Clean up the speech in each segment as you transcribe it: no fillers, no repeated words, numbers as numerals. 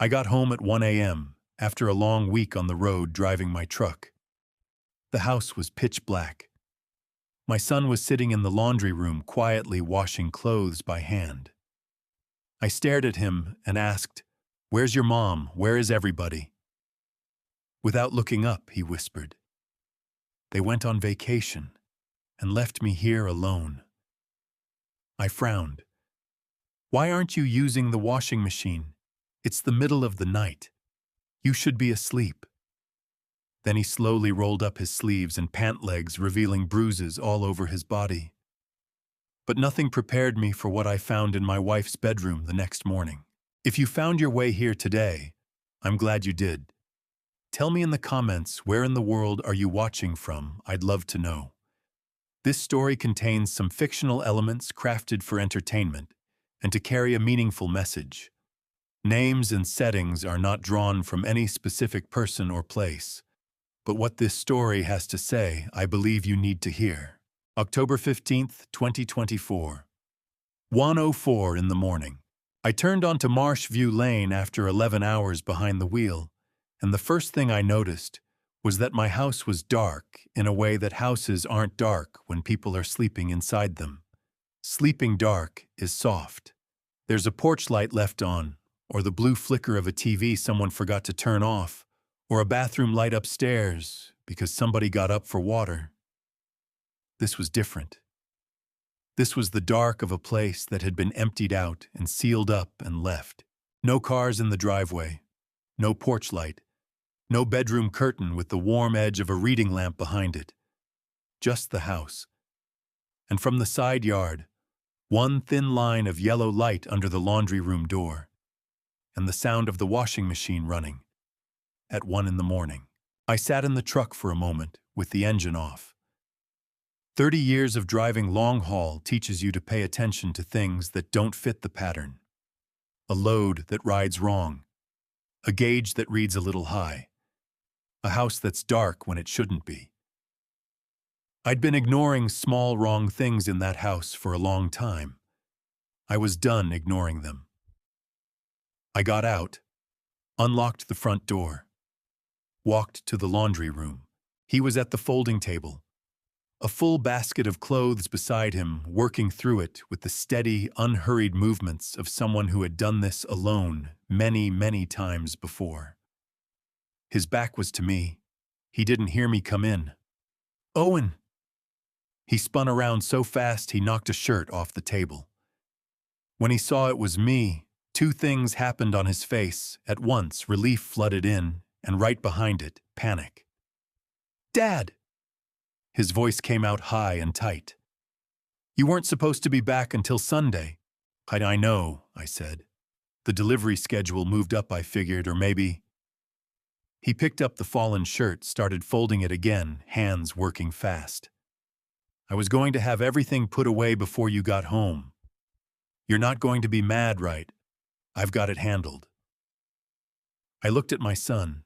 I got home at 1 a.m. after a long week on the road driving my truck. The house was pitch black. My son was sitting in the laundry room quietly washing clothes by hand. I stared at him and asked, "Where's your mom? Where is everybody?" Without looking up, he whispered, "They went on vacation and left me here alone." I frowned. "Why aren't you using the washing machine? It's the middle of the night. You should be asleep." Then he slowly rolled up his sleeves and pant legs, revealing bruises all over his body. But nothing prepared me for what I found in my wife's bedroom the next morning. If you found your way here today, I'm glad you did. Tell me in the comments, where in the world are you watching from? I'd love to know. This story contains some fictional elements crafted for entertainment and to carry a meaningful message. Names and settings are not drawn from any specific person or place, but what this story has to say, I believe you need to hear. October 15th, 2024. 1:04 in the morning. I turned onto Marshview Lane after 11 hours behind the wheel, and the first thing I noticed was that my house was dark in a way that houses aren't dark when people are sleeping inside them. Sleeping dark is soft. There's a porch light left on, or the blue flicker of a TV someone forgot to turn off, or a bathroom light upstairs because somebody got up for water. This was different. This was the dark of a place that had been emptied out and sealed up and left. No cars in the driveway, no porch light, no bedroom curtain with the warm edge of a reading lamp behind it. Just the house. And from the side yard, one thin line of yellow light under the laundry room door, and the sound of the washing machine running. At 1 in the morning. I sat in the truck for a moment with the engine off. 30 years of driving long haul teaches you to pay attention to things that don't fit the pattern. A load that rides wrong. A gauge that reads a little high. A house that's dark when it shouldn't be. I'd been ignoring small wrong things in that house for a long time. I was done ignoring them. I got out, unlocked the front door, walked to the laundry room. He was at the folding table, a full basket of clothes beside him, working through it with the steady, unhurried movements of someone who had done this alone many, many times before. His back was to me. He didn't hear me come in. "Owen!" He spun around so fast he knocked a shirt off the table. When he saw it was me, two things happened on his face. At once, relief flooded in, and right behind it, panic. "Dad!" His voice came out high and tight. "You weren't supposed to be back until Sunday." I know," I said. "The delivery schedule moved up, I figured, or maybe—" He picked up the fallen shirt, started folding it again, hands working fast. "I was going to have everything put away before you got home. You're not going to be mad, right? I've got it handled." I looked at my son.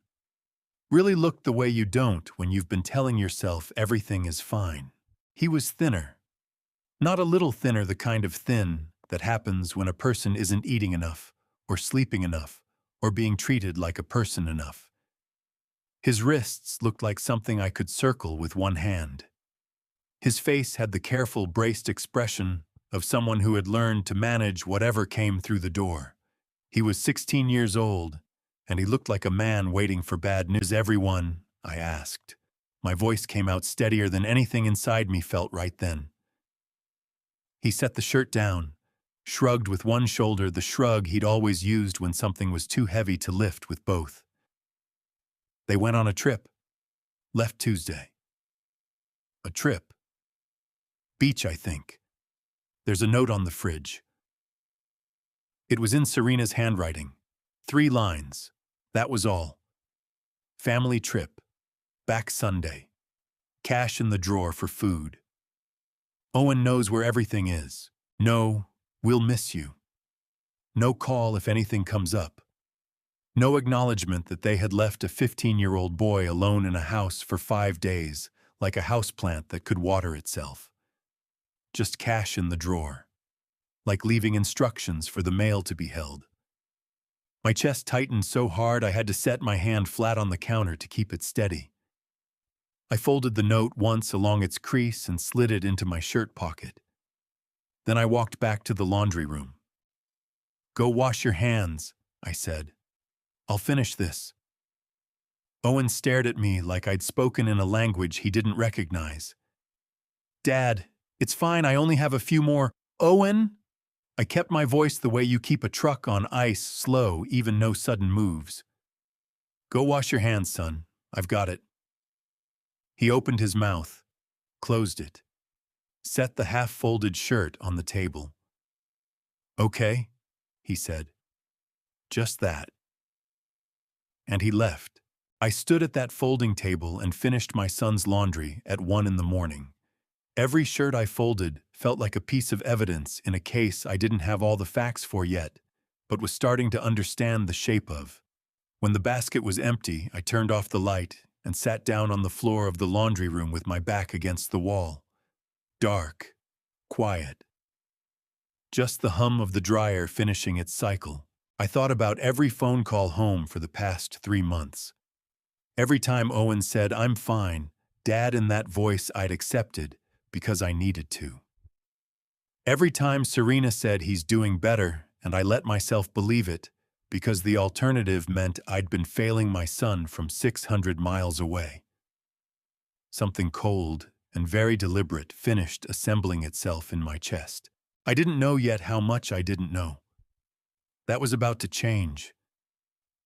Really looked the way you don't when you've been telling yourself everything is fine. He was thinner. Not a little thinner, the kind of thin that happens when a person isn't eating enough, or sleeping enough, or being treated like a person enough. His wrists looked like something I could circle with one hand. His face had the careful, braced expression of someone who had learned to manage whatever came through the door. He was 16 years old, and he looked like a man waiting for bad news. "Everyone?" I asked. My voice came out steadier than anything inside me felt right then. He set the shirt down, shrugged with one shoulder, the shrug he'd always used when something was too heavy to lift with both. "They went on a trip. Left Tuesday." "A trip?" "Beach, I think. There's a note on the fridge." It was in Serena's handwriting. 3 lines. That was all. "Family trip. Back Sunday. Cash in the drawer for food. Owen knows where everything is. No, we'll miss you. No call if anything comes up. No acknowledgement that they had left a 15-year-old boy alone in a house for 5 days, like a houseplant that could water itself. Just cash in the drawer. Like leaving instructions for the mail to be held. My chest tightened so hard I had to set my hand flat on the counter to keep it steady. I folded the note once along its crease and slid it into my shirt pocket. Then I walked back to the laundry room. "Go wash your hands," I said. "I'll finish this." Owen stared at me like I'd spoken in a language he didn't recognize. "Dad, it's fine, I only have a few more." "Owen!" I kept my voice the way you keep a truck on ice, slow, even no sudden moves. "Go wash your hands, son. I've got it." He opened his mouth, closed it, set the half-folded shirt on the table. "Okay," he said. "Just that." And he left. I stood at that folding table and finished my son's laundry at 1 in the morning. Every shirt I folded felt like a piece of evidence in a case I didn't have all the facts for yet, but was starting to understand the shape of. When the basket was empty, I turned off the light and sat down on the floor of the laundry room with my back against the wall. Dark, quiet. Just the hum of the dryer finishing its cycle. I thought about every phone call home for the past 3 months. Every time Owen said, "I'm fine," Dad in that voice I'd accepted because I needed to. Every time Serena said he's doing better, and I let myself believe it, because the alternative meant I'd been failing my son from 600 miles away. Something cold and very deliberate finished assembling itself in my chest. I didn't know yet how much I didn't know. That was about to change.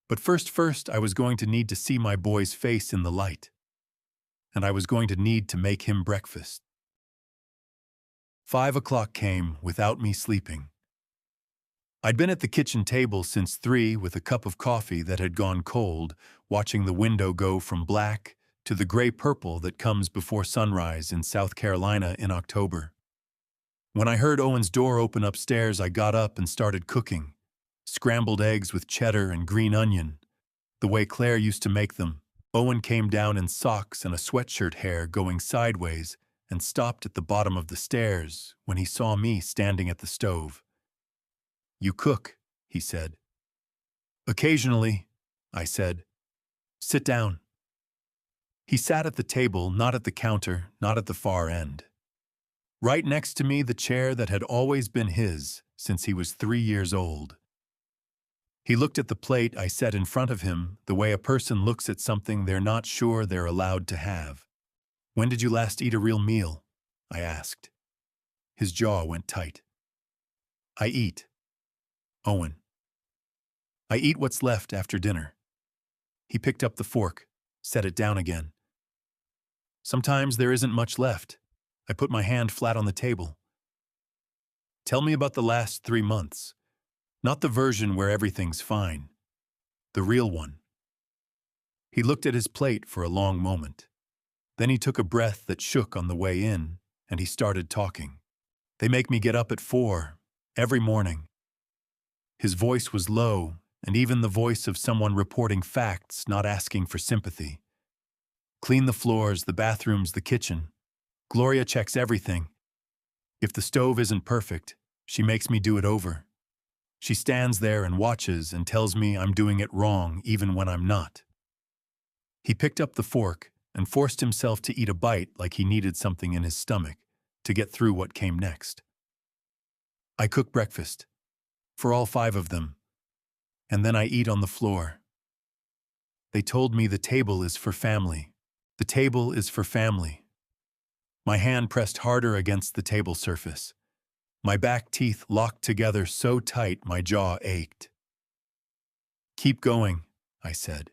But first, I was going to need to see my boy's face in the light. And I was going to need to make him breakfast. 5 o'clock came without me sleeping. I'd been at the kitchen table since 3 with a cup of coffee that had gone cold, watching the window go from black to the gray-purple that comes before sunrise in South Carolina in October. When I heard Owen's door open upstairs, I got up and started cooking. Scrambled eggs with cheddar and green onion, the way Claire used to make them. Owen came down in socks and a sweatshirt hair going sideways and stopped at the bottom of the stairs when he saw me standing at the stove. "You cook," he said. "Occasionally," I said. "Sit down." He sat at the table, not at the counter, not at the far end. Right next to me, the chair that had always been his since he was 3 years old. He looked at the plate I set in front of him the way a person looks at something they're not sure they're allowed to have. "When did you last eat a real meal?" I asked. His jaw went tight. "I eat." "Owen." "I eat what's left after dinner." He picked up the fork, set it down again. "Sometimes there isn't much left." I put my hand flat on the table. "Tell me about the last 3 months. Not the version where everything's fine. The real one." He looked at his plate for a long moment. Then he took a breath that shook on the way in, and he started talking. "They make me get up at 4, every morning." His voice was low, and even the voice of someone reporting facts, not asking for sympathy. "Clean the floors, the bathrooms, the kitchen. Gloria checks everything. If the stove isn't perfect, she makes me do it over. She stands there and watches and tells me I'm doing it wrong even when I'm not." He picked up the fork and forced himself to eat a bite like he needed something in his stomach to get through what came next. "I cook breakfast. For all 5 of them. And then I eat on the floor. They told me the table is for family. The table is for family." My hand pressed harder against the table surface. My back teeth locked together so tight my jaw ached. "Keep going," I said.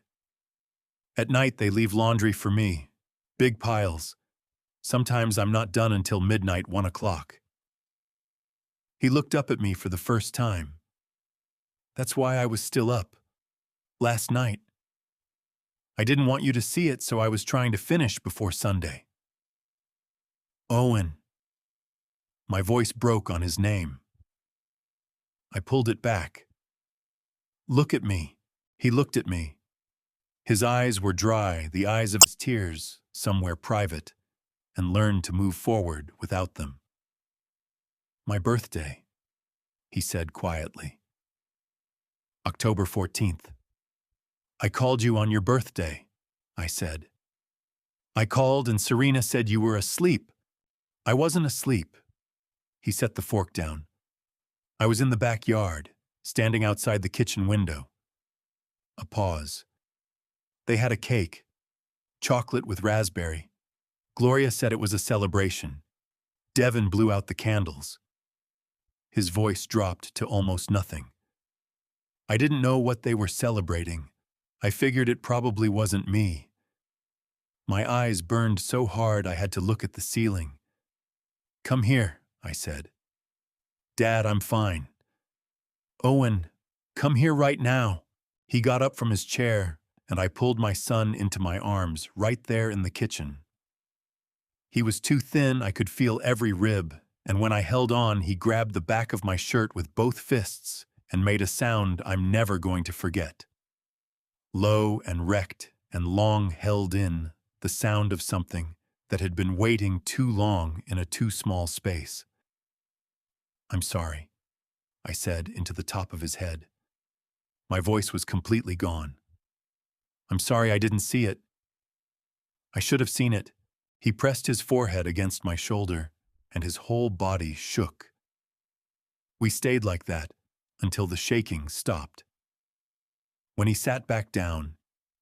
"At night they leave laundry for me. Big piles. Sometimes I'm not done until midnight, 1 o'clock. He looked up at me for the first time. "That's why I was still up. Last night. I didn't want you to see it, so I was trying to finish before Sunday." "Owen." My voice broke on his name. I pulled it back. "Look at me." He looked at me. His eyes were dry, the eyes of his tears, somewhere private, and learned to move forward without them. "My birthday," he said quietly. October 14th. I called you on your birthday, I said. I called and Serena said you were asleep. I wasn't asleep. He set the fork down. I was in the backyard, standing outside the kitchen window. A pause. They had a cake, chocolate with raspberry. Gloria said it was a celebration. Devin blew out the candles. His voice dropped to almost nothing. I didn't know what they were celebrating. I figured it probably wasn't me. My eyes burned so hard I had to look at the ceiling. Come here, I said. Dad, I'm fine. Owen, come here right now. He got up from his chair, and I pulled my son into my arms right there in the kitchen. He was too thin, I could feel every rib, and when I held on, he grabbed the back of my shirt with both fists and made a sound I'm never going to forget. Low and wrecked and long held in, the sound of something that had been waiting too long in a too small space. I'm sorry, I said into the top of his head. My voice was completely gone. I'm sorry I didn't see it. I should have seen it. He pressed his forehead against my shoulder, and his whole body shook. We stayed like that until the shaking stopped. When he sat back down,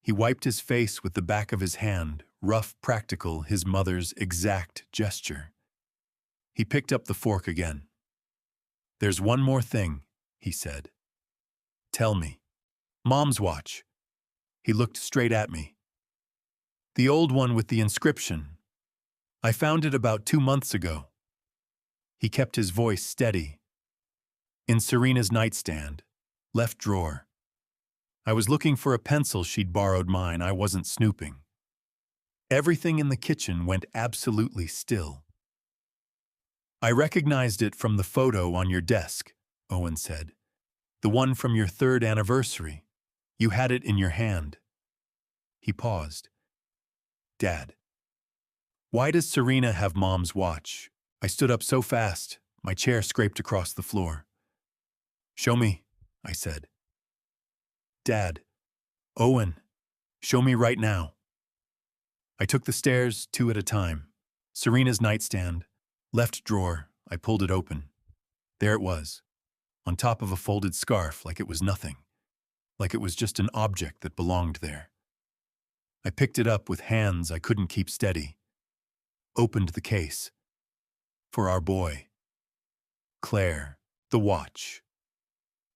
he wiped his face with the back of his hand, rough, practical, his mother's exact gesture. He picked up the fork again. There's one more thing, he said. Tell me. Mom's watch. He looked straight at me. The old one with the inscription. I found it about 2 months ago. He kept his voice steady. In Serena's nightstand, left drawer. I was looking for a pencil she'd borrowed mine. I wasn't snooping. Everything in the kitchen went absolutely still. I recognized it from the photo on your desk, Owen said. The one from your 3rd anniversary. You had it in your hand. He paused. Dad. Why does Serena have Mom's watch? I stood up so fast, my chair scraped across the floor. Show me, I said. Dad. Owen. Show me right now. I took the stairs 2 at a time. Serena's nightstand. Left drawer. I pulled it open. There it was. On top of a folded scarf, like it was nothing. Like it was just an object that belonged there. I picked it up with hands I couldn't keep steady. Opened the case. For our boy. Claire, the watch.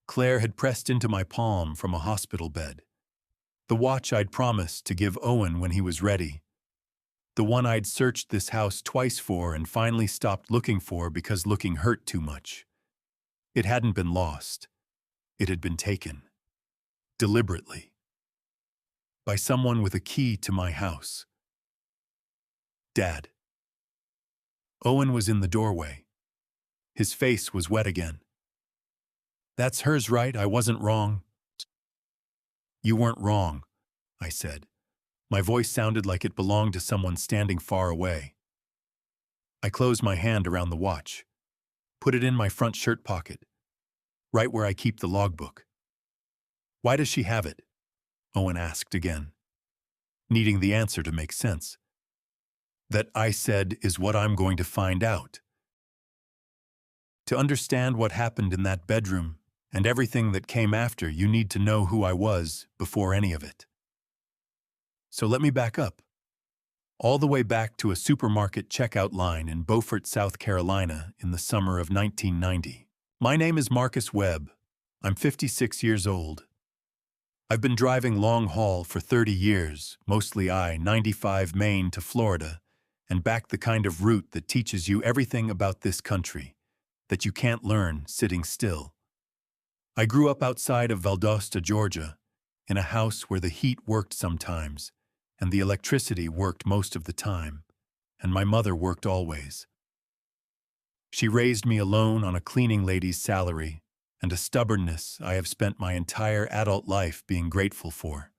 Claire had pressed into my palm from a hospital bed. The watch I'd promised to give Owen when he was ready. The one I'd searched this house twice for and finally stopped looking for because looking hurt too much. It hadn't been lost. It had been taken. Deliberately. By someone with a key to my house. Dad. Owen was in the doorway. His face was wet again. That's hers, right? I wasn't wrong. You weren't wrong, I said. My voice sounded like it belonged to someone standing far away. I closed my hand around the watch, put it in my front shirt pocket, right where I keep the logbook. Why does she have it? Owen asked again, needing the answer to make sense. That I said is what I'm going to find out. To understand what happened in that bedroom and everything that came after, you need to know who I was before any of it. So let me back up. All the way back to a supermarket checkout line in Beaufort, South Carolina in the summer of 1990. My name is Marcus Webb. I'm 56 years old. I've been driving long haul for 30 years, mostly I-95 Maine to Florida, and back, the kind of route that teaches you everything about this country that you can't learn sitting still. I grew up outside of Valdosta, Georgia, in a house where the heat worked sometimes, and the electricity worked most of the time, and my mother worked always. She raised me alone on a cleaning lady's salary, and a stubbornness I have spent my entire adult life being grateful for.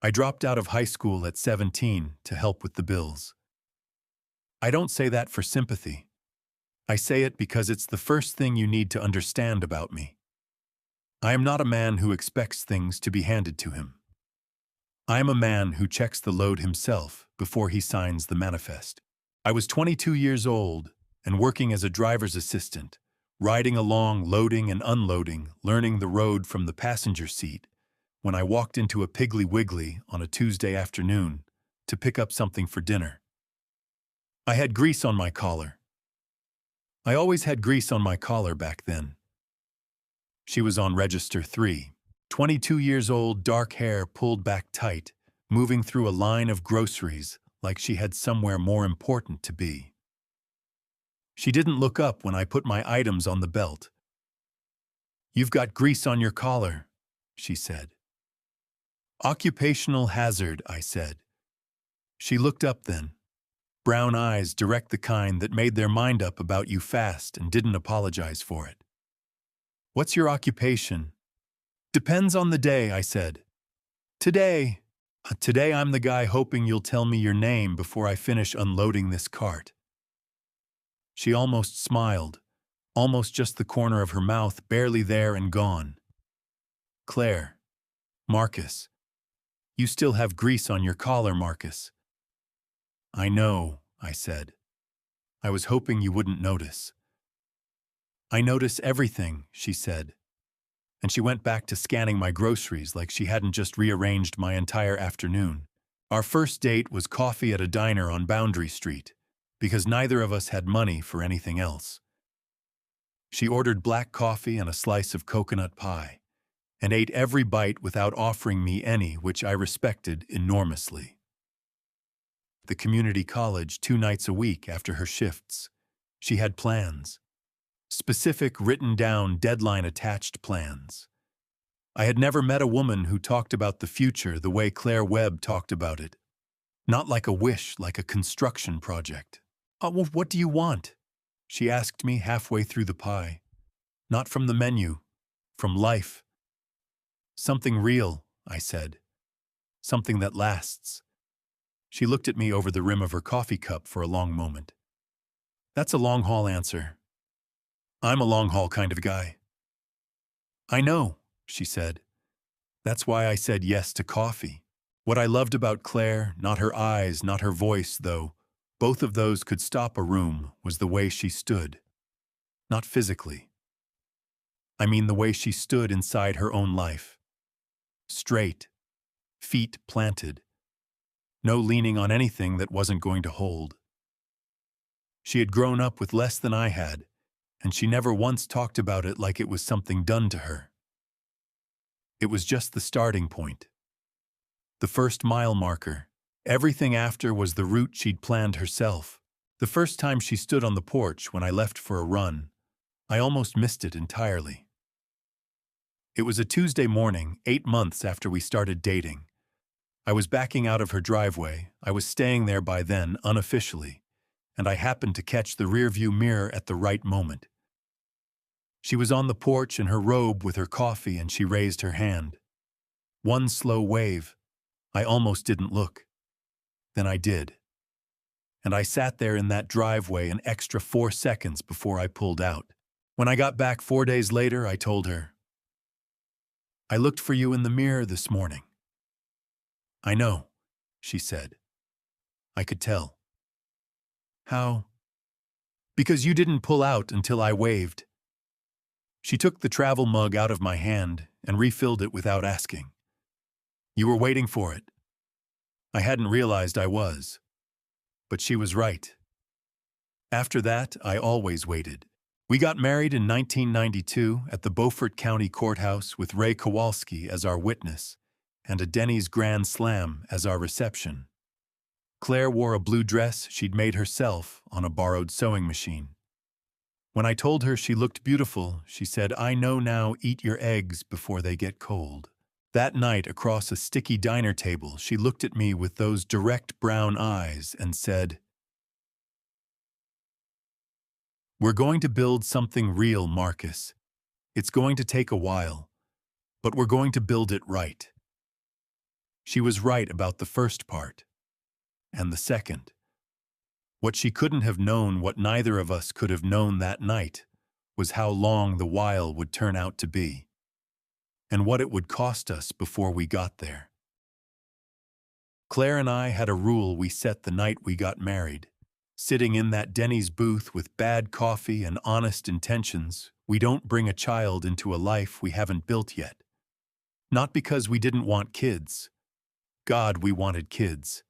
I dropped out of high school at 17 to help with the bills. I don't say that for sympathy. I say it because it's the first thing you need to understand about me. I am not a man who expects things to be handed to him. I am a man who checks the load himself before he signs the manifest. I was 22 years old and working as a driver's assistant, riding along, loading and unloading, learning the road from the passenger seat, when I walked into a Piggly Wiggly on a Tuesday afternoon to pick up something for dinner. I had grease on my collar. I always had grease on my collar back then. She was on register 3. 22 years old, dark hair pulled back tight, moving through a line of groceries like she had somewhere more important to be. She didn't look up when I put my items on the belt. "You've got grease on your collar," she said. "Occupational hazard," I said. She looked up then. Brown eyes, direct, the kind that made their mind up about you fast and didn't apologize for it. "What's your occupation?" "Depends on the day," I said. Today I'm the guy hoping you'll tell me your name before I finish unloading this cart." She almost smiled, almost just the corner of her mouth barely there and gone. "Claire. Marcus. You still have grease on your collar, Marcus." "I know," I said. "I was hoping you wouldn't notice." "I notice everything," she said. And she went back to scanning my groceries like she hadn't just rearranged my entire afternoon. Our first date was coffee at a diner on Boundary Street, because neither of us had money for anything else. She ordered black coffee and a slice of coconut pie, and ate every bite without offering me any, which I respected enormously. The community college 2 nights a week after her shifts. She had plans. Specific, written-down, deadline-attached plans. I had never met a woman who talked about the future the way Claire Webb talked about it. Not like a wish, like a construction project. "Oh, well, what do you want?" she asked me halfway through the pie. "Not from the menu, from life." "Something real," I said. "Something that lasts." She looked at me over the rim of her coffee cup for a long moment. "That's a long-haul answer. I'm a long-haul kind of guy." "I know," she said. "That's why I said yes to coffee." What I loved about Claire, not her eyes, not her voice, though both of those could stop a room, was the way she stood. Not physically. I mean the way she stood inside her own life. Straight, feet planted. No leaning on anything that wasn't going to hold. She had grown up with less than I had, and she never once talked about it like it was something done to her. It was just the starting point. The first mile marker. Everything after was the route she'd planned herself. The first time she stood on the porch when I left for a run, I almost missed it entirely. It was a Tuesday morning, 8 months after we started dating. I was backing out of her driveway. I was staying there by then, unofficially, and I happened to catch the rearview mirror at the right moment. She was on the porch in her robe with her coffee, and she raised her hand. One slow wave. I almost didn't look. Then I did. And I sat there in that driveway an extra 4 seconds before I pulled out. When I got back 4 days later, I told her, "I looked for you in the mirror this morning." "I know," she said. I could tell. "How?" "Because you didn't pull out until I waved." She took the travel mug out of my hand and refilled it without asking. "You were waiting for it." I hadn't realized I was. But she was right. After that, I always waited. We got married in 1992 at the Beaufort County Courthouse with Ray Kowalski as our witness and a Denny's Grand Slam as our reception. Claire wore a blue dress she'd made herself on a borrowed sewing machine. When I told her she looked beautiful, she said, "I know now, eat your eggs before they get cold." That night, across a sticky diner table, she looked at me with those direct brown eyes and said, "We're going to build something real, Marcus. It's going to take a while, but we're going to build it right." She was right about the first part. And the second. What she couldn't have known, what neither of us could have known that night, was how long the while would turn out to be. and what it would cost us before we got there. Claire and I had a rule we set the night we got married. Sitting in that Denny's booth with bad coffee and honest intentions, we don't bring a child into a life we haven't built yet. Not because we didn't want kids. God, we wanted kids.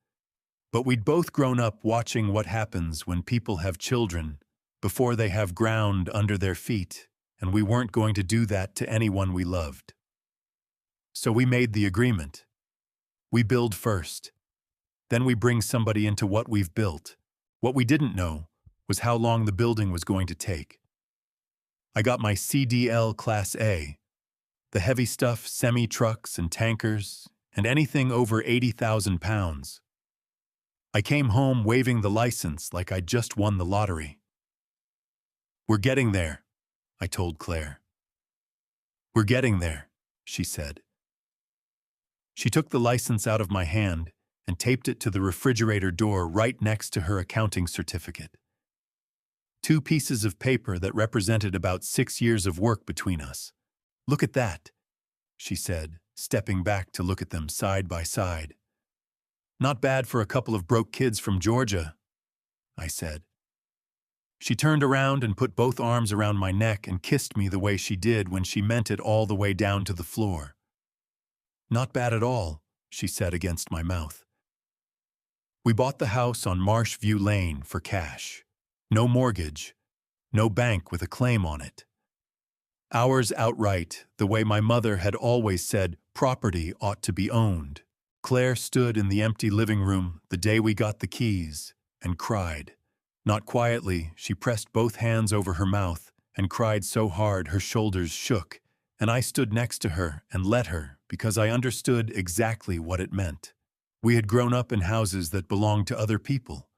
But we'd both grown up watching what happens when people have children before they have ground under their feet, and we weren't going to do that to anyone we loved. So we made the agreement. We build first. Then we bring somebody into what we've built. What we didn't know was how long the building was going to take. I got my CDL Class A, the heavy stuff, semi-trucks and tankers, and anything over 80,000 pounds. I came home waving the license like I'd just won the lottery. "We're getting there," I told Claire. "We're getting there," she said. She took the license out of my hand and taped it to the refrigerator door right next to her accounting certificate. 2 pieces of paper that represented about 6 years of work between us. "Look at that," she said, stepping back to look at them side by side. "Not bad for a couple of broke kids from Georgia," I said. She turned around and put both arms around my neck and kissed me the way she did when she meant it all the way down to the floor. "Not bad at all," she said against my mouth. We bought the house on Marshview Lane for cash. No mortgage, no bank with a claim on it. Ours outright, the way my mother had always said property ought to be owned. Claire stood in the empty living room the day we got the keys and cried. Not quietly, she pressed both hands over her mouth and cried so hard her shoulders shook, and I stood next to her and let her because I understood exactly what it meant. We had grown up in houses that belonged to other people.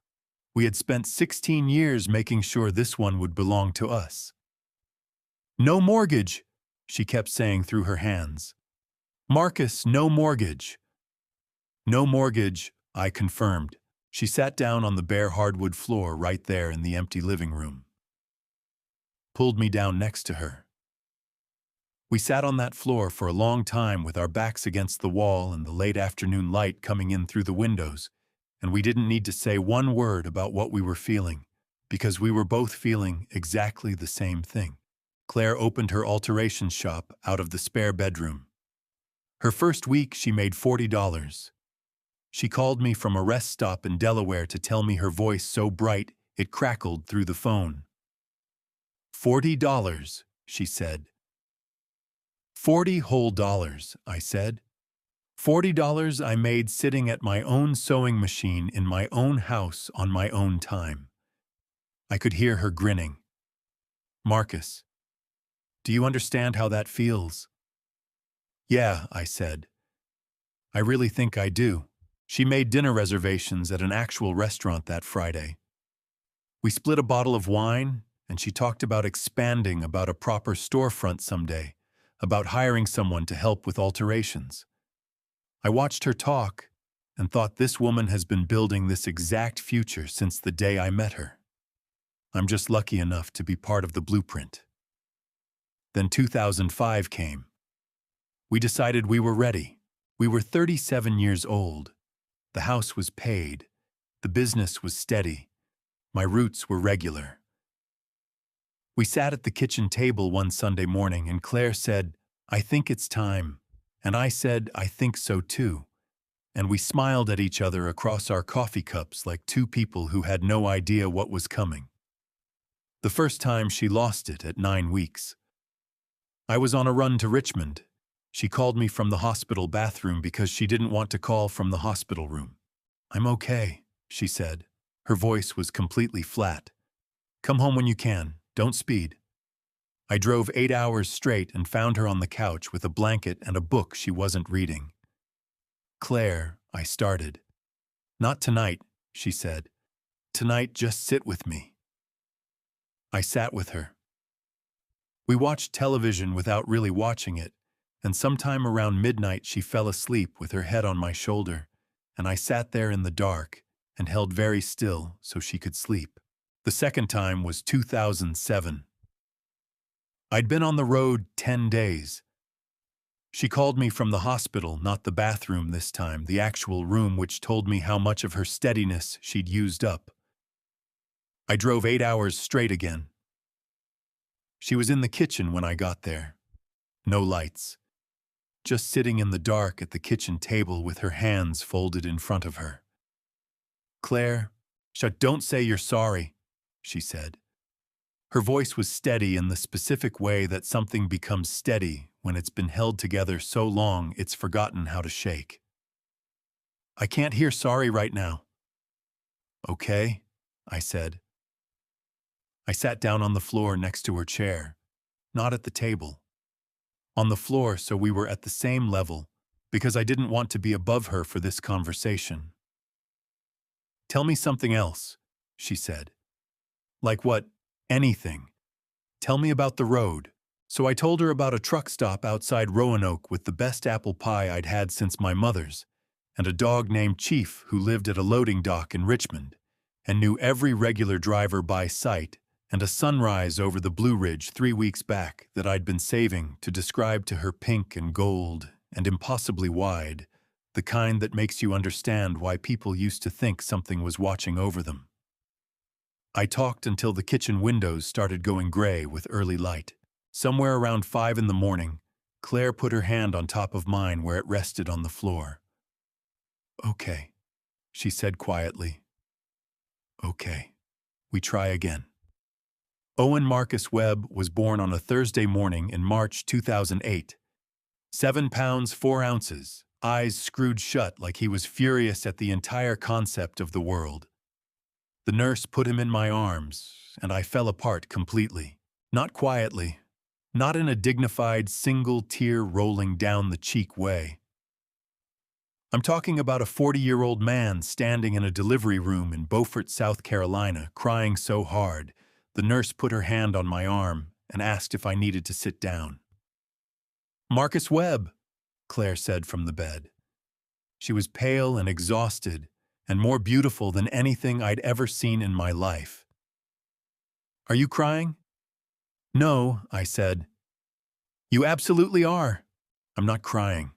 We had spent 16 years making sure this one would belong to us. "No mortgage," she kept saying through her hands. "Marcus, no mortgage." "No mortgage," I confirmed. She sat down on the bare hardwood floor right there in the empty living room. Pulled me down next to her. We sat on that floor for a long time with our backs against the wall and the late afternoon light coming in through the windows, and we didn't need to say one word about what we were feeling, because we were both feeling exactly the same thing. Claire opened her alteration shop out of the spare bedroom. Her first week, she made $40. She called me from a rest stop in Delaware to tell me her voice so bright it crackled through the phone. $40, she said. 40 whole dollars, I said. $40 I made sitting at my own sewing machine in my own house on my own time. I could hear her grinning. "Marcus, do you understand how that feels?" "Yeah," I said. "I really think I do." She made dinner reservations at an actual restaurant that Friday. We split a bottle of wine, and she talked about expanding about a proper storefront someday, about hiring someone to help with alterations. I watched her talk and thought this woman has been building this exact future since the day I met her. I'm just lucky enough to be part of the blueprint. Then 2005 came. We decided we were ready. We were 37 years old. The house was paid. The business was steady. My roots were regular. We sat at the kitchen table one Sunday morning and Claire said, "I think it's time." And I said, "I think so too." And we smiled at each other across our coffee cups like two people who had no idea what was coming. The first time she lost it at 9 weeks. I was on a run to Richmond. She called me from the hospital bathroom because she didn't want to call from the hospital room. "I'm okay," she said. Her voice was completely flat. "Come home when you can. Don't speed." I drove 8 hours straight and found her on the couch with a blanket and a book she wasn't reading. "Claire," I started. "Not tonight," she said. "Tonight, just sit with me." I sat with her. We watched television without really watching it, and sometime around midnight she fell asleep with her head on my shoulder, and I sat there in the dark and held very still so she could sleep. The second time was 2007. I'd been on the road 10 days. She called me from the hospital, not the bathroom this time, the actual room, which told me how much of her steadiness she'd used up. I drove 8 hours straight again. She was in the kitchen when I got there. No lights. Just sitting in the dark at the kitchen table with her hands folded in front of her. "Claire, don't say you're sorry," she said. Her voice was steady in the specific way that something becomes steady when it's been held together so long it's forgotten how to shake. "I can't hear sorry right now." "Okay," I said. I sat down on the floor next to her chair, not at the table. On the floor, so we were at the same level, because I didn't want to be above her for this conversation. "Tell me something else," she said. "Like what? Anything. Tell me about the road." So I told her about a truck stop outside Roanoke with the best apple pie I'd had since my mother's, and a dog named Chief who lived at a loading dock in Richmond, and knew every regular driver by sight, and a sunrise over the Blue Ridge 3 weeks back that I'd been saving to describe to her, pink and gold and impossibly wide, the kind that makes you understand why people used to think something was watching over them. I talked until the kitchen windows started going gray with early light. Somewhere around 5 in the morning, Claire put her hand on top of mine where it rested on the floor. "Okay," she said quietly. "Okay. We try again." Owen Marcus Webb was born on a Thursday morning in March 2008. 7 pounds 4 ounces, eyes screwed shut like he was furious at the entire concept of the world. The nurse put him in my arms, and I fell apart completely. Not quietly, not in a dignified single tear rolling down the cheek way. I'm talking about a 40-year-old man standing in a delivery room in Beaufort, South Carolina, crying so hard, the nurse put her hand on my arm and asked if I needed to sit down. "Marcus Webb," Claire said from the bed. She was pale and exhausted, and more beautiful than anything I'd ever seen in my life. "Are you crying?" "No," I said. "You absolutely are." "I'm not crying."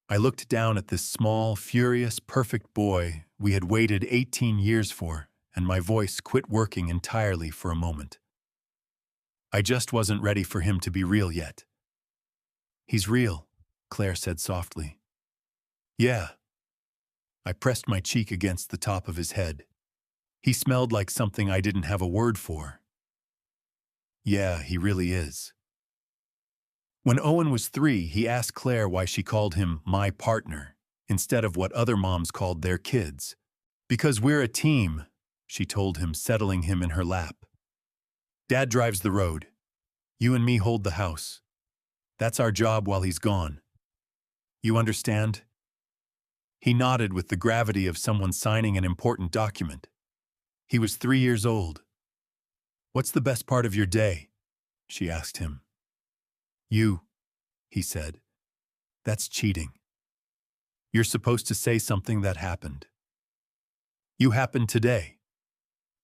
I looked down at this small, furious, perfect boy we had waited 18 years for, and my voice quit working entirely for a moment. I just wasn't ready for him to be real yet. "He's real," Claire said softly. "Yeah." I pressed my cheek against the top of his head. He smelled like something I didn't have a word for. "Yeah, he really is." When Owen was 3, he asked Claire why she called him my partner, instead of what other moms called their kids. "Because we're a team," she told him, settling him in her lap. "Dad drives the road. You and me hold the house. That's our job while he's gone. You understand?" He nodded with the gravity of someone signing an important document. He was 3 years old. "What's the best part of your day?" she asked him. "You," he said. "That's cheating. You're supposed to say something that happened." "You happened today,"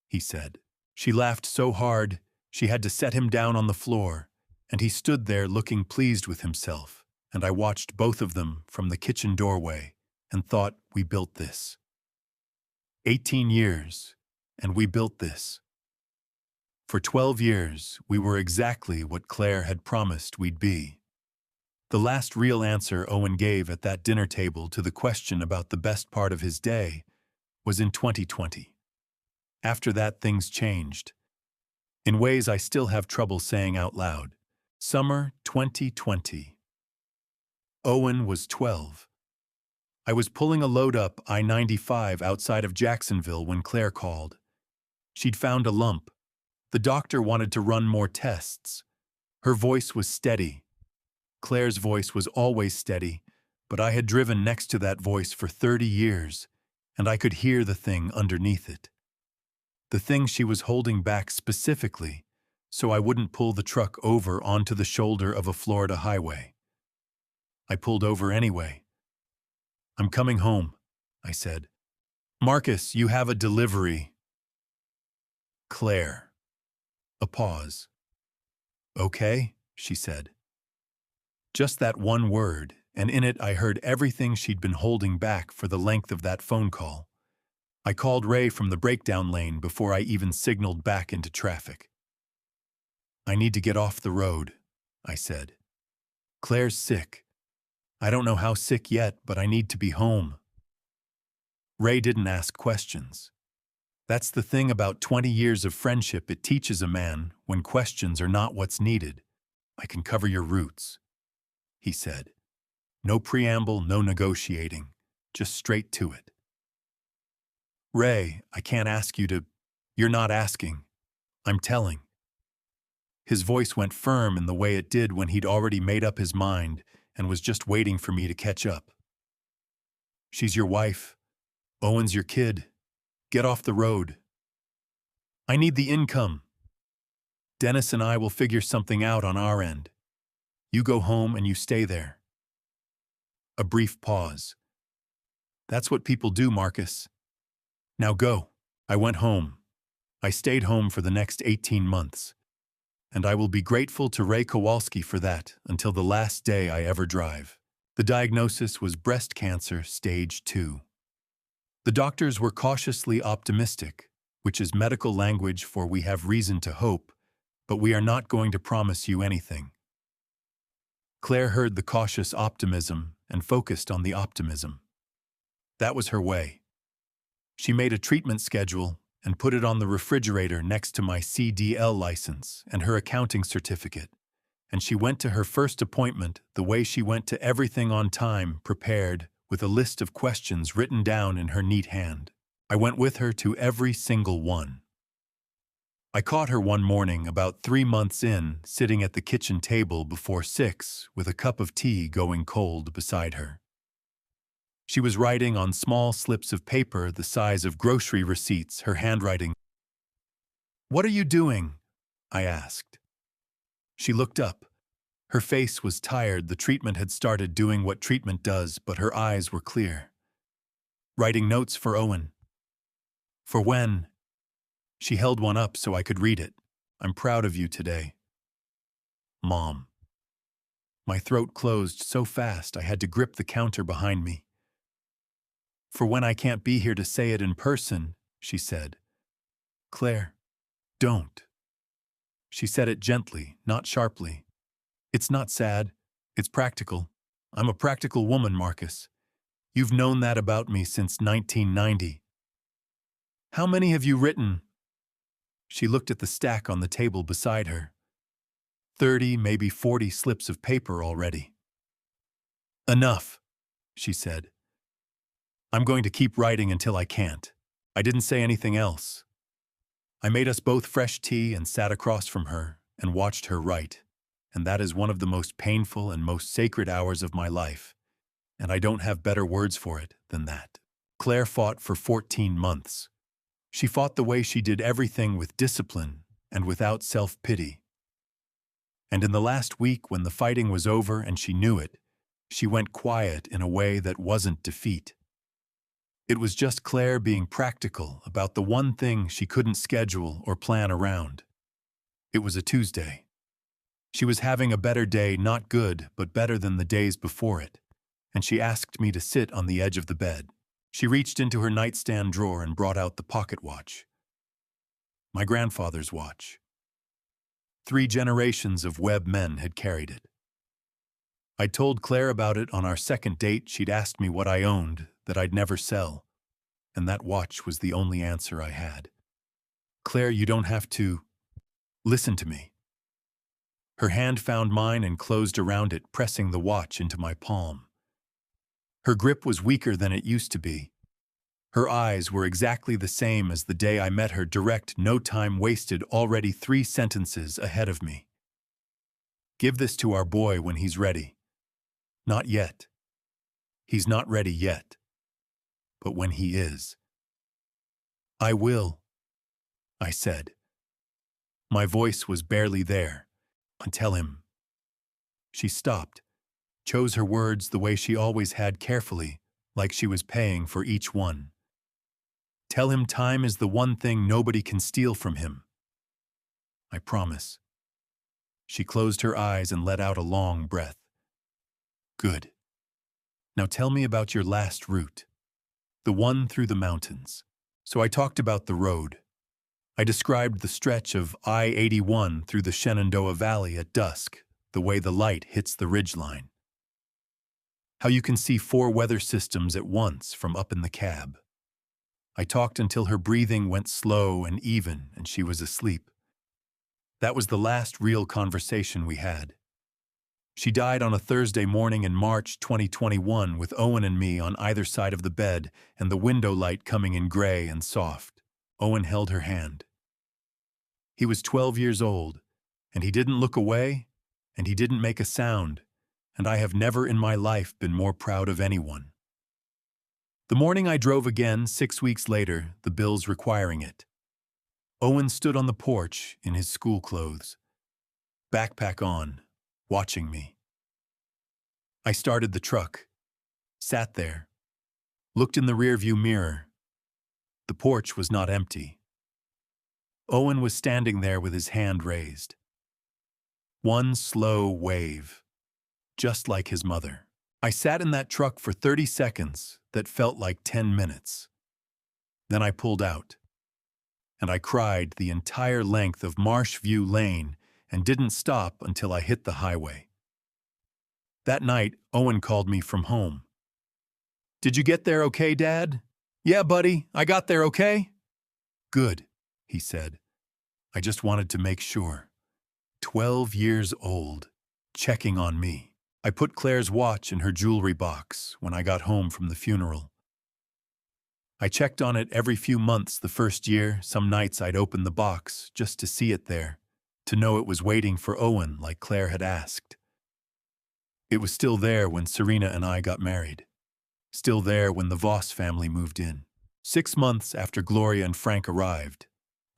he said. She laughed so hard, she had to set him down on the floor, and he stood there looking pleased with himself, and I watched both of them from the kitchen doorway and thought, we built this. 18 years, and we built this. For 12 years, we were exactly what Claire had promised we'd be. The last real answer Owen gave at that dinner table to the question about the best part of his day was in 2020. After that, things changed. In ways I still have trouble saying out loud. Summer 2020. Owen was 12. I was pulling a load up I-95 outside of Jacksonville when Claire called. She'd found a lump. The doctor wanted to run more tests. Her voice was steady. Claire's voice was always steady, but I had driven next to that voice for 30 years, and I could hear the thing underneath it. The thing she was holding back specifically, so I wouldn't pull the truck over onto the shoulder of a Florida highway. I pulled over anyway. "I'm coming home," I said. "Marcus, you have a delivery." Claire. A pause. "Okay," she said. Just that one word, and in it I heard everything she'd been holding back for the length of that phone call. I called Ray from the breakdown lane before I even signaled back into traffic. "I need to get off the road," I said. "Claire's sick. I don't know how sick yet, but I need to be home." Ray didn't ask questions. That's the thing about 20 years of friendship, it teaches a man when questions are not what's needed. "I can cover your roots," he said. No preamble, no negotiating, just straight to it. "Ray, I can't ask you to—" "You're not asking. I'm telling." His voice went firm in the way it did when he'd already made up his mind and was just waiting for me to catch up. "She's your wife. Owen's your kid. Get off the road." "I need the income. Dennis and I will figure something out on our end. You go home and you stay there." A brief pause. "That's what people do, Marcus. Now go." I went home. I stayed home for the next 18 months. And I will be grateful to Ray Kowalski for that until the last day I ever drive. The diagnosis was breast cancer stage 2. The doctors were cautiously optimistic, which is medical language for "we have reason to hope, but we are not going to promise you anything." Claire heard the cautious optimism and focused on the optimism. That was her way. She made a treatment schedule and put it on the refrigerator next to my CDL license and her accounting certificate, and she went to her first appointment the way she went to everything, on time, prepared, with a list of questions written down in her neat hand. I went with her to every single one. I caught her one morning about 3 months in, sitting at the kitchen table before 6 with a cup of tea going cold beside her. She was writing on small slips of paper the size of grocery receipts, her handwriting. "What are you doing?" I asked. She looked up. Her face was tired. The treatment had started doing what treatment does, but her eyes were clear. "Writing notes for Owen." "For when?" She held one up so I could read it. "I'm proud of you today." "Mom." My throat closed so fast I had to grip the counter behind me. "For when I can't be here to say it in person," she said. "Claire, don't." She said it gently, not sharply. "It's not sad. It's practical. I'm a practical woman, Marcus. You've known that about me since 1990. How many have you written?" She looked at the stack on the table beside her. 30, maybe 40 slips of paper already. "Enough," she said. "I'm going to keep writing until I can't." I didn't say anything else. I made us both fresh tea and sat across from her and watched her write, and that is one of the most painful and most sacred hours of my life, and I don't have better words for it than that. Claire fought for 14 months. She fought the way she did everything, with discipline and without self-pity. And in the last week, when the fighting was over and she knew it, she went quiet in a way that wasn't defeat. It was just Claire being practical about the one thing she couldn't schedule or plan around. It was a Tuesday. She was having a better day, not good, but better than the days before it, and she asked me to sit on the edge of the bed. She reached into her nightstand drawer and brought out the pocket watch. My grandfather's watch. 3 generations of Webb men had carried it. I told Claire about it on our second date. She'd asked me what I owned that I'd never sell, and that watch was the only answer I had. "Claire, you don't have to. Listen to me." Her hand found mine and closed around it, pressing the watch into my palm. Her grip was weaker than it used to be. Her eyes were exactly the same as the day I met her, direct, no time wasted, already 3 sentences ahead of me. "Give this to our boy when he's ready." "Not yet. He's not ready yet. But when he is." "I will," I said. My voice was barely there. "Tell him." She stopped, chose her words the way she always had, carefully, like she was paying for each one. "Tell him time is the one thing nobody can steal from him." "I promise." She closed her eyes and let out a long breath. Good. Now tell me about your last route, the one through the mountains. So I talked about the road. I described the stretch of I-81 through the Shenandoah Valley at dusk, the way the light hits the ridgeline. How you can see 4 weather systems at once from up in the cab. I talked until her breathing went slow and even and she was asleep. That was the last real conversation we had. She died on a Thursday morning in March 2021 with Owen and me on either side of the bed and the window light coming in gray and soft. Owen held her hand. He was 12 years old, and he didn't look away, and he didn't make a sound, and I have never in my life been more proud of anyone. The morning I drove again 6 weeks later, the bills requiring it. Owen stood on the porch in his school clothes, backpack on, watching me. I started the truck, sat there, looked in the rearview mirror. The porch was not empty. Owen was standing there with his hand raised. One slow wave, just like his mother. I sat in that truck for 30 seconds that felt like 10 minutes. Then I pulled out, and I cried the entire length of Marshview Lane and didn't stop until I hit the highway. That night, Owen called me from home. "Did you get there okay, Dad?" "Yeah, buddy, I got there okay." "Good," he said. "I just wanted to make sure." 12 years old, checking on me. I put Claire's watch in her jewelry box when I got home from the funeral. I checked on it every few months the first year. Some nights I'd open the box just to see it there, to know it was waiting for Owen like Claire had asked. It was still there when Serena and I got married. Still there when the Voss family moved in. 6 months after Gloria and Frank arrived,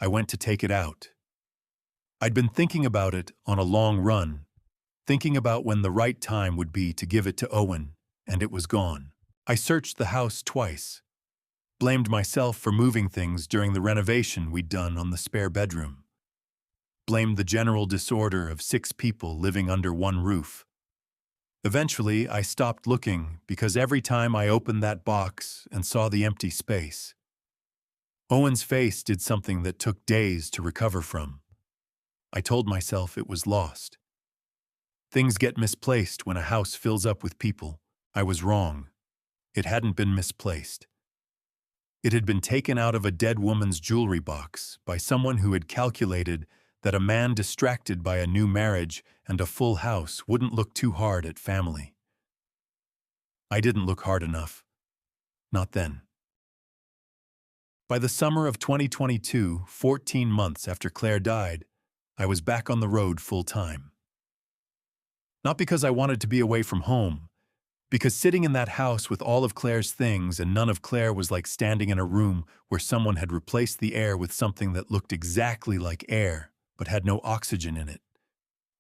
I went to take it out. I'd been thinking about it on a long run, thinking about when the right time would be to give it to Owen, and it was gone. I searched the house twice, blamed myself for moving things during the renovation we'd done on the spare bedroom, blamed the general disorder of 6 people living under one roof. Eventually, I stopped looking because every time I opened that box and saw the empty space, Owen's face did something that took days to recover from. I told myself it was lost. Things get misplaced when a house fills up with people. I was wrong. It hadn't been misplaced. It had been taken out of a dead woman's jewelry box by someone who had calculated that a man distracted by a new marriage and a full house wouldn't look too hard at family. I didn't look hard enough. Not then. By the summer of 2022, 14 months after Claire died, I was back on the road full-time. Not because I wanted to be away from home, because sitting in that house with all of Claire's things and none of Claire was like standing in a room where someone had replaced the air with something that looked exactly like air, but had no oxygen in it.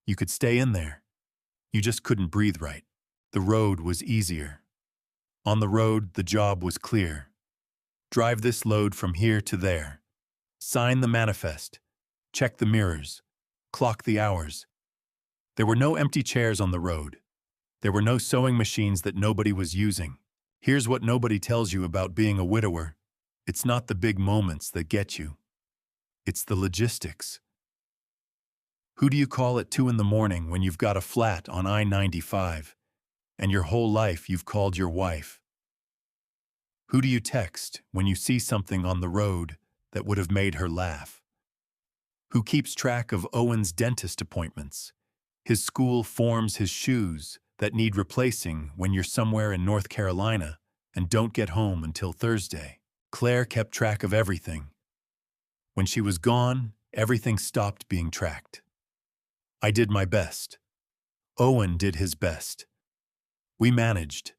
You could stay in there. You just couldn't breathe right. The road was easier. On the road, the job was clear. Drive this load from here to there. Sign the manifest. Check the mirrors. Clock the hours. There were no empty chairs on the road. There were no sewing machines that nobody was using. Here's what nobody tells you about being a widower. It's not the big moments that get you. It's the logistics. Who do you call at 2 in the morning when you've got a flat on I-95, and your whole life you've called your wife? Who do you text when you see something on the road that would have made her laugh? Who keeps track of Owen's dentist appointments, his school forms, his shoes that need replacing when you're somewhere in North Carolina and don't get home until Thursday? Claire kept track of everything. When she was gone, everything stopped being tracked. I did my best. Owen did his best. We managed.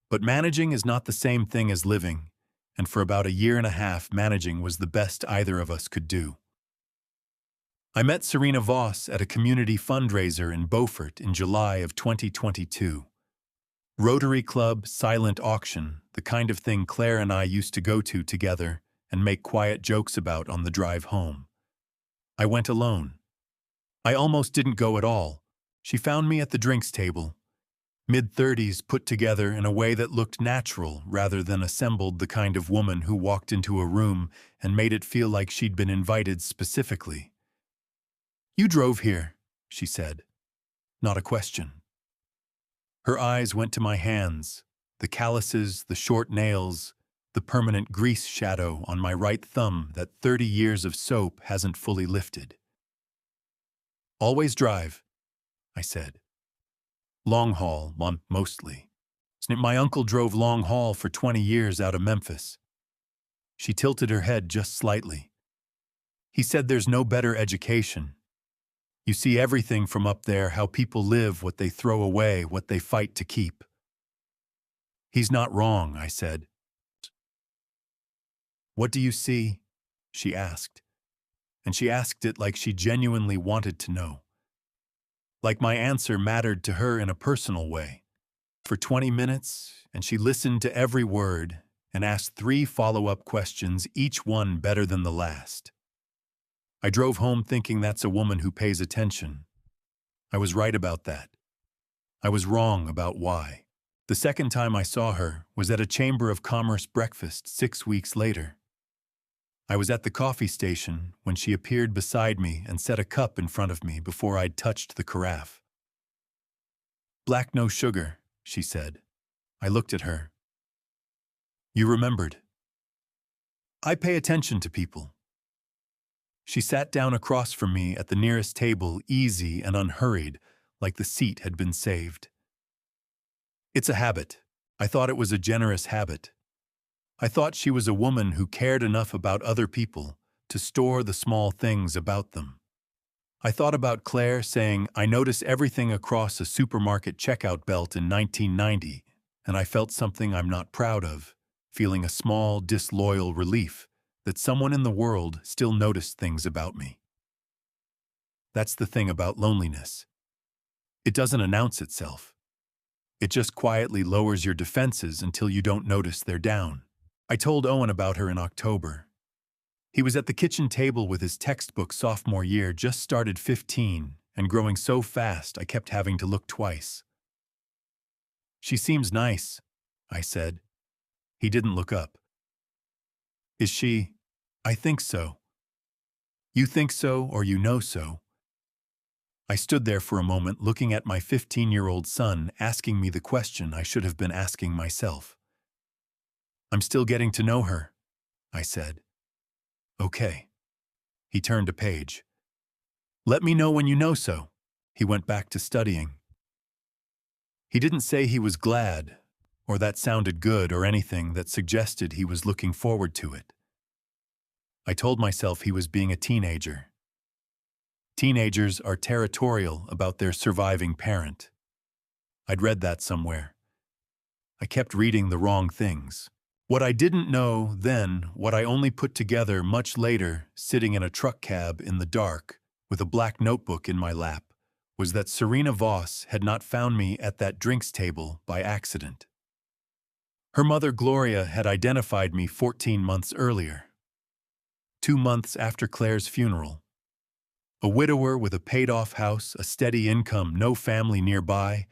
But managing is not the same thing as living, and for about a year and a half, managing was the best either of us could do. I met Serena Voss at a community fundraiser in Beaufort in July of 2022. Rotary Club silent auction, the kind of thing Claire and I used to go to together and make quiet jokes about on the drive home. I went alone. I almost didn't go at all. She found me at the drinks table. Mid-30s, put together in a way that looked natural rather than assembled, the kind of woman who walked into a room and made it feel like she'd been invited specifically. "You drove here," she said. Not a question. Her eyes went to my hands, the calluses, the short nails, the permanent grease shadow on my right thumb that 30 years of soap hasn't fully lifted. "Always drive," I said. "Long haul, mostly. My uncle drove long haul for 20 years out of Memphis." She tilted her head just slightly. "He said there's no better education. You see everything from up there, how people live, what they throw away, what they fight to keep." "He's not wrong," I said. "What do you see?" she asked. And she asked it like she genuinely wanted to know. Like my answer mattered to her in a personal way. For 20 minutes, and she listened to every word and asked 3 follow-up questions, each one better than the last. I drove home thinking that's a woman who pays attention. I was right about that. I was wrong about why. The second time I saw her was at a Chamber of Commerce breakfast 6 weeks later. I was at the coffee station when she appeared beside me and set a cup in front of me before I'd touched the carafe. "Black, no sugar," she said. I looked at her. "You remembered." "I pay attention to people." She sat down across from me at the nearest table, easy and unhurried, like the seat had been saved. "It's a habit." I thought it was a generous habit. I thought she was a woman who cared enough about other people to store the small things about them. I thought about Claire saying, "I notice everything across a supermarket checkout belt in 1990, and I felt something I'm not proud of, feeling a small, disloyal relief that someone in the world still noticed things about me." That's the thing about loneliness. It doesn't announce itself. It just quietly lowers your defenses until you don't notice they're down. I told Owen about her in October. He was at the kitchen table with his textbook sophomore year, just started 15, and growing so fast I kept having to look twice. "She seems nice," I said. He didn't look up. "Is she?" "I think so." "You think so, or you know so?" I stood there for a moment looking at my 15-year-old son asking me the question I should have been asking myself. "I'm still getting to know her," I said. "Okay." He turned a page. "Let me know when you know so." He went back to studying. He didn't say he was glad, or that sounded good, or anything that suggested he was looking forward to it. I told myself he was being a teenager. Teenagers are territorial about their surviving parent. I'd read that somewhere. I kept reading the wrong things. What I didn't know then, what I only put together much later, sitting in a truck cab in the dark, with a black notebook in my lap, was that Serena Voss had not found me at that drinks table by accident. Her mother Gloria had identified me 14 months earlier. 2 months after Claire's funeral. A widower with a paid-off house, a steady income, no family nearby,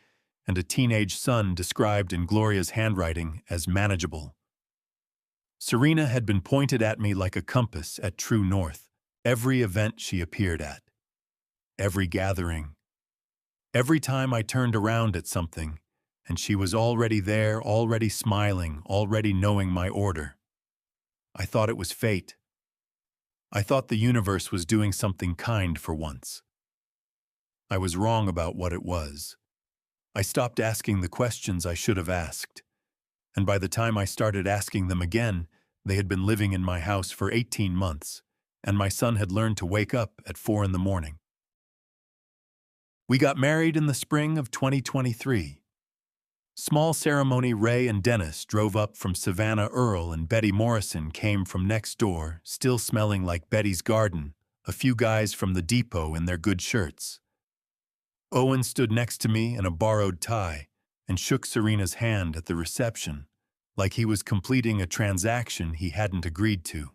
and a teenage son described in Gloria's handwriting as manageable. Serena had been pointed at me like a compass at true north, every event she appeared at, every gathering, every time I turned around at something, and she was already there, already smiling, already knowing my order. I thought it was fate. I thought the universe was doing something kind for once. I was wrong about what it was. I stopped asking the questions I should have asked, and by the time I started asking them again, they had been living in my house for 18 months, and my son had learned to wake up at 4 in the morning. We got married in the spring of 2023. Small ceremony. Ray and Dennis drove up from Savannah. Earl and Betty Morrison came from next door, still smelling like Betty's garden, a few guys from the depot in their good shirts. Owen stood next to me in a borrowed tie and shook Serena's hand at the reception, like he was completing a transaction he hadn't agreed to.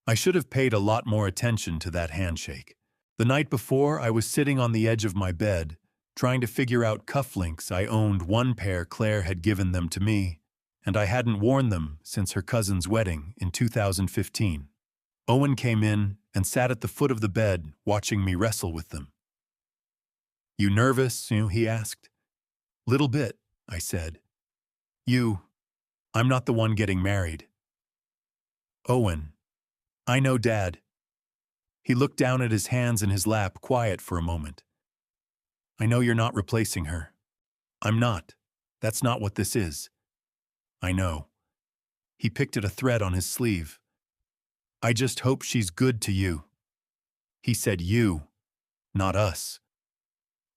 I should have paid a lot more attention to that handshake. The night before, I was sitting on the edge of my bed, trying to figure out cufflinks. I owned one pair. Claire had given them to me, and I hadn't worn them since her cousin's wedding in 2015. Owen came in and sat at the foot of the bed, watching me wrestle with them. "You nervous?" he asked. "Little bit," I said. I'm not the one getting married." "Owen." "I know, Dad." He looked down at his hands in his lap, quiet for a moment. "I know you're not replacing her." "I'm not. That's not what this is." "I know." He picked at a thread on his sleeve. "I just hope she's good to you." He said you, not us.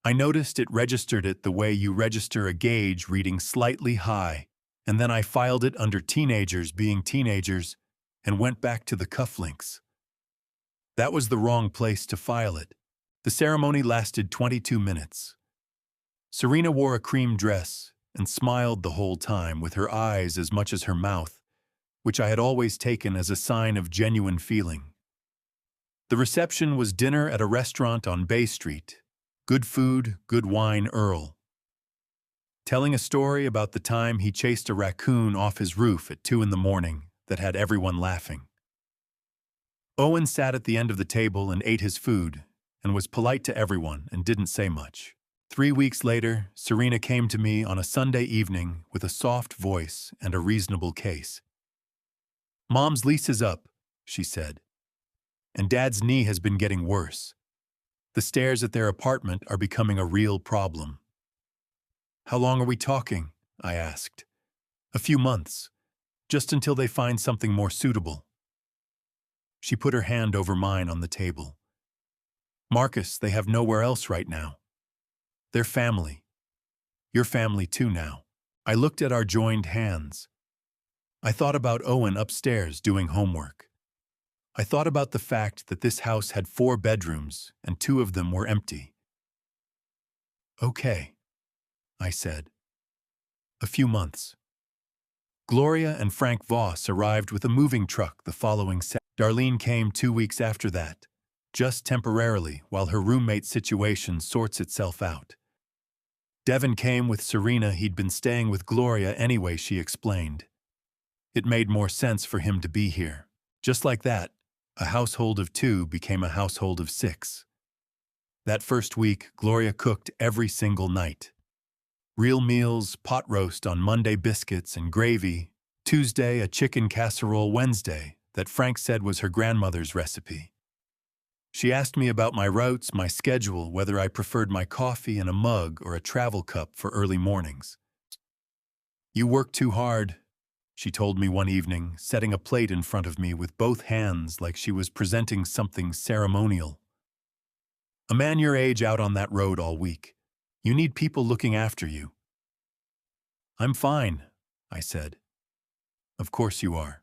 I noticed it registered it the way you register a gauge reading slightly high, and then I filed it under teenagers being teenagers and went back to the cufflinks. That was the wrong place to file it. The ceremony lasted 22 minutes. Serena wore a cream dress and smiled the whole time with her eyes as much as her mouth, which I had always taken as a sign of genuine feeling. The reception was dinner at a restaurant on Bay Street. Good food, good wine, Earl. Telling a story about the time he chased a raccoon off his roof at 2 a.m. that had everyone laughing. Owen sat at the end of the table and ate his food, and was polite to everyone and didn't say much. 3 weeks later, Serena came to me on a Sunday evening with a soft voice and a reasonable case. "Mom's lease is up," she said, "and Dad's knee has been getting worse. The stairs at their apartment are becoming a real problem." "How long are we talking?" I asked. "A few months, just until they find something more suitable." She put her hand over mine on the table. "Marcus, they have nowhere else right now. They're family. Your family too now." I looked at our joined hands. I thought about Owen upstairs doing homework. I thought about the fact that this house had 4 bedrooms and 2 of them were empty. "Okay," I said. "A few months." Gloria and Frank Voss arrived with a moving truck the following Saturday. Darlene came 2 weeks after that, just temporarily while her roommate situation sorts itself out. Devin came with Serena. He'd been staying with Gloria anyway, she explained. It made more sense for him to be here. Just like that, a household of 2 became a household of 6. That first week, Gloria cooked every single night. Real meals, pot roast on Monday, biscuits and gravy, Tuesday a chicken casserole, Wednesday that Frank said was her grandmother's recipe. She asked me about my routes, my schedule, whether I preferred my coffee in a mug or a travel cup for early mornings. "You work too hard," she told me one evening, setting a plate in front of me with both hands like she was presenting something ceremonial. "A man your age out on that road all week. You need people looking after you." "I'm fine," I said. "Of course you are."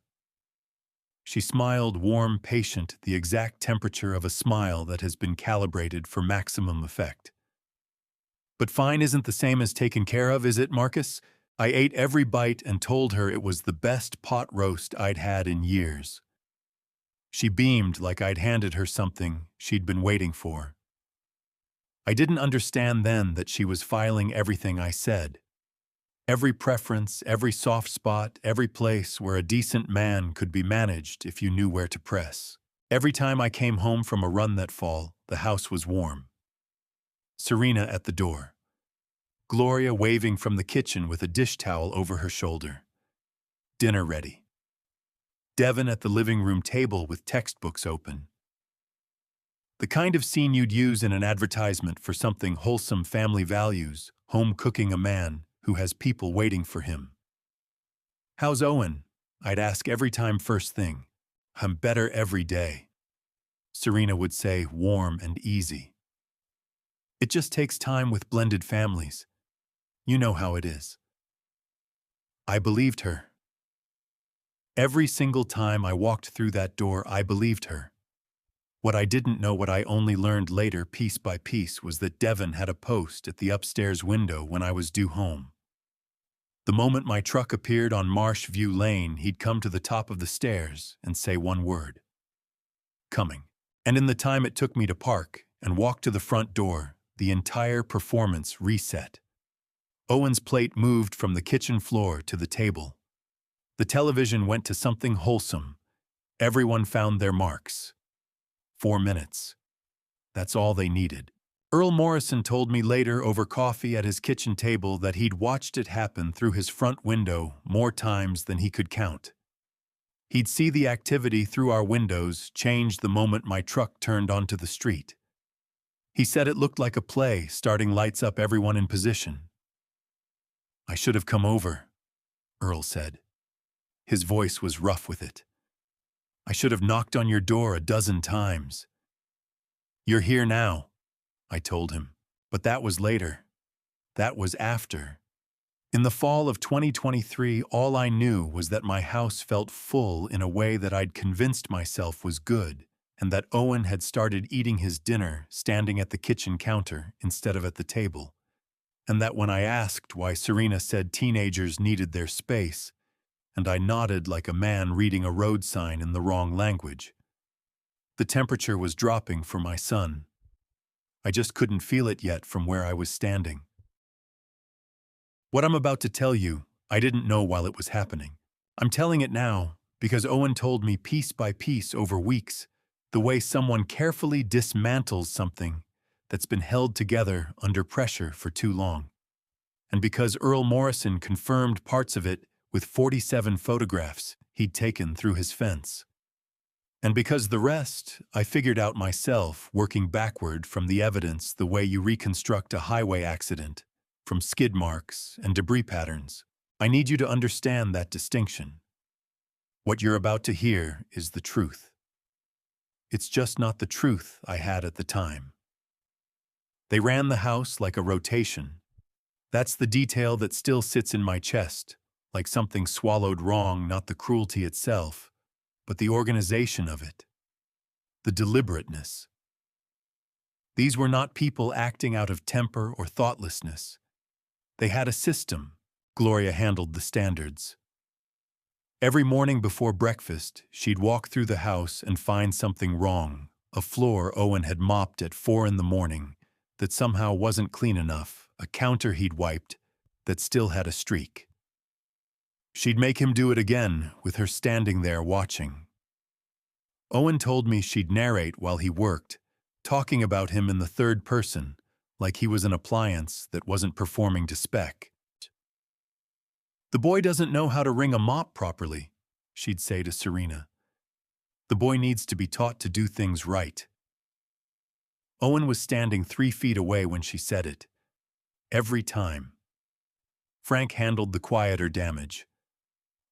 She smiled, warm, patient, the exact temperature of a smile that has been calibrated for maximum effect. "But fine isn't the same as taken care of, is it, Marcus?" I ate every bite and told her it was the best pot roast I'd had in years. She beamed like I'd handed her something she'd been waiting for. I didn't understand then that she was filing everything I said. Every preference, every soft spot, every place where a decent man could be managed if you knew where to press. Every time I came home from a run that fall, the house was warm. Serena at the door. Gloria waving from the kitchen with a dish towel over her shoulder. Dinner ready. Devin at the living room table with textbooks open. The kind of scene you'd use in an advertisement for something wholesome, family values, home cooking, a man who has people waiting for him. "How's Owen?" I'd ask every time first thing. "I'm better every day." Serena would say, warm and easy. "It just takes time with blended families. You know how it is." I believed her. Every single time I walked through that door, I believed her. What I didn't know, what I only learned later, piece by piece, was that Devin had a post at the upstairs window when I was due home. The moment my truck appeared on Marsh View Lane, he'd come to the top of the stairs and say one word. "Coming." And in the time it took me to park and walk to the front door, the entire performance reset. Owen's plate moved from the kitchen floor to the table. The television went to something wholesome. Everyone found their marks. 4 minutes. That's all they needed. Earl Morrison told me later over coffee at his kitchen table that he'd watched it happen through his front window more times than he could count. He'd see the activity through our windows change the moment my truck turned onto the street. He said it looked like a play, starting lights up everyone in position. "I should have come over," Earl said. His voice was rough with it. "I should have knocked on your door a dozen times." "You're here now," I told him. But that was later. That was after. In the fall of 2023, all I knew was that my house felt full in a way that I'd convinced myself was good, and that Owen had started eating his dinner standing at the kitchen counter instead of at the table, and that when I asked why Serena said teenagers needed their space, and I nodded like a man reading a road sign in the wrong language. The temperature was dropping for my son. I just couldn't feel it yet from where I was standing. What I'm about to tell you, I didn't know while it was happening. I'm telling it now because Owen told me piece by piece over weeks the way someone carefully dismantles something that's been held together under pressure for too long. And because Earl Morrison confirmed parts of it with 47 photographs he'd taken through his fence. And because the rest, I figured out myself working backward from the evidence the way you reconstruct a highway accident, from skid marks and debris patterns. I need you to understand that distinction. What you're about to hear is the truth. It's just not the truth I had at the time. They ran the house like a rotation. That's the detail that still sits in my chest, like something swallowed wrong, not the cruelty itself, but the organization of it, the deliberateness. These were not people acting out of temper or thoughtlessness. They had a system. Gloria handled the standards. Every morning before breakfast, she'd walk through the house and find something wrong, a floor Owen had mopped at 4 in the morning that somehow wasn't clean enough, a counter he'd wiped that still had a streak. She'd make him do it again, with her standing there watching. Owen told me she'd narrate while he worked, talking about him in the third person, like he was an appliance that wasn't performing to spec. "The boy doesn't know how to wring a mop properly," she'd say to Serena. "The boy needs to be taught to do things right." Owen was standing 3 feet away when she said it. Every time. Frank handled the quieter damage.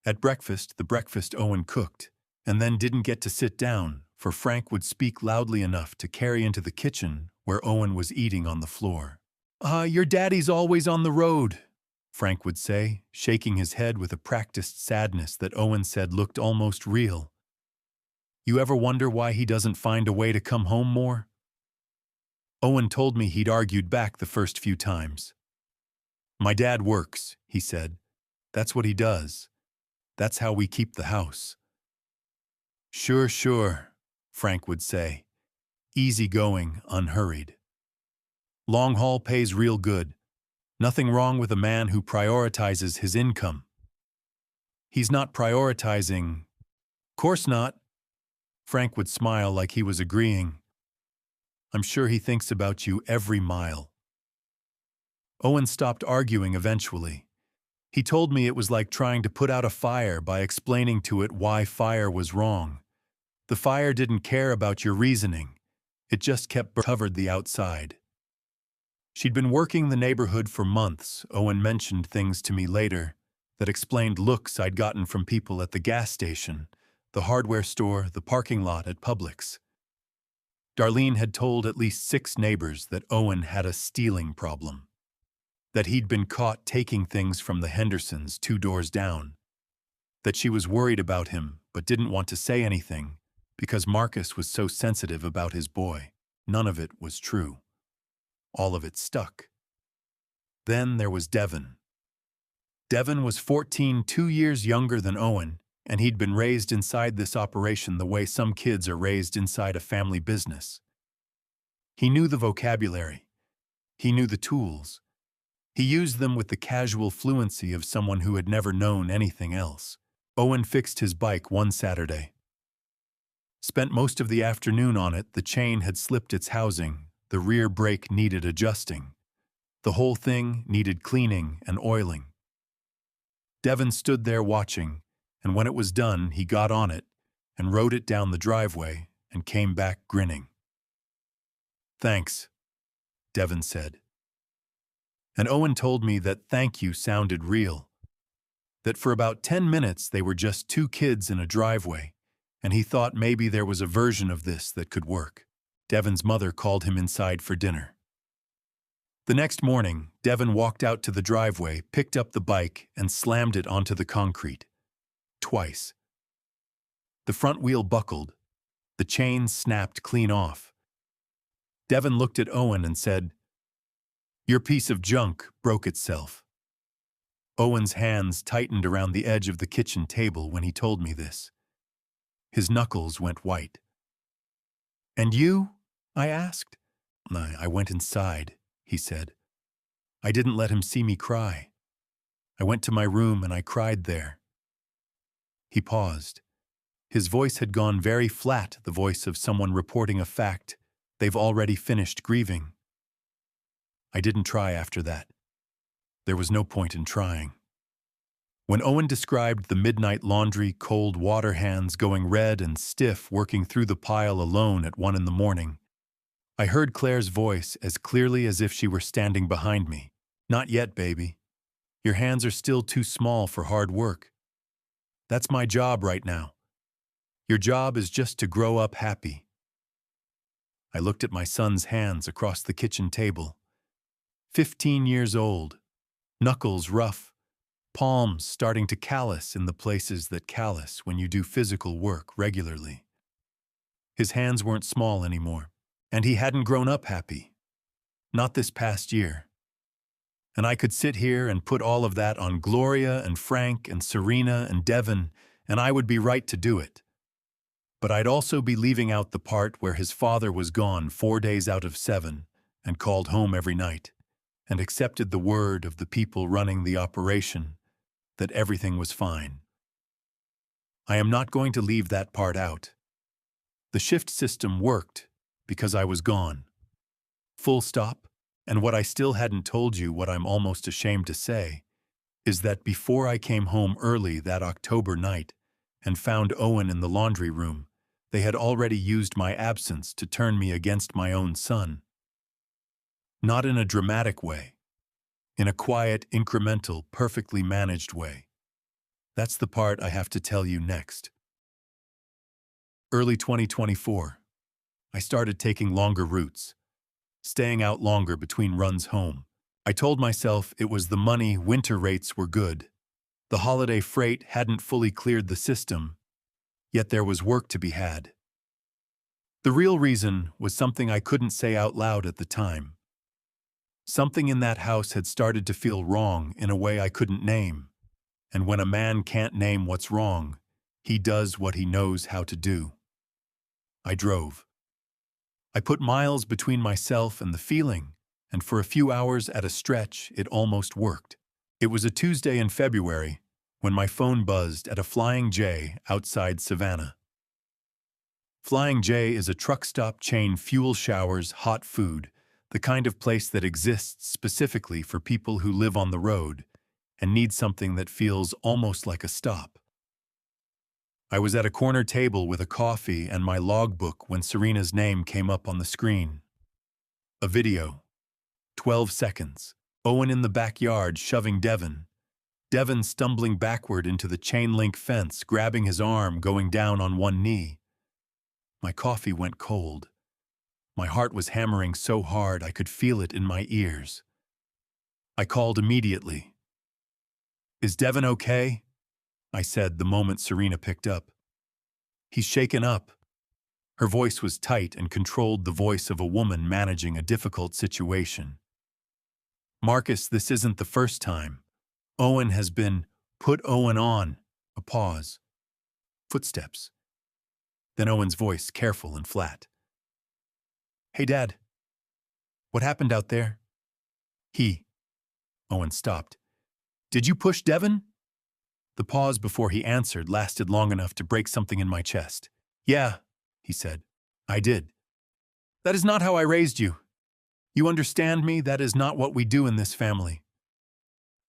At breakfast, the breakfast Owen cooked, and then didn't get to sit down, for Frank would speak loudly enough to carry into the kitchen where Owen was eating on the floor. Your daddy's always on the road," Frank would say, shaking his head with a practiced sadness that Owen said looked almost real. "You ever wonder why he doesn't find a way to come home more?" Owen told me he'd argued back the first few times. "My dad works," he said. "That's what he does. That's how we keep the house." "Sure, sure," Frank would say. Easygoing, unhurried. "Long haul pays real good. Nothing wrong with a man who prioritizes his income." "He's not prioritizing." "Course not." Frank would smile like he was agreeing. "I'm sure he thinks about you every mile." Owen stopped arguing eventually. He told me it was like trying to put out a fire by explaining to it why fire was wrong. The fire didn't care about your reasoning. It just kept covered the outside. She'd been working the neighborhood for months. Owen mentioned things to me later that explained looks I'd gotten from people at the gas station, the hardware store, the parking lot at Publix. Darlene had told at least 6 neighbors that Owen had a stealing problem, that he'd been caught taking things from the Hendersons 2 doors down, that she was worried about him but didn't want to say anything because Marcus was so sensitive about his boy. None of it was true. All of it stuck. Then there was Devin. Devin was 14, 2 years younger than Owen, and he'd been raised inside this operation the way some kids are raised inside a family business. He knew the vocabulary. He knew the tools. He used them with the casual fluency of someone who had never known anything else. Owen fixed his bike one Saturday. Spent most of the afternoon on it. The chain had slipped its housing. The rear brake needed adjusting. The whole thing needed cleaning and oiling. Devon stood there watching, and when it was done, he got on it and rode it down the driveway and came back grinning. "Thanks," Devon said. And Owen told me that thank you sounded real. That for about 10 minutes they were just two kids in a driveway, and he thought maybe there was a version of this that could work. Devon's mother called him inside for dinner. The next morning, Devon walked out to the driveway, picked up the bike, and slammed it onto the concrete. Twice. The front wheel buckled. The chain snapped clean off. Devon looked at Owen and said, "Your piece of junk broke itself." Owen's hands tightened around the edge of the kitchen table when he told me this. His knuckles went white. "And you?" I asked. "I went inside," he said. "I didn't let him see me cry. I went to my room and I cried there." He paused. His voice had gone very flat, the voice of someone reporting a fact they've already finished grieving. I didn't try after that. There was no point in trying. When Owen described the midnight laundry, cold water hands going red and stiff working through the pile alone at 1 a.m, I heard Claire's voice as clearly as if she were standing behind me. "Not yet, baby. Your hands are still too small for hard work. That's my job right now. Your job is just to grow up happy." I looked at my son's hands across the kitchen table. 15 years old, knuckles rough, palms starting to callous in the places that callous when you do physical work regularly. His hands weren't small anymore, and he hadn't grown up happy. Not this past year. And I could sit here and put all of that on Gloria and Frank and Serena and Devon, and I would be right to do it. But I'd also be leaving out the part where his father was gone 4 days out of 7 and called home every night and accepted the word of the people running the operation that everything was fine. I am not going to leave that part out. The shift system worked because I was gone. Full stop. And what I still hadn't told you, what I'm almost ashamed to say, is that before I came home early that October night and found Owen in the laundry room, they had already used my absence to turn me against my own son. Not in a dramatic way. In a quiet, incremental, perfectly managed way. That's the part I have to tell you next. Early 2024. I started taking longer routes, staying out longer between runs home. I told myself it was the money, winter rates were good. The holiday freight hadn't fully cleared the system, yet there was work to be had. The real reason was something I couldn't say out loud at the time. Something in that house had started to feel wrong in a way I couldn't name. And when a man can't name what's wrong, he does what he knows how to do. I drove. I put miles between myself and the feeling, and for a few hours at a stretch, it almost worked. It was a Tuesday in February when my phone buzzed at a Flying J outside Savannah. Flying J is a truck stop chain, fuel showers, hot food, the kind of place that exists specifically for people who live on the road and need something that feels almost like a stop. I was at a corner table with a coffee and my logbook when Serena's name came up on the screen. A video. 12 seconds. Owen in the backyard shoving Devon. Devon stumbling backward into the chain-link fence, grabbing his arm, going down on one knee. My coffee went cold. My heart was hammering so hard I could feel it in my ears. I called immediately. "Is Devon okay?" I said the moment Serena picked up. "He's shaken up." Her voice was tight and controlled, the voice of a woman managing a difficult situation. "Marcus, this isn't the first time. Owen has been, put Owen on." A pause. Footsteps. Then Owen's voice, careful and flat. "Hey, Dad. What happened out there?" He. Owen stopped. Did you push Devon? The pause before he answered lasted long enough to break something in my chest. Yeah, he said. I did. That is not how I raised you. You understand me? That is not what we do in this family.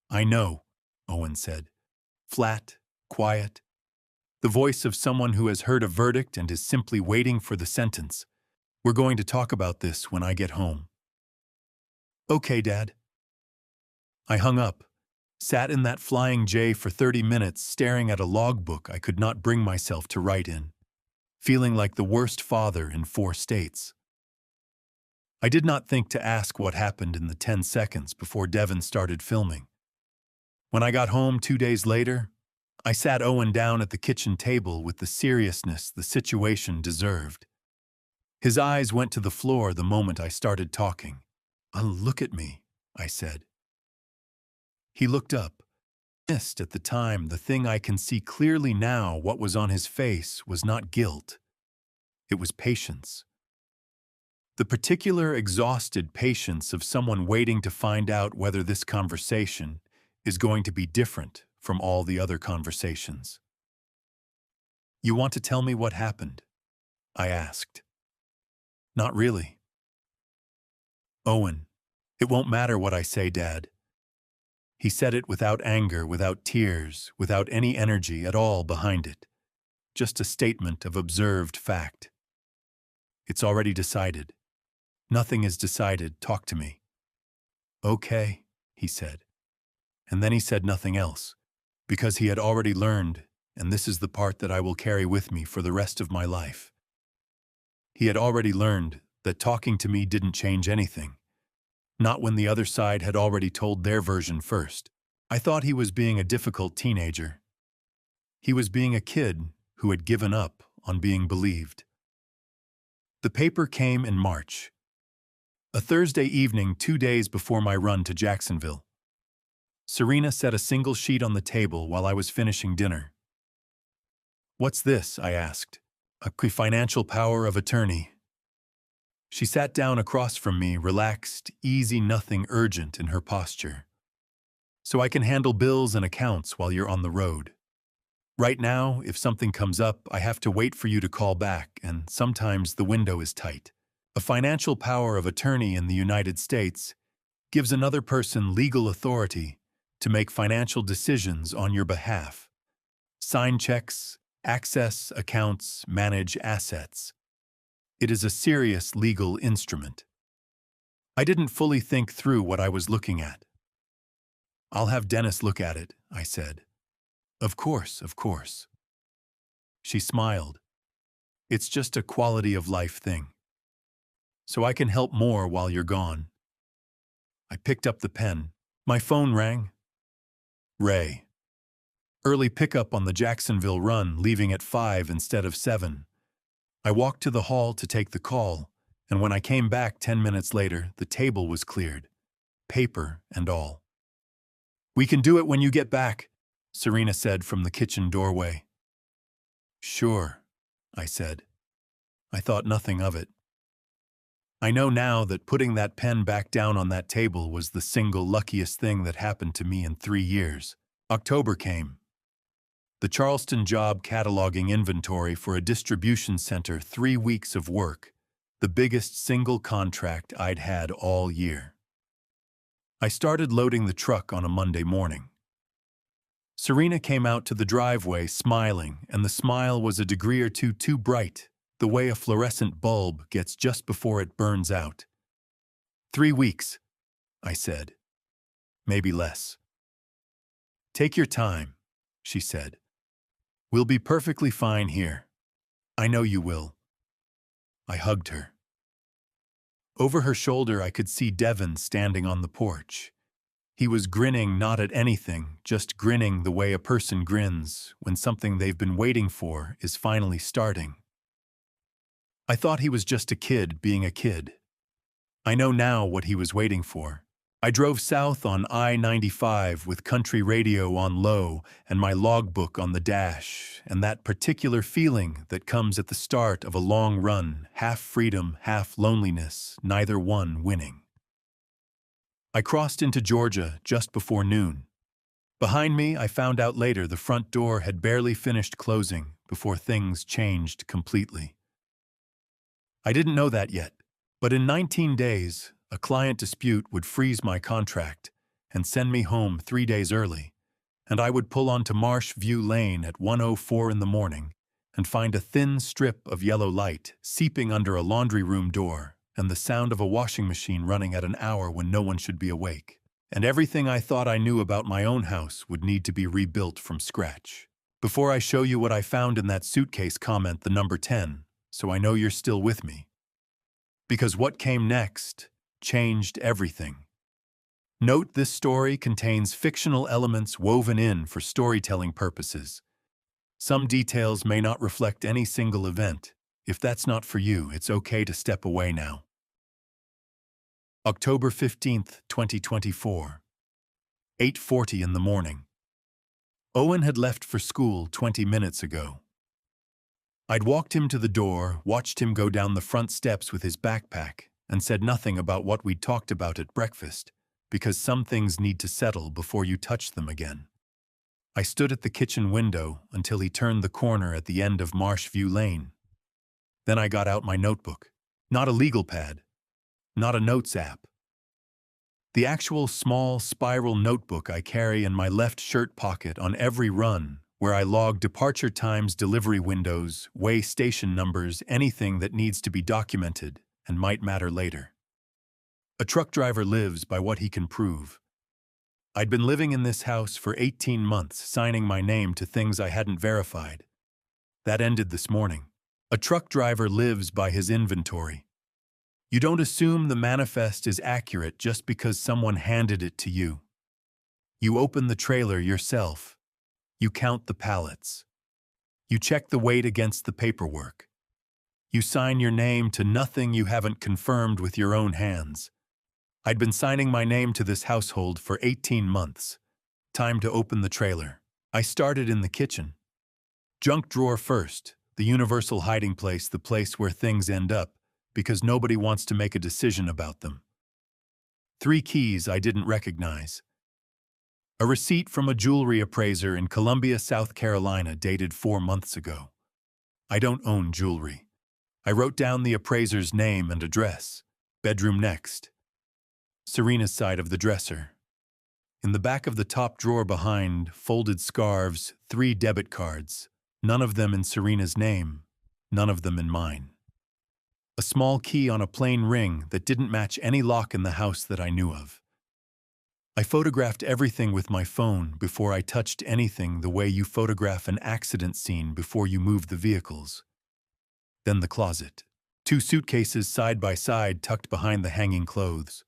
I know, Owen said. Flat, quiet. The voice of someone who has heard a verdict and is simply waiting for the sentence. We're going to talk about this when I get home. Okay, Dad. I hung up, sat in that flying J for 30 minutes staring at a logbook I could not bring myself to write in, feeling like the worst father in 4 states. I did not think to ask what happened in the 10 seconds before Devon started filming. When I got home 2 days later, I sat Owen down at the kitchen table with the seriousness the situation deserved. His eyes went to the floor the moment I started talking. Look at me, I said. He looked up. Missed at the time the thing I can see clearly now what was on his face was not guilt. It was patience. The particular exhausted patience of someone waiting to find out whether this conversation is going to be different from all the other conversations. You want to tell me what happened? I asked. Not really. Owen, it won't matter what I say, Dad. He said it without anger, without tears, without any energy at all behind it. Just a statement of observed fact. It's already decided. Nothing is decided. Talk to me. Okay, he said. And then he said nothing else, because he had already learned, and this is the part that I will carry with me for the rest of my life. He had already learned that talking to me didn't change anything. Not when the other side had already told their version first. I thought he was being a difficult teenager. He was being a kid who had given up on being believed. The paper came in March. A Thursday evening 2 days before my run to Jacksonville. Serena set a single sheet on the table while I was finishing dinner. What's this? I asked. A financial power of attorney. She sat down across from me, relaxed, easy, nothing urgent in her posture. So I can handle bills and accounts while you're on the road. Right now, if something comes up, I have to wait for you to call back, and sometimes the window is tight. A financial power of attorney in the United States gives another person legal authority to make financial decisions on your behalf. Sign checks, access accounts, manage assets. It is a serious legal instrument. I didn't fully think through what I was looking at. I'll have Dennis look at it, I said. Of course, of course. She smiled. It's just a quality of life thing. So I can help more while you're gone. I picked up the pen. My phone rang. Ray. Early pickup on the Jacksonville run, leaving at 5 instead of 7. I walked to the hall to take the call, and when I came back 10 minutes later, the table was cleared. Paper and all. We can do it when you get back, Serena said from the kitchen doorway. Sure, I said. I thought nothing of it. I know now that putting that pen back down on that table was the single luckiest thing that happened to me in 3 years. October came. The Charleston job cataloging inventory for a distribution center, 3 weeks of work, the biggest single contract I'd had all year. I started loading the truck on a Monday morning. Serena came out to the driveway smiling, and the smile was a degree or two too bright, the way a fluorescent bulb gets just before it burns out. 3 weeks, I said. Maybe less. Take your time, she said. We'll be perfectly fine here. I know you will. I hugged her. Over her shoulder, I could see Devon standing on the porch. He was grinning not at anything, just grinning the way a person grins when something they've been waiting for is finally starting. I thought he was just a kid being a kid. I know now what he was waiting for. I drove south on I-95 with country radio on low and my logbook on the dash, and that particular feeling that comes at the start of a long run, half freedom, half loneliness, neither one winning. I crossed into Georgia just before noon. Behind me, I found out later the front door had barely finished closing before things changed completely. I didn't know that yet, but in 19 days, a client dispute would freeze my contract and send me home 3 days early, and I would pull onto Marsh View Lane at 1:04 in the morning and find a thin strip of yellow light seeping under a laundry room door and the sound of a washing machine running at an hour when no one should be awake. And everything I thought I knew about my own house would need to be rebuilt from scratch. Before I show you what I found in that suitcase, comment the number 10, so I know you're still with me. Because what came next changed everything. Note this story contains fictional elements woven in for storytelling purposes. Some details may not reflect any single event. If that's not for you, it's okay to step away now. October 15th, 2024. 8:40 in the morning. Owen had left for school 20 minutes ago. I'd walked him to the door, watched him go down the front steps with his backpack, and said nothing about what we'd talked about at breakfast, because some things need to settle before you touch them again. I stood at the kitchen window until he turned the corner at the end of Marsh View Lane. Then I got out my notebook. Not a legal pad. Not a notes app. The actual small spiral notebook I carry in my left shirt pocket on every run, where I log departure times, delivery windows, way station numbers, anything that needs to be documented and might matter later. A truck driver lives by what he can prove. I'd been living in this house for 18 months, signing my name to things I hadn't verified. That ended this morning. A truck driver lives by his inventory. You don't assume the manifest is accurate just because someone handed it to you. You open the trailer yourself. You count the pallets. You check the weight against the paperwork. You sign your name to nothing you haven't confirmed with your own hands. I'd been signing my name to this household for 18 months. Time to open the trailer. I started in the kitchen. Junk drawer first, the universal hiding place, the place where things end up, because nobody wants to make a decision about them. 3 keys I didn't recognize. A receipt from a jewelry appraiser in Columbia, South Carolina, dated 4 months ago. I don't own jewelry. I wrote down the appraiser's name and address. Bedroom next. Serena's side of the dresser. In the back of the top drawer behind, folded scarves, 3 debit cards, none of them in Serena's name, none of them in mine. A small key on a plain ring that didn't match any lock in the house that I knew of. I photographed everything with my phone before I touched anything, the way you photograph an accident scene before you move the vehicles. Then the closet. 2 suitcases side by side tucked behind the hanging clothes.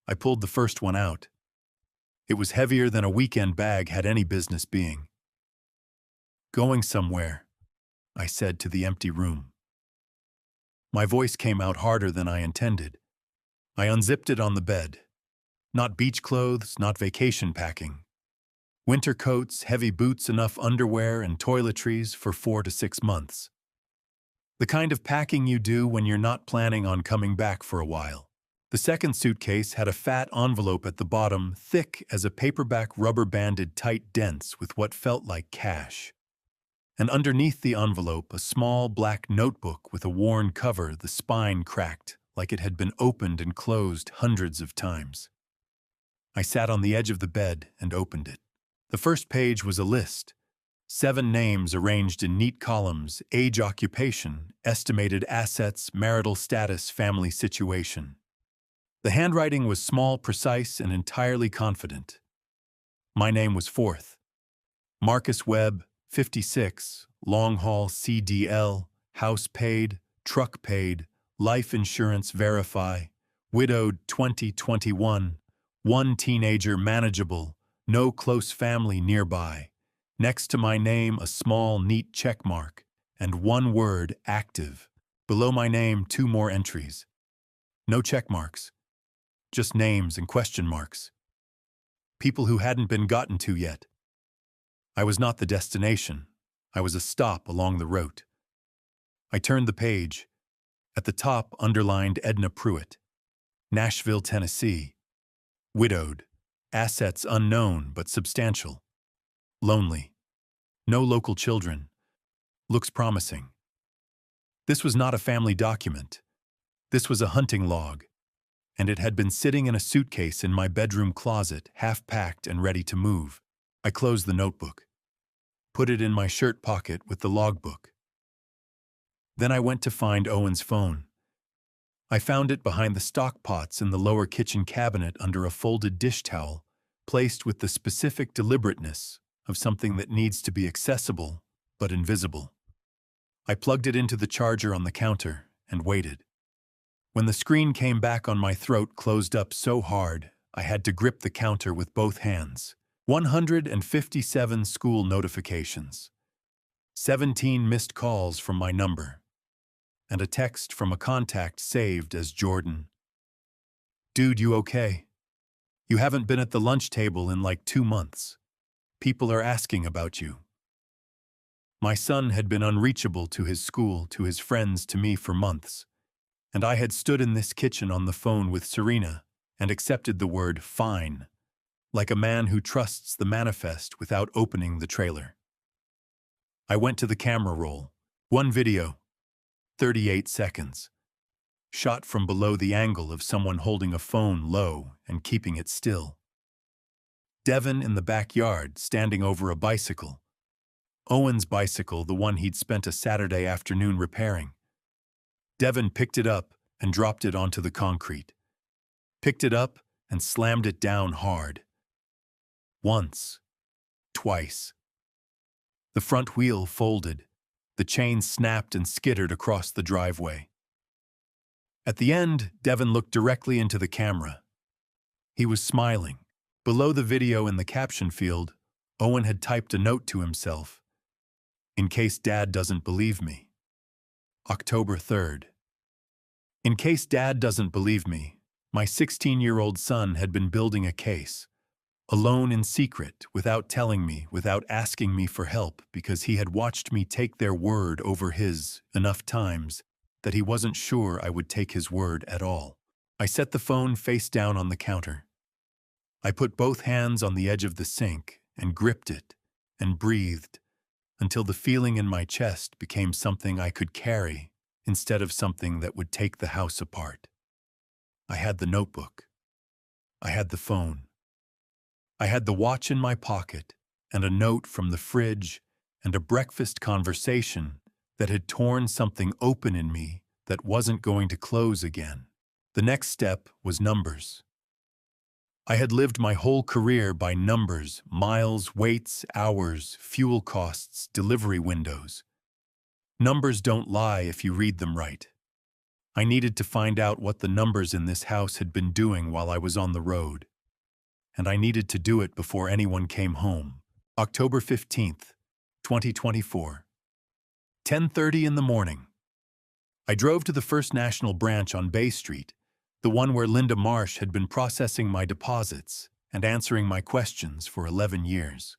I pulled the first one out. It was heavier than a weekend bag had any business being. Going somewhere, I said to the empty room. My voice came out harder than I intended. I unzipped it on the bed. Not beach clothes, not vacation packing. Winter coats, heavy boots, enough underwear and toiletries for 4 to 6 months. The kind of packing you do when you're not planning on coming back for a while. The second suitcase had a fat envelope at the bottom, thick as a paperback, rubber-banded tight dents with what felt like cash. And underneath the envelope, a small black notebook with a worn cover, the spine cracked, like it had been opened and closed hundreds of times. I sat on the edge of the bed and opened it. The first page was a list. 7 names arranged in neat columns: age, occupation, estimated assets, marital status, family situation. The handwriting was small, precise, and entirely confident. My name was fourth. Marcus Webb, 56, long haul CDL, house paid, truck paid, life insurance verify, widowed 2021, 1 teenager manageable, no close family nearby. Next to my name, a small, neat check mark, and 1 word, active. Below my name, 2 more entries. No check marks, just names and question marks. People who hadn't been gotten to yet. I was not the destination. I was a stop along the route. I turned the page. At the top, underlined Edna Pruitt, Nashville, Tennessee. Widowed. Assets unknown but substantial. Lonely. No local children. Looks promising. This was not a family document. This was a hunting log, and it had been sitting in a suitcase in my bedroom closet, half-packed and ready to move. I closed the notebook, put it in my shirt pocket with the logbook. Then I went to find Owen's phone. I found it behind the stock pots in the lower kitchen cabinet under a folded dish towel, placed with the specific deliberateness of something that needs to be accessible but invisible. I plugged it into the charger on the counter and waited. When the screen came back on my throat closed up so hard, I had to grip the counter with both hands. 157 school notifications, 17 missed calls from my number, and a text from a contact saved as Jordan. Dude, you okay? You haven't been at the lunch table in like 2 months. People are asking about you. My son had been unreachable to his school, to his friends, to me for months, and I had stood in this kitchen on the phone with Serena and accepted the word fine, like a man who trusts the manifest without opening the trailer. I went to the camera roll. One video, 38 seconds, shot from below the angle of someone holding a phone low and keeping it still. Devin in the backyard, standing over a bicycle. Owen's bicycle, the one he'd spent a Saturday afternoon repairing. Devin picked it up and dropped it onto the concrete. Picked it up and slammed it down hard. Once. Twice. The front wheel folded. The chain snapped and skittered across the driveway. At the end, Devin looked directly into the camera. He was smiling. Below the video in the caption field, Owen had typed a note to himself. In case Dad doesn't believe me. October 3rd. In case Dad doesn't believe me, my 16-year-old son had been building a case, alone in secret, without telling me, without asking me for help, because he had watched me take their word over his enough times that he wasn't sure I would take his word at all. I set the phone face down on the counter. I put both hands on the edge of the sink and gripped it and breathed until the feeling in my chest became something I could carry instead of something that would take the house apart. I had the notebook. I had the phone. I had the watch in my pocket and a note from the fridge and a breakfast conversation that had torn something open in me that wasn't going to close again. The next step was numbers. I had lived my whole career by numbers, miles, weights, hours, fuel costs, delivery windows. Numbers don't lie if you read them right. I needed to find out what the numbers in this house had been doing while I was on the road. And I needed to do it before anyone came home. October 15th, 2024. 10:30 in the morning. I drove to the First National branch on Bay Street, the one where Linda Marsh had been processing my deposits and answering my questions for 11 years.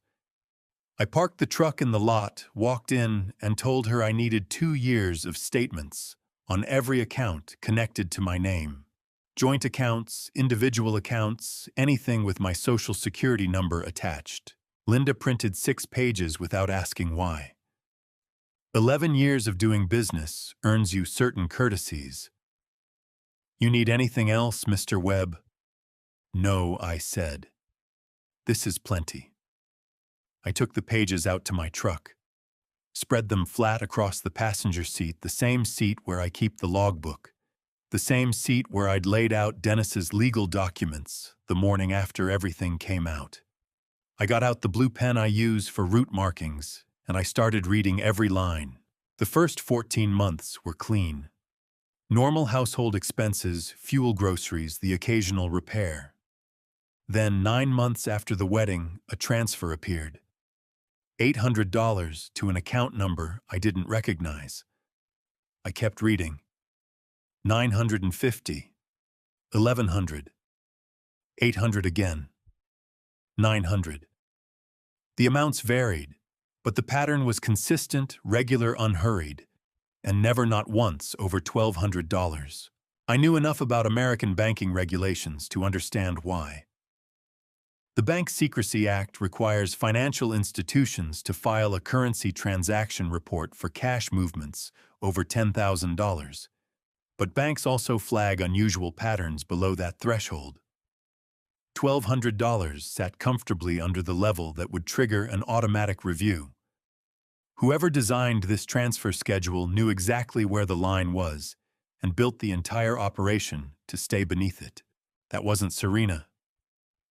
I parked the truck in the lot, walked in, and told her I needed 2 years of statements on every account connected to my name. Joint accounts, individual accounts, anything with my social security number attached. Linda printed 6 pages without asking why. 11 years of doing business earns you certain courtesies. You need anything else, Mr. Webb? No, I said. This is plenty. I took the pages out to my truck, spread them flat across the passenger seat, the same seat where I keep the logbook, the same seat where I'd laid out Dennis's legal documents the morning after everything came out. I got out the blue pen I use for route markings, and I started reading every line. The first 14 months were clean. Normal household expenses, fuel, groceries, the occasional repair. Then, 9 months after the wedding, a transfer appeared. $800 to an account number I didn't recognize. I kept reading. 950, 1100, 800 again, 900. The amounts varied, but the pattern was consistent, regular, unhurried, and never not once over $1,200. I knew enough about American banking regulations to understand why. The Bank Secrecy Act requires financial institutions to file a currency transaction report for cash movements over $10,000. But banks also flag unusual patterns below that threshold. $1,200 sat comfortably under the level that would trigger an automatic review. Whoever designed this transfer schedule knew exactly where the line was and built the entire operation to stay beneath it. That wasn't Serena.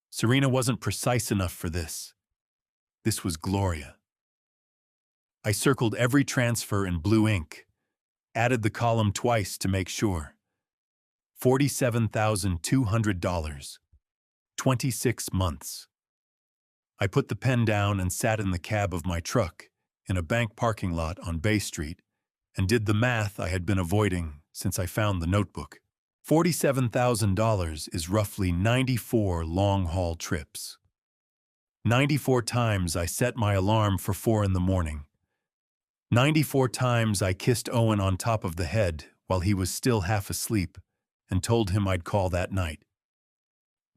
Serena wasn't precise enough for this. This was Gloria. I circled every transfer in blue ink, added the column twice to make sure. $47,200. 26 months. I put the pen down and sat in the cab of my truck in a bank parking lot on Bay Street and did the math I had been avoiding since I found the notebook. $47,000 is roughly 94 long-haul trips. 94 times I set my alarm for 4 in the morning. 94 times I kissed Owen on top of the head while he was still half asleep and told him I'd call that night.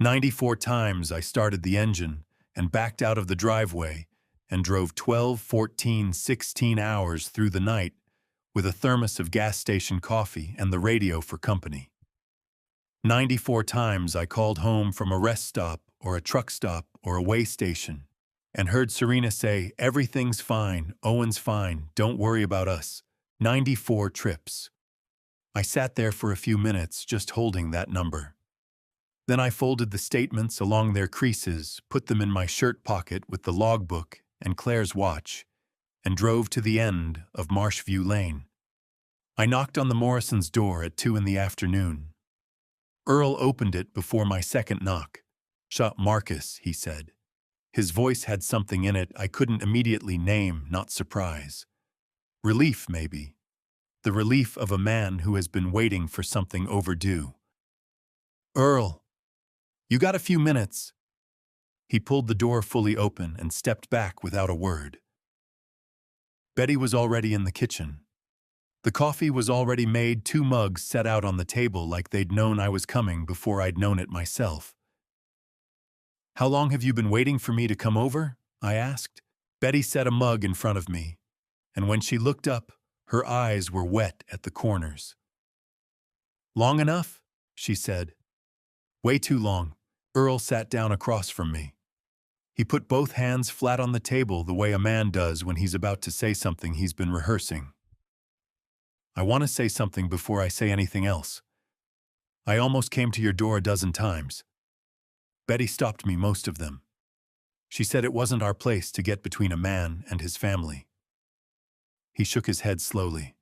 94 times I started the engine and backed out of the driveway and drove 12, 14, 16 hours through the night with a thermos of gas station coffee and the radio for company. 94 times I called home from a rest stop or a truck stop or a way station and heard Serena say, "Everything's fine, Owen's fine, don't worry about us." 94 trips. I sat there for a few minutes just holding that number. Then I folded the statements along their creases, put them in my shirt pocket with the logbook and Claire's watch, and drove to the end of Marshview Lane. I knocked on the Morrisons' door at 2 in the afternoon. Earl opened it before my second knock. "Shut, Marcus," he said. His voice had something in it I couldn't immediately name, not surprise. Relief, maybe. The relief of a man who has been waiting for something overdue. "Earl, you got a few minutes?" He pulled the door fully open and stepped back without a word. Betty was already in the kitchen. The coffee was already made, 2 mugs set out on the table like they'd known I was coming before I'd known it myself. "How long have you been waiting for me to come over?" I asked. Betty set a mug in front of me, and when she looked up, her eyes were wet at the corners. "Long enough?" she said. "Way too long." Earl sat down across from me. He put both hands flat on the table the way a man does when he's about to say something he's been rehearsing. "I want to say something before I say anything else. I almost came to your door a dozen times. Betty stopped me most of them. She said it wasn't our place to get between a man and his family." He shook his head slowly.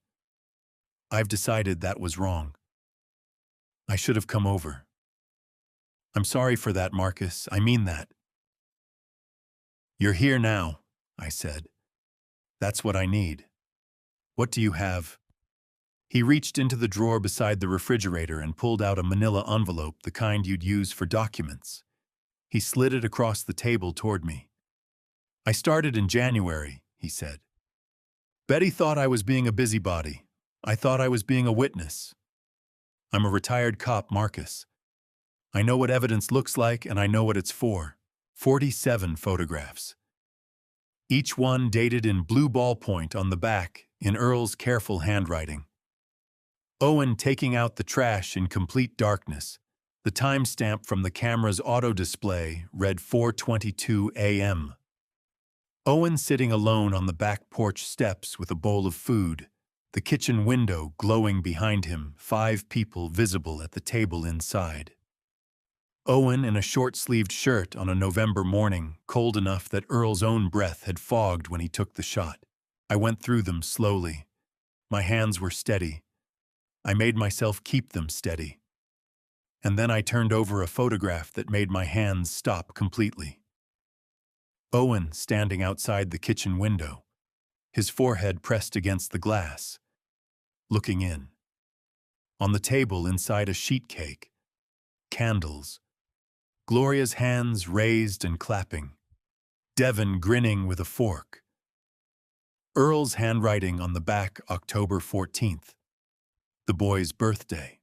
"I've decided that was wrong. I should have come over. I'm sorry for that, Marcus. I mean that." "You're here now," I said. "That's what I need. What do you have?" He reached into the drawer beside the refrigerator and pulled out a manila envelope, the kind you'd use for documents. He slid it across the table toward me. "I started in January," he said. "Betty thought I was being a busybody. I thought I was being a witness. I'm a retired cop, Marcus. I know what evidence looks like and I know what it's for. 47 photographs. Each one dated in blue ballpoint on the back in Earl's careful handwriting. Owen taking out the trash in complete darkness. The timestamp from the camera's auto display read 4:22 a.m. Owen sitting alone on the back porch steps with a bowl of food, the kitchen window glowing behind him, 5 people visible at the table inside. Owen in a short-sleeved shirt on a November morning, cold enough that Earl's own breath had fogged when he took the shot. I went through them slowly. My hands were steady. I made myself keep them steady. And then I turned over a photograph that made my hands stop completely. Owen standing outside the kitchen window, his forehead pressed against the glass, looking in. On the table inside a sheet cake, candles, Gloria's hands raised and clapping, Devon grinning with a fork. Earl's handwriting on the back, October 14th. The boy's birthday.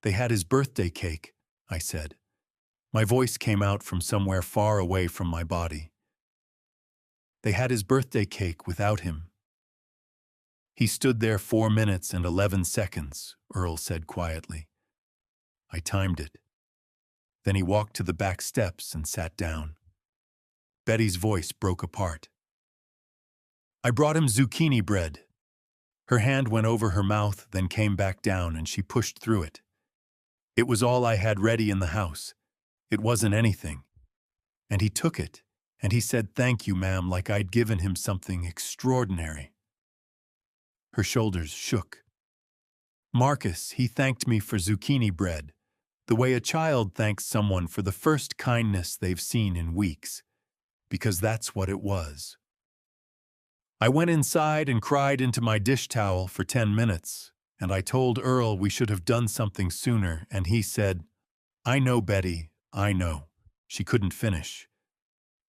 "They had his birthday cake," I said. My voice came out from somewhere far away from my body. They had his birthday cake without him. He stood there 4 minutes and 11 seconds, Earl said quietly. I timed it. Then he walked to the back steps and sat down. Betty's voice broke apart. I brought him zucchini bread. Her hand went over her mouth, then came back down, and she pushed through it. It was all I had ready in the house. It wasn't anything. And he took it, and he said, "Thank you, ma'am," like I'd given him something extraordinary. Her shoulders shook. Marcus, he thanked me for zucchini bread, the way a child thanks someone for the first kindness they've seen in weeks, because that's what it was. I went inside and cried into my dish towel for 10 minutes, and I told Earl we should have done something sooner, and he said, "I know, Betty, I know." She couldn't finish.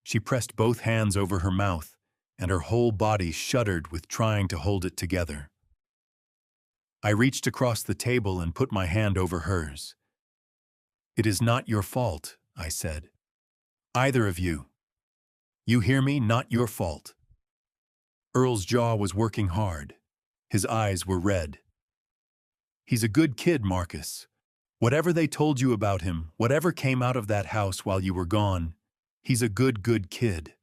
She pressed both hands over her mouth, and her whole body shuddered with trying to hold it together. I reached across the table and put my hand over hers. "It is not your fault," I said. "Either of you. You hear me? Not your fault." Earl's jaw was working hard. His eyes were red. "He's a good kid, Marcus. Whatever they told you about him, whatever came out of that house while you were gone, he's a good kid."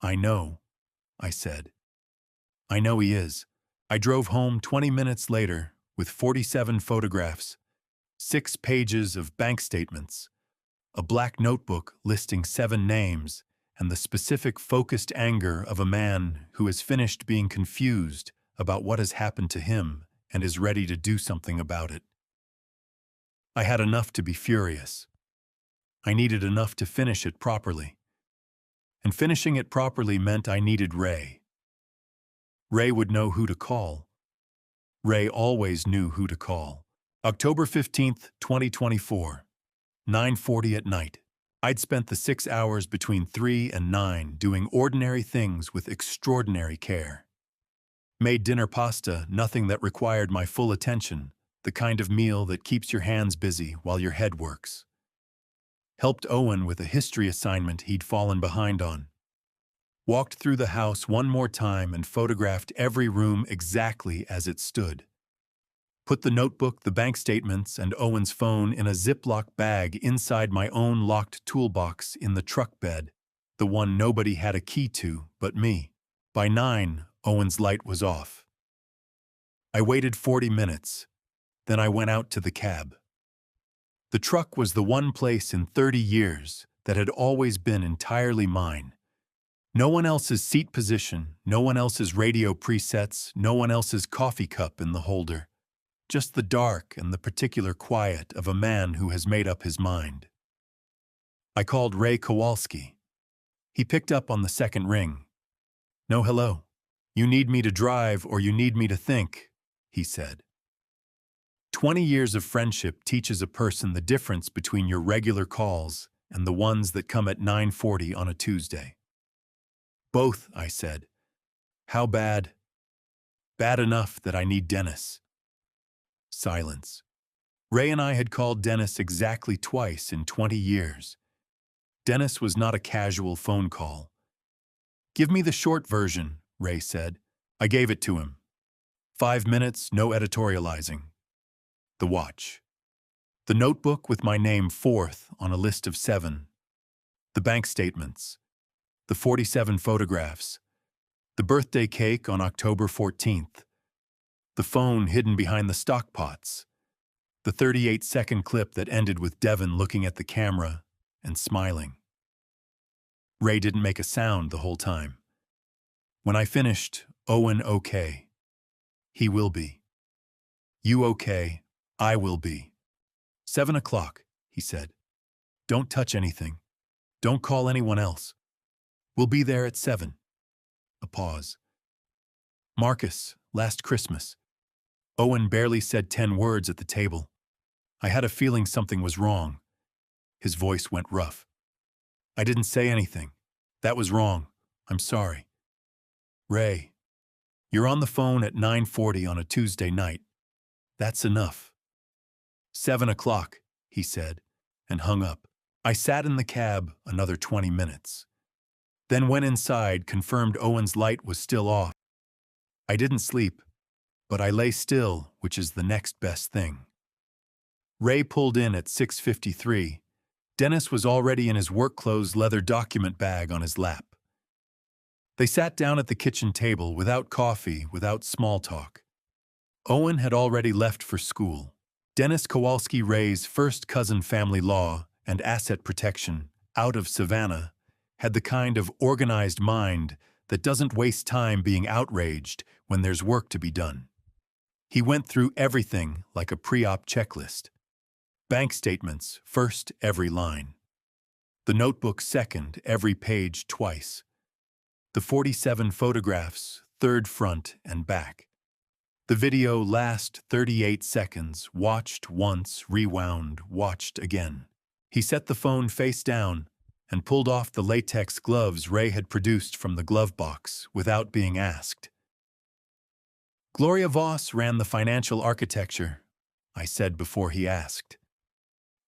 "I know," I said. "I know he is." I drove home 20 minutes later with 47 photographs, 6 pages of bank statements, a black notebook listing 7 names, and the specific focused anger of a man who has finished being confused about what has happened to him and is ready to do something about it. I had enough to be furious. I needed enough to finish it properly. And finishing it properly meant I needed Ray. Ray would know who to call. Ray always knew who to call. October 15th, 2024, 9:40 at night. I'd spent the 6 hours between 3 and 9 doing ordinary things with extraordinary care. Made dinner pasta, nothing that required my full attention, the kind of meal that keeps your hands busy while your head works. Helped Owen with a history assignment he'd fallen behind on. Walked through the house one more time and photographed every room exactly as it stood. Put the notebook, the bank statements, and Owen's phone in a Ziploc bag inside my own locked toolbox in the truck bed, the one nobody had a key to but me. By 9, Owen's light was off. I waited 40 minutes. Then I went out to the cab. The truck was the one place in 30 years that had always been entirely mine. No one else's seat position, no one else's radio presets, no one else's coffee cup in the holder. Just the dark and the particular quiet of a man who has made up his mind. I called Ray Kowalski. He picked up on the second ring. "No hello. You need me to drive or you need me to think," he said. 20 years of friendship teaches a person the difference between your regular calls and the ones that come at 9:40 on a Tuesday. "Both," I said. "How bad?" "Bad enough that I need Dennis." Silence. Ray and I had called Dennis exactly twice in 20 years. Dennis was not a casual phone call. "Give me the short version," Ray said. I gave it to him. 5 minutes, no editorializing. The watch. The notebook with my name 4th on a list of 7. The bank statements. The 47 photographs. The birthday cake on October 14th. The phone hidden behind the stock pots. The 38-second clip that ended with Devin looking at the camera and smiling. Ray didn't make a sound the whole time. When I finished, "Owen okay. He will be. You okay. I will be. 7 o'clock, he said. Don't touch anything. Don't call anyone else. We'll be there at 7. A pause. Marcus, last Christmas. Owen barely said 10 words at the table. I had a feeling something was wrong. His voice went rough. I didn't say anything. That was wrong. I'm sorry. Ray, you're on the phone at 9:40 on a Tuesday night. That's enough. 7 o'clock, he said, and hung up. I sat in the cab another 20 minutes. Then went inside, confirmed Owen's light was still off. I didn't sleep, but I lay still, which is the next best thing. Ray pulled in at 6:53. Dennis was already in his work clothes leather document bag on his lap. They sat down at the kitchen table without coffee, without small talk. Owen had already left for school. Dennis Kowalski, Ray's first cousin, family law and asset protection, out of Savannah, had the kind of organized mind that doesn't waste time being outraged when there's work to be done. He went through everything like a pre-op checklist. Bank statements, first, every line. The notebook, second, every page twice. The 47 photographs, third, front and back. The video, last 38 seconds, watched once, rewound, watched again. He set the phone face down and pulled off the latex gloves Ray had produced from the glove box without being asked. Gloria Voss ran the financial architecture, I said before he asked.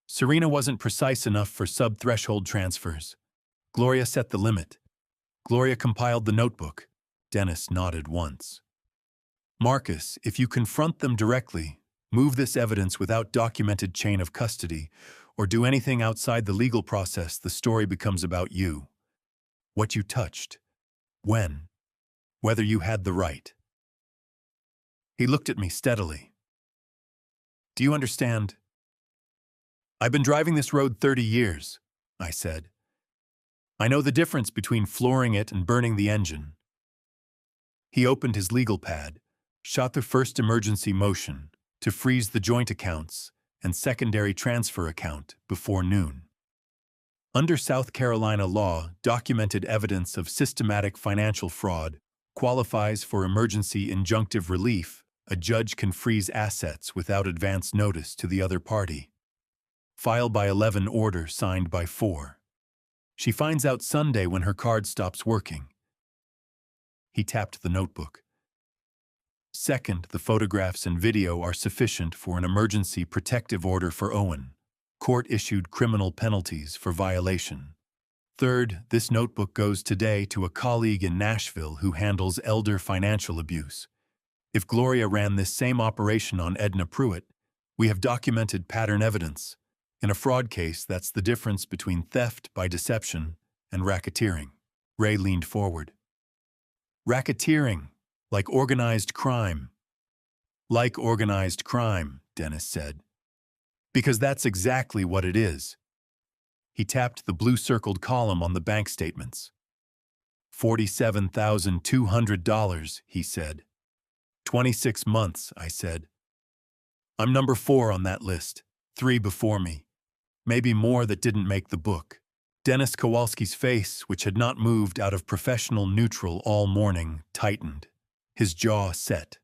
Serena wasn't precise enough for sub-threshold transfers. Gloria set the limit. Gloria compiled the notebook. Dennis nodded once. Marcus, if you confront them directly, move this evidence without documented chain of custody, or do anything outside the legal process, the story becomes about you. What you touched. When. Whether you had the right. He looked at me steadily. Do you understand? I've been driving this road 30 years, I said. I know the difference between flooring it and burning the engine. He opened his legal pad, shot the first emergency motion to freeze the joint accounts and secondary transfer account before noon. Under South Carolina law, documented evidence of systematic financial fraud qualifies for emergency injunctive relief. A judge can freeze assets without advance notice to the other party. File by 11, order signed by 4. She finds out Sunday when her card stops working. He tapped the notebook. Second, the photographs and video are sufficient for an emergency protective order for Owen. Court-issued criminal penalties for violation. Third, this notebook goes today to a colleague in Nashville who handles elder financial abuse. If Gloria ran this same operation on Edna Pruitt, we have documented pattern evidence. In a fraud case, that's the difference between theft by deception and racketeering. Ray leaned forward. Racketeering, like organized crime. Like organized crime, Dennis said. Because that's exactly what it is. He tapped the blue-circled column on the bank statements. $47,200, he said. 26 months, I said. I'm number 4 on that list, 3 before me. Maybe more that didn't make the book. Dennis Kowalski's face, which had not moved out of professional neutral all morning, tightened. His jaw set.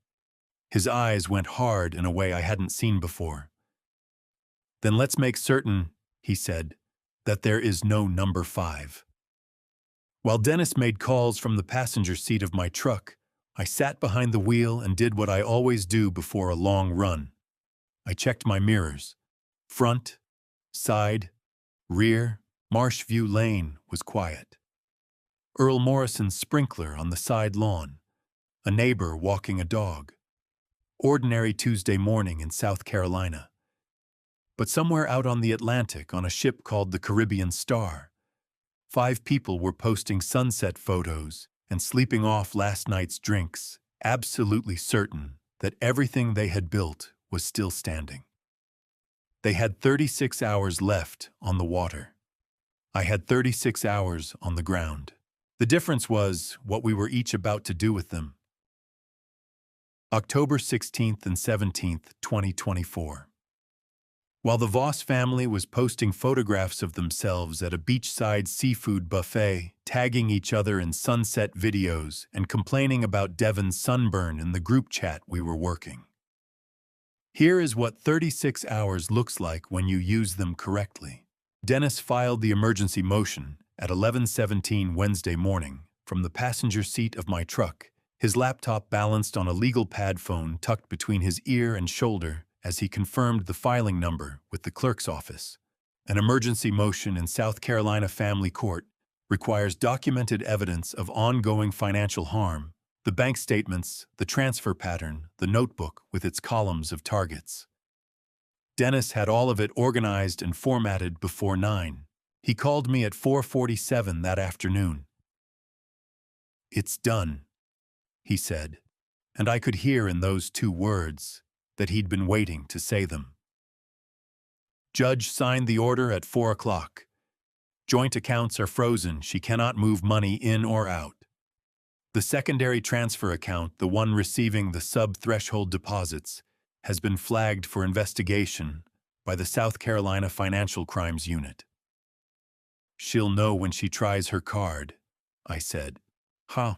His eyes went hard in a way I hadn't seen before. Then let's make certain, he said, that there is no number 5. While Dennis made calls from the passenger seat of my truck, I sat behind the wheel and did what I always do before a long run. I checked my mirrors. Front, side, rear, Marshview Lane was quiet. Earl Morrison's sprinkler on the side lawn. A neighbor walking a dog. Ordinary Tuesday morning in South Carolina. But somewhere out on the Atlantic on a ship called the Caribbean Star, 5 people were posting sunset photos and sleeping off last night's drinks, absolutely certain that everything they had built was still standing. They had 36 hours left on the water. I had 36 hours on the ground. The difference was what we were each about to do with them. October 16th and 17th, 2024. While the Voss family was posting photographs of themselves at a beachside seafood buffet, tagging each other in sunset videos, and complaining about Devon's sunburn in the group chat we were working. Here is what 36 hours looks like when you use them correctly. Dennis filed the emergency motion at 11:17 Wednesday morning from the passenger seat of my truck, his laptop balanced on a legal pad phone tucked between his ear and shoulder as he confirmed the filing number with the clerk's office. An emergency motion in South Carolina family court requires documented evidence of ongoing financial harm, the bank statements, the transfer pattern, the notebook with its columns of targets. Dennis had all of it organized and formatted before 9. He called me at 4:47 that afternoon. "It's done," he said, and I could hear in those 2 words that he'd been waiting to say them. Judge signed the order at 4 o'clock. Joint accounts are frozen. She cannot move money in or out. The secondary transfer account, the one receiving the sub-threshold deposits, has been flagged for investigation by the South Carolina Financial Crimes Unit. "She'll know when she tries her card," I said. "Huh.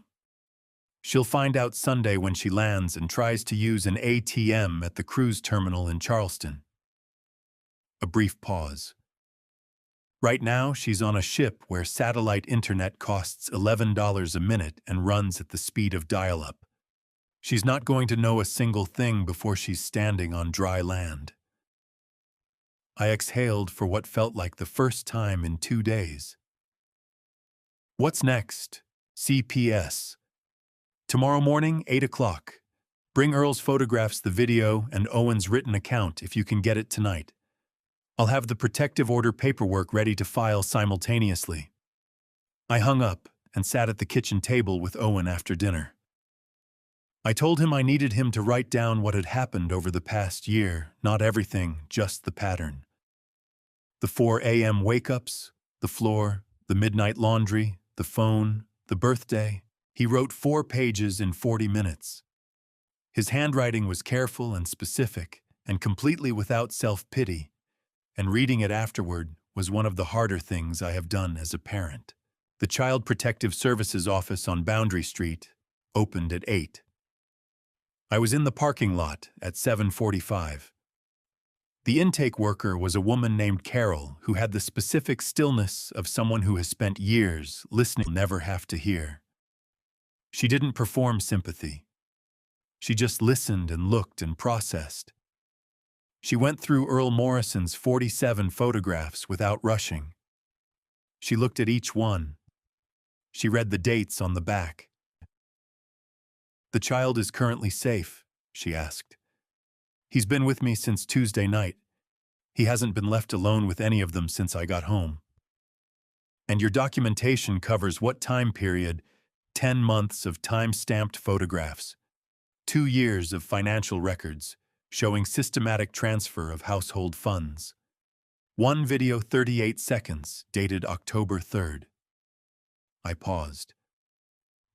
She'll find out Sunday when she lands and tries to use an ATM at the cruise terminal in Charleston." A brief pause. "Right now, she's on a ship where satellite internet costs $11 a minute and runs at the speed of dial-up. She's not going to know a single thing before she's standing on dry land." I exhaled for what felt like the first time in 2 days. "What's next?" CPS. "Tomorrow morning, 8 o'clock. Bring Earl's photographs, the video, and Owen's written account if you can get it tonight. I'll have the protective order paperwork ready to file simultaneously." I hung up and sat at the kitchen table with Owen after dinner. I told him I needed him to write down what had happened over the past year, not everything, just the pattern. The 4 a.m. wake-ups, the floor, the midnight laundry, the phone, the birthday. He wrote 4 pages in 40 minutes. His handwriting was careful and specific and completely without self-pity, and reading it afterward was one of the harder things I have done as a parent. The Child Protective Services office on Boundary Street opened at 8. I was in the parking lot at 7:45. The intake worker was a woman named Carol who had the specific stillness of someone who has spent years listening, never have to hear. She didn't perform sympathy. She just listened and looked and processed. She went through Earl Morrison's 47 photographs without rushing. She looked at each one. She read the dates on the back. "The child is currently safe?" she asked. "He's been with me since Tuesday night. He hasn't been left alone with any of them since I got home." "And your documentation covers what time period?" 10 months of time-stamped photographs. 2 years of financial records, showing systematic transfer of household funds. 1 video 38 seconds, dated October 3rd. I paused.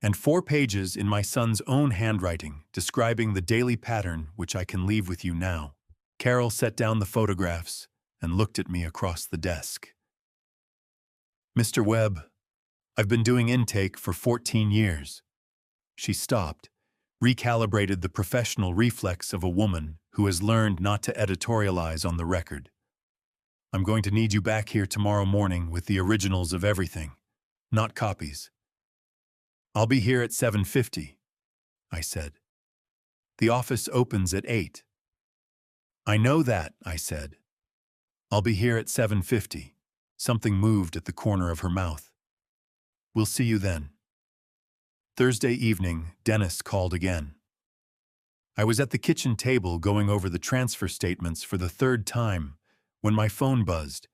"And 4 pages in my son's own handwriting, describing the daily pattern which I can leave with you now." Carol set down the photographs and looked at me across the desk. "Mr. Webb, I've been doing intake for 14 years. She stopped, recalibrated the professional reflex of a woman who has learned not to editorialize on the record. "I'm going to need you back here tomorrow morning with the originals of everything, not copies." "I'll be here at 7:50, I said. "The office opens at 8. "I know that," I said. "I'll be here at 7:50. Something moved at the corner of her mouth. "We'll see you then." Thursday evening, Dennis called again. I was at the kitchen table going over the transfer statements for the 3rd time when my phone buzzed,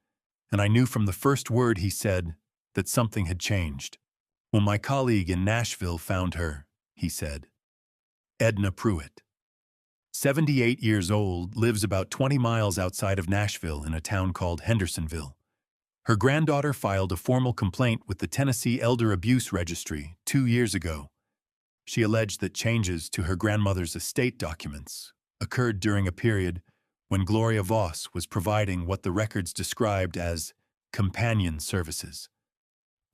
and I knew from the first word he said that something had changed. "Well, my colleague in Nashville found her," he said. "Edna Pruitt. 78 years old, lives about 20 miles outside of Nashville in a town called Hendersonville. Her granddaughter filed a formal complaint with the Tennessee Elder Abuse Registry 2 years ago. She alleged that changes to her grandmother's estate documents occurred during a period when Gloria Voss was providing what the records described as companion services.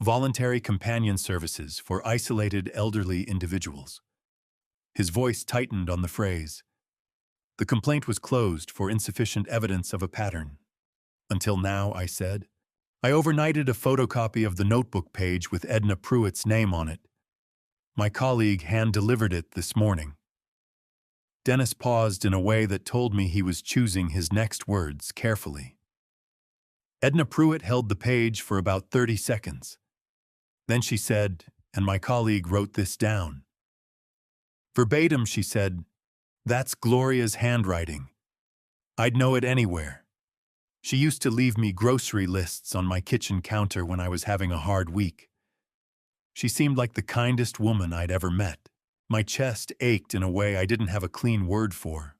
Voluntary companion services for isolated elderly individuals." His voice tightened on the phrase. "The complaint was closed for insufficient evidence of a pattern." "Until now," I said. "I overnighted a photocopy of the notebook page with Edna Pruitt's name on it. My colleague hand-delivered it this morning." Dennis paused in a way that told me he was choosing his next words carefully. Edna Pruitt held the page for about 30 seconds. Then she said, and my colleague wrote this down. Verbatim, she said, "That's Gloria's handwriting. I'd know it anywhere. She used to leave me grocery lists on my kitchen counter when I was having a hard week. She seemed like the kindest woman I'd ever met." My chest ached in a way I didn't have a clean word for.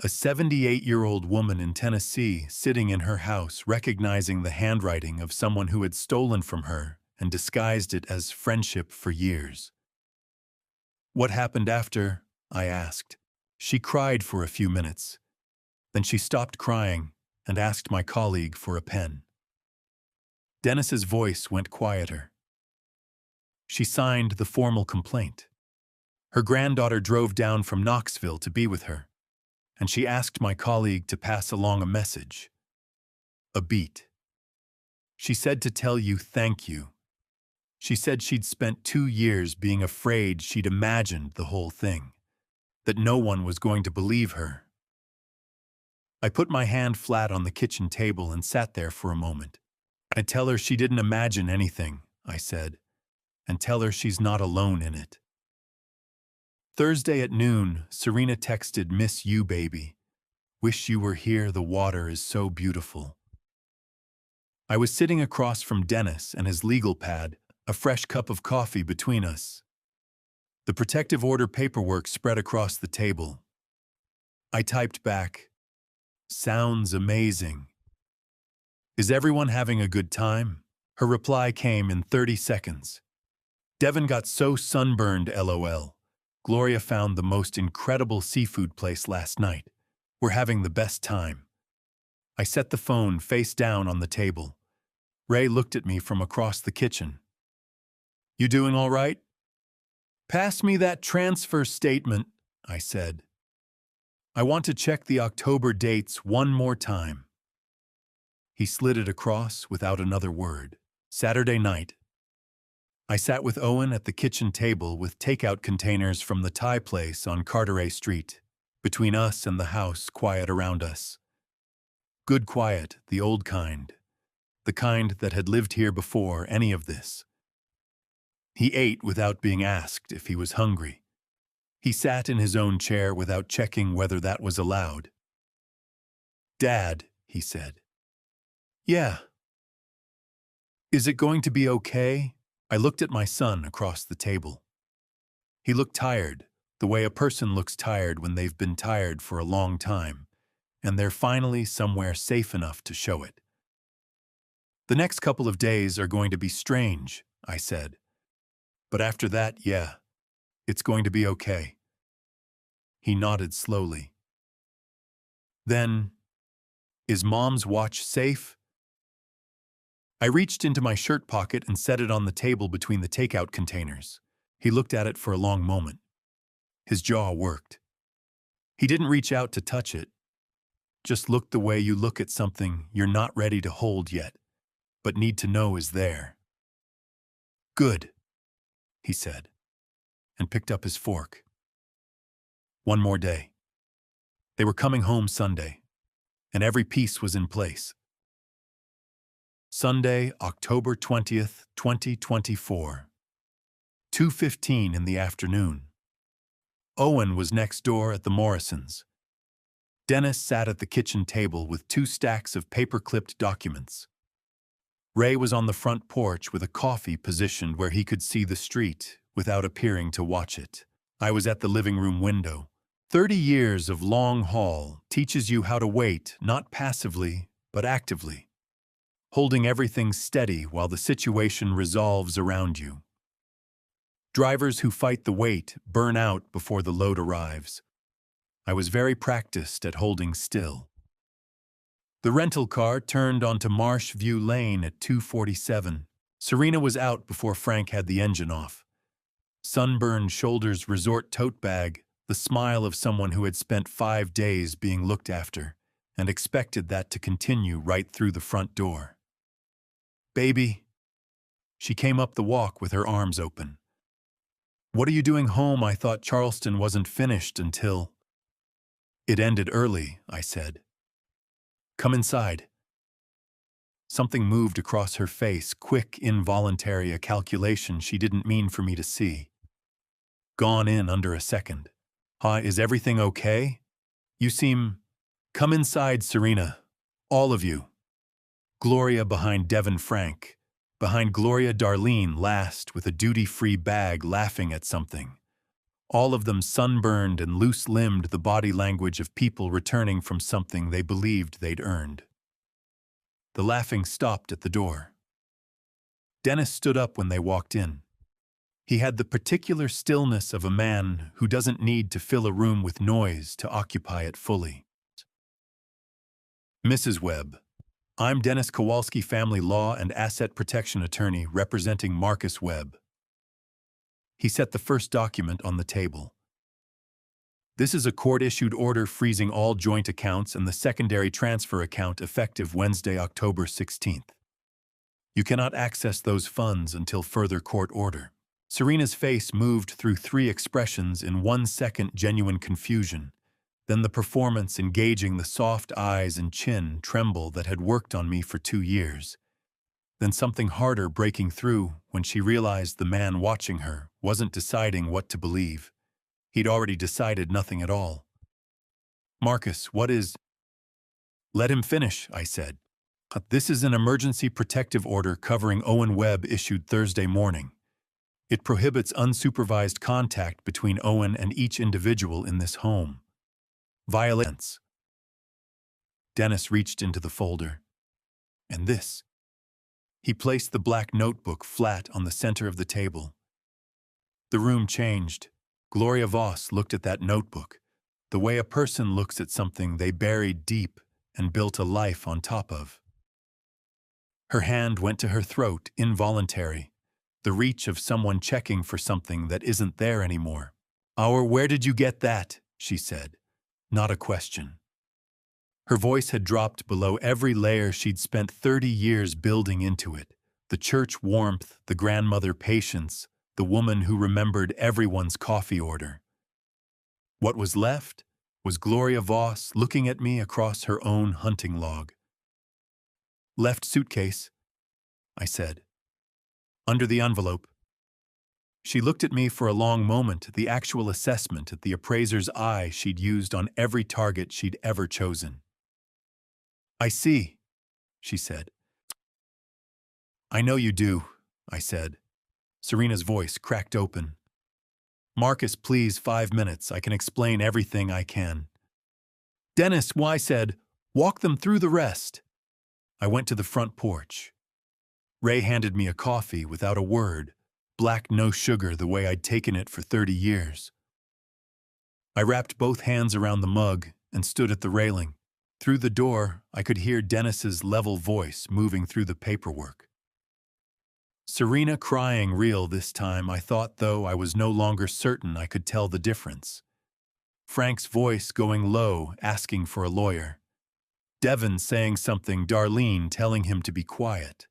A 78-year-old woman in Tennessee sitting in her house recognizing the handwriting of someone who had stolen from her and disguised it as friendship for years. "What happened after?" I asked. She cried for a few minutes. Then she stopped crying and asked my colleague for a pen. Dennis's voice went quieter. She signed the formal complaint. Her granddaughter drove down from Knoxville to be with her, and she asked my colleague to pass along a message. A beat. She said to tell you thank you. She said she'd spent 2 years being afraid she'd imagined the whole thing, that no one was going to believe her. I put my hand flat on the kitchen table and sat there for a moment. "I tell her she didn't imagine anything," I said, "and tell her she's not alone in it." Thursday at noon, Serena texted, "Miss you, baby. Wish you were here, the water is so beautiful." I was sitting across from Dennis and his legal pad, a fresh cup of coffee between us. The protective order paperwork spread across the table. I typed back, "Sounds amazing. Is everyone having a good time?" Her reply came in 30 seconds. "Devin got so sunburned, LOL. Gloria found the most incredible seafood place last night. We're having the best time." I set the phone face down on the table. Ray looked at me from across the kitchen. "You doing all right?" "Pass me that transfer statement," I said. "I want to check the October dates one more time." He slid it across without another word. Saturday night. I sat with Owen at the kitchen table with takeout containers from the Thai place on Carteret Street. Between us and the house, quiet around us. Good quiet, the old kind. The kind that had lived here before any of this. He ate without being asked if he was hungry. He sat in his own chair without checking whether that was allowed. "Dad," he said. "Yeah." "Is it going to be okay?" I looked at my son across the table. He looked tired, the way a person looks tired when they've been tired for a long time, and they're finally somewhere safe enough to show it. "The next couple of days are going to be strange," I said. "But after that, yeah, it's going to be okay." He nodded slowly. "Then, is Mom's watch safe?" I reached into my shirt pocket and set it on the table between the takeout containers. He looked at it for a long moment. His jaw worked. He didn't reach out to touch it. Just looked the way you look at something you're not ready to hold yet, but need to know is there. "Good," he said, and picked up his fork. One more day. They were coming home Sunday, and every piece was in place. Sunday, October 20th, 2024. 2:15 in the afternoon. Owen was next door at the Morrisons. Dennis sat at the kitchen table with 2 stacks of paper-clipped documents. Ray was on the front porch with a coffee positioned where he could see the street without appearing to watch it. I was at the living room window. 30 years of long haul teaches you how to wait, not passively, but actively, holding everything steady while the situation resolves around you. Drivers who fight the wait burn out before the load arrives. I was very practiced at holding still. The rental car turned onto Marsh View Lane at 2:47. Serena was out before Frank had the engine off. Sunburned shoulders, resort tote bag, the smile of someone who had spent 5 days being looked after and expected that to continue right through the front door. "Baby." She came up the walk with her arms open. "What are you doing home? I thought Charleston wasn't finished until—" "It ended early," I said. "Come inside." Something moved across her face, quick, involuntary, a calculation she didn't mean for me to see. Gone in under a second. Hi, is everything okay? You seem... Come inside, Serena. All of you. Gloria behind Devon Frank. Behind Gloria Darlene last with a duty-free bag laughing at something. All of them sunburned and loose-limbed, the body language of people returning from something they believed they'd earned. The laughing stopped at the door. Dennis stood up when they walked in. He had the particular stillness of a man who doesn't need to fill a room with noise to occupy it fully. Mrs. Webb, I'm Dennis Kowalski, family law and asset protection attorney representing Marcus Webb. He set the first document on the table. This is a court-issued order freezing all joint accounts and the secondary transfer account effective Wednesday, October 16th. You cannot access those funds until further court order. Serena's face moved through 3 expressions in 1 second: genuine confusion, then the performance engaging the soft eyes and chin tremble that had worked on me for 2 years, then something harder breaking through when she realized the man watching her wasn't deciding what to believe. He'd already decided nothing at all. Marcus, what is... Let him finish, I said. This is an emergency protective order covering Owen Webb issued Thursday morning. It prohibits unsupervised contact between Owen and each individual in this home. Violence. Dennis reached into the folder. And this. He placed the black notebook flat on the center of the table. The room changed. Gloria Voss looked at that notebook, the way a person looks at something they buried deep and built a life on top of. Her hand went to her throat, involuntary, the reach of someone checking for something that isn't there anymore. Where did you get that? She said, not a question. Her voice had dropped below every layer she'd spent 30 years building into it. The church warmth, the grandmother patience, the woman who remembered everyone's coffee order. What was left was Gloria Voss looking at me across her own hunting log. Left suitcase, I said. Under the envelope. She looked at me for a long moment, the actual assessment at the appraiser's eye she'd used on every target she'd ever chosen. I see, she said. I know you do, I said. Serena's voice cracked open. Marcus, please, 5 minutes. I can explain everything I can. Dennis, I said, walk them through the rest. I went to the front porch. Ray handed me a coffee without a word, black, no sugar, the way I'd taken it for 30 years. I wrapped both hands around the mug and stood at the railing. Through the door, I could hear Dennis's level voice moving through the paperwork. Serena crying real this time, I thought, though I was no longer certain I could tell the difference. Frank's voice going low, asking for a lawyer. Devon saying something, Darlene telling him to be quiet.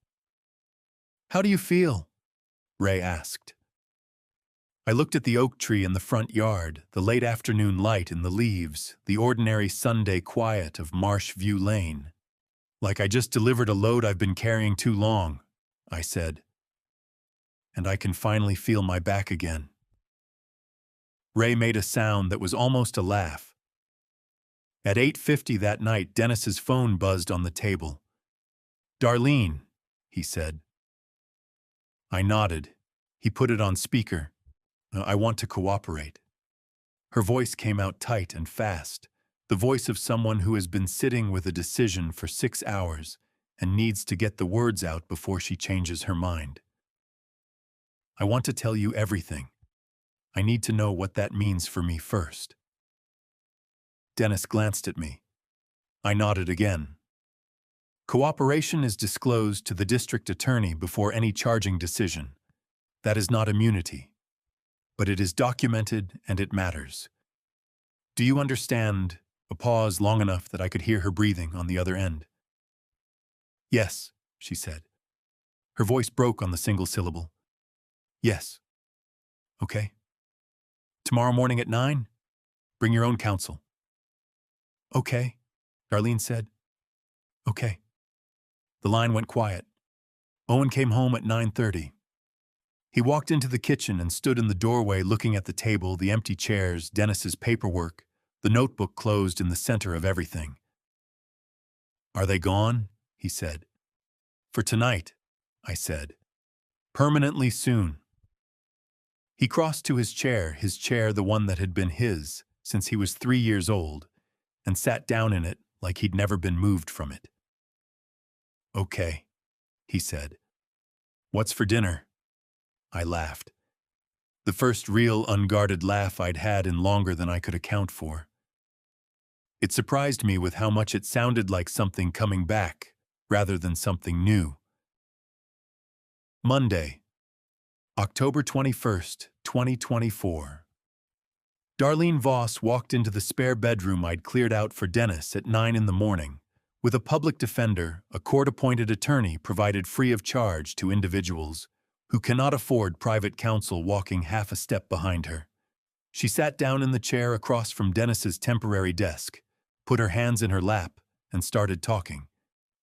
How do you feel? Ray asked. I looked at the oak tree in the front yard, the late afternoon light in the leaves, the ordinary Sunday quiet of Marsh View Lane. Like I just delivered a load I've been carrying too long, I said. And I can finally feel my back again. Ray made a sound that was almost a laugh. At 8:50 that night, Dennis's phone buzzed on the table. Darlene, he said. I nodded. He put it on speaker. I want to cooperate. Her voice came out tight and fast, the voice of someone who has been sitting with a decision for 6 hours and needs to get the words out before she changes her mind. I want to tell you everything. I need to know what that means for me first. Dennis glanced at me. I nodded again. Cooperation is disclosed to the district attorney before any charging decision. That is not immunity. But it is documented and it matters. Do you understand? A pause long enough that I could hear her breathing on the other end. Yes, she said. Her voice broke on the single syllable. Yes. Okay. Tomorrow morning at 9? Bring your own counsel. Okay, Darlene said. Okay. The line went quiet. Owen came home at 9:30. He walked into the kitchen and stood in the doorway looking at the table, the empty chairs, Dennis's paperwork, the notebook closed in the center of everything. "Are they gone?" he said. "For tonight," I said. "Permanently soon." He crossed to his chair, the one that had been his since he was 3 years old, and sat down in it like he'd never been moved from it. "Okay," he said. "What's for dinner?" I laughed. The first real unguarded laugh I'd had in longer than I could account for. It surprised me with how much it sounded like something coming back, rather than something new. Monday, October 21st, 2024. Darlene Voss walked into the spare bedroom I'd cleared out for Dennis at 9 in the morning, with a public defender, a court-appointed attorney provided free of charge to individuals who cannot afford private counsel, walking half a step behind her. She sat down in the chair across from Dennis's temporary desk, put her hands in her lap, and started talking.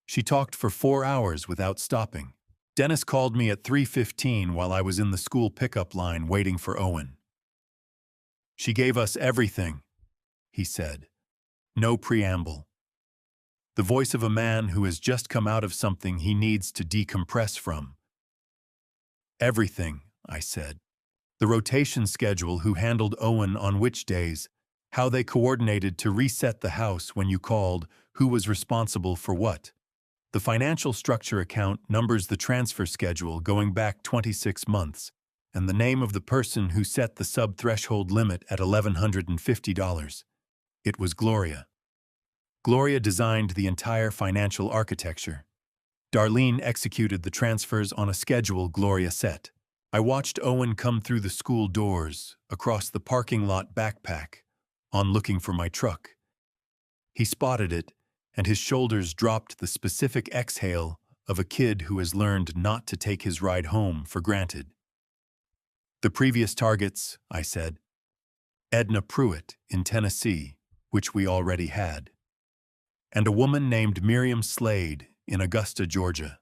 She talked for 4 hours without stopping. Dennis called me at 3:15 while I was in the school pickup line waiting for Owen. "She gave us everything," he said. No preamble. The voice of a man who has just come out of something he needs to decompress from. "Everything," I said. The rotation schedule, who handled Owen on which days, how they coordinated to reset the house when you called, who was responsible for what. The financial structure account numbers, the transfer schedule going back 26 months, and the name of the person who set the sub-threshold limit at $1,150. It was Gloria. Gloria designed the entire financial architecture. Darlene executed the transfers on a schedule Gloria set. I watched Owen come through the school doors, across the parking lot, backpack, on looking for my truck. He spotted it, and his shoulders dropped, the specific exhale of a kid who has learned not to take his ride home for granted. "The previous targets," I said. "Edna Pruitt in Tennessee, which we already had, and a woman named Miriam Slade in Augusta, Georgia.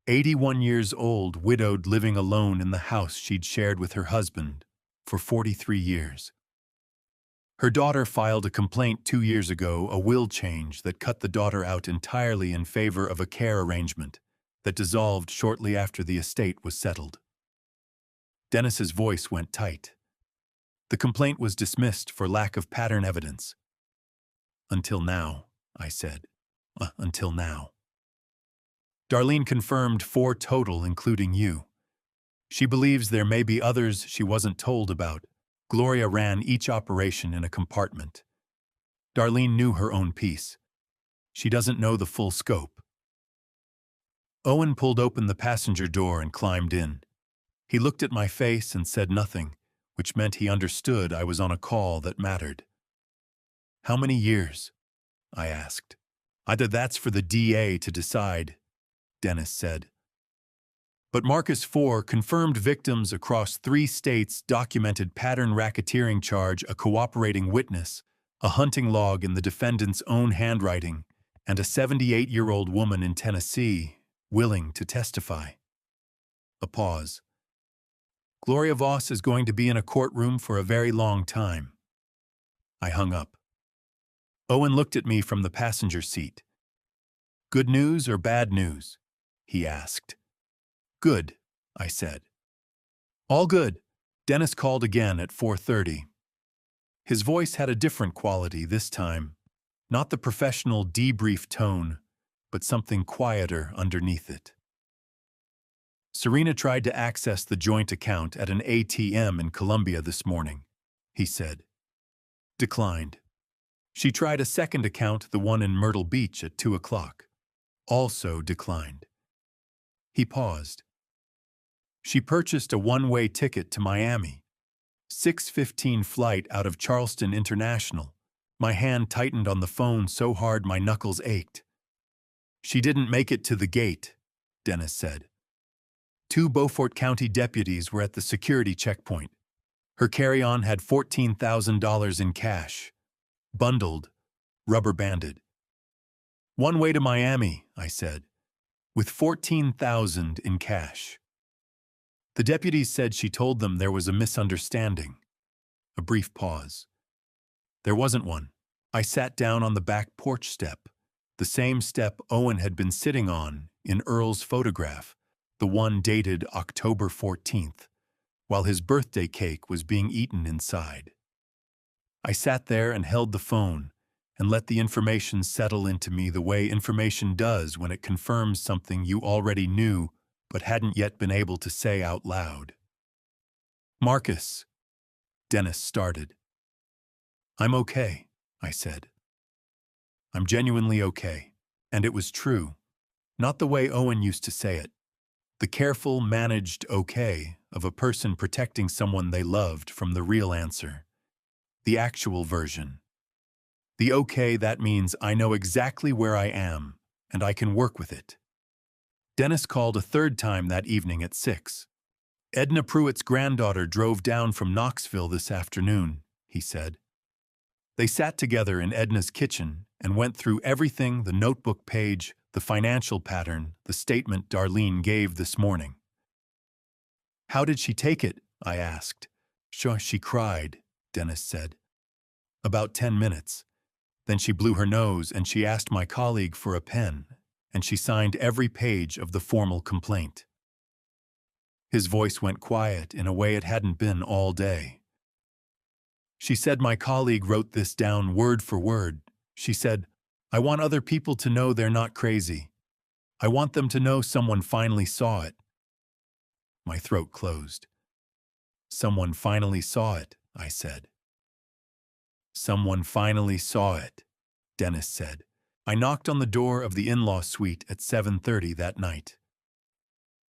81 years old, widowed, living alone in the house she'd shared with her husband for 43 years. Her daughter filed a complaint 2 years ago, a will change that cut the daughter out entirely in favor of a care arrangement that dissolved shortly after the estate was settled." Dennis's voice went tight. "The complaint was dismissed for lack of pattern evidence." "Until now," I said. Until now." Darlene confirmed 4 total, including you. She believes there may be others she wasn't told about. Gloria ran each operation in a compartment. Darlene knew her own piece. She doesn't know the full scope. Owen pulled open the passenger door and climbed in. He looked at my face and said nothing, which meant he understood I was on a call that mattered. "How many years?" I asked. "That's for the DA to decide," Dennis said. But Marcus 4 confirmed victims across 3 states, documented pattern racketeering charge, a cooperating witness, a hunting log in the defendant's own handwriting, and a 78-year-old woman in Tennessee willing to testify. A pause. "Gloria Voss is going to be in a courtroom for a very long time." I hung up. Owen looked at me from the passenger seat. "Good news or bad news?" he asked. "Good," I said. "All good." Dennis called again at 4:30. His voice had a different quality this time, not the professional debrief tone, but something quieter underneath it. "Serena tried to access the joint account at an ATM in Columbia this morning," he said. "Declined. She tried a second account, the one in Myrtle Beach, at 2 o'clock. Also declined." He paused. "She purchased a one-way ticket to Miami. 6:15 flight out of Charleston International." My hand tightened on the phone so hard my knuckles ached. "She didn't make it to the gate," Dennis said. 2 Beaufort County deputies were at the security checkpoint. Her carry-on had $14,000 in cash, bundled, rubber-banded. One way to Miami, I said, with 14,000 in cash. The deputies said she told them there was a misunderstanding. A brief pause. There wasn't one. I sat down on the back porch step, the same step Owen had been sitting on in Earl's photograph, the one dated October 14th, while his birthday cake was being eaten inside. I sat there and held the phone and let the information settle into me the way information does when it confirms something you already knew but hadn't yet been able to say out loud. Marcus, Dennis started. I'm okay, I said. I'm genuinely okay. And it was true. Not the way Owen used to say it. The careful, managed okay of a person protecting someone they loved from the real answer. The actual version. The okay that means I know exactly where I am, and I can work with it. Dennis called a third time that evening at 6. Edna Pruitt's granddaughter drove down from Knoxville this afternoon, he said. They sat together in Edna's kitchen and went through everything, the notebook page, the financial pattern, the statement Darlene gave this morning. How did she take it? I asked. Sure, she cried, Dennis said. About 10 minutes. Then she blew her nose and she asked my colleague for a pen, and she signed every page of the formal complaint. His voice went quiet in a way it hadn't been all day. She said my colleague wrote this down word for word. She said, I want other people to know they're not crazy. I want them to know someone finally saw it. My throat closed. Someone finally saw it, I said. Someone finally saw it, Dennis said. I knocked on the door of the in-law suite at 7:30 that night.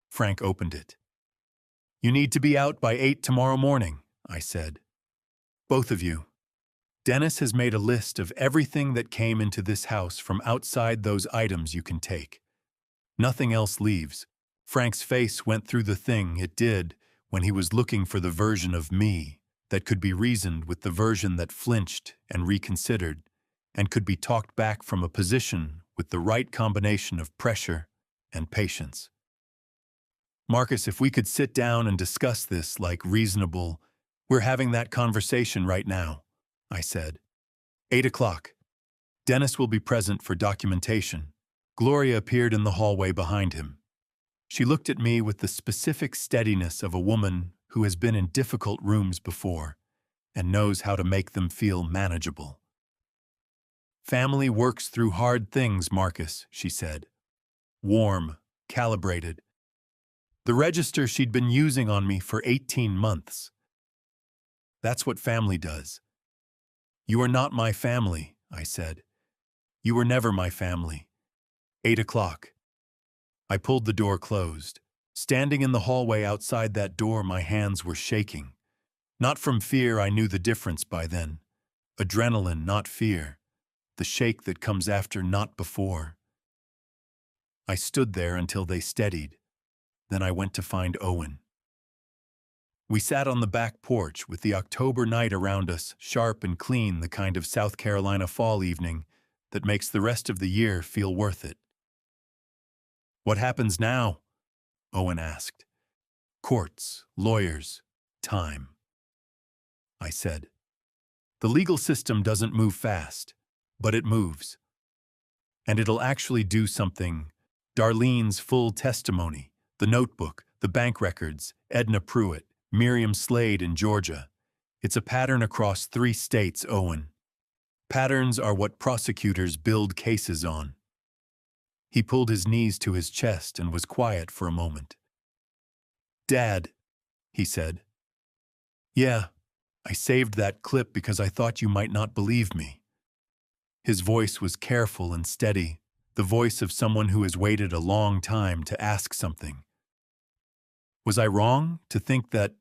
Frank opened it. You need to be out by 8 tomorrow morning, I said. Both of you. Dennis has made a list of everything that came into this house from outside those items you can take. Nothing else leaves. Frank's face went through the thing it did when he was looking for the version of me that could be reasoned with the version that flinched and reconsidered, and could be talked back from a position with the right combination of pressure and patience. Marcus, if we could sit down and discuss this like reasonable, we're having that conversation right now, I said. 8 o'clock. Dennis will be present for documentation. Gloria appeared in the hallway behind him. She looked at me with the specific steadiness of a woman who has been in difficult rooms before and knows how to make them feel manageable. Family works through hard things, Marcus, she said. Warm, calibrated. The register she'd been using on me for 18 months. That's what family does. You are not my family, I said. You were never my family. 8 o'clock. I pulled the door closed. Standing in the hallway outside that door, my hands were shaking. Not from fear, I knew the difference by then. Adrenaline, not fear. The shake that comes after, not before. I stood there until they steadied. Then I went to find Owen. We sat on the back porch with the October night around us, sharp and clean, the kind of South Carolina fall evening that makes the rest of the year feel worth it. What happens now? Owen asked. Courts, lawyers, time. I said. The legal system doesn't move fast, but it moves. And it'll actually do something. Darlene's full testimony, the notebook, the bank records, Edna Pruitt, Miriam Slade in Georgia. It's a pattern across 3 states, Owen. Patterns are what prosecutors build cases on. He pulled his knees to his chest and was quiet for a moment. Dad, he said. Yeah, I saved that clip because I thought you might not believe me. His voice was careful and steady, the voice of someone who has waited a long time to ask something. Was I wrong to think that?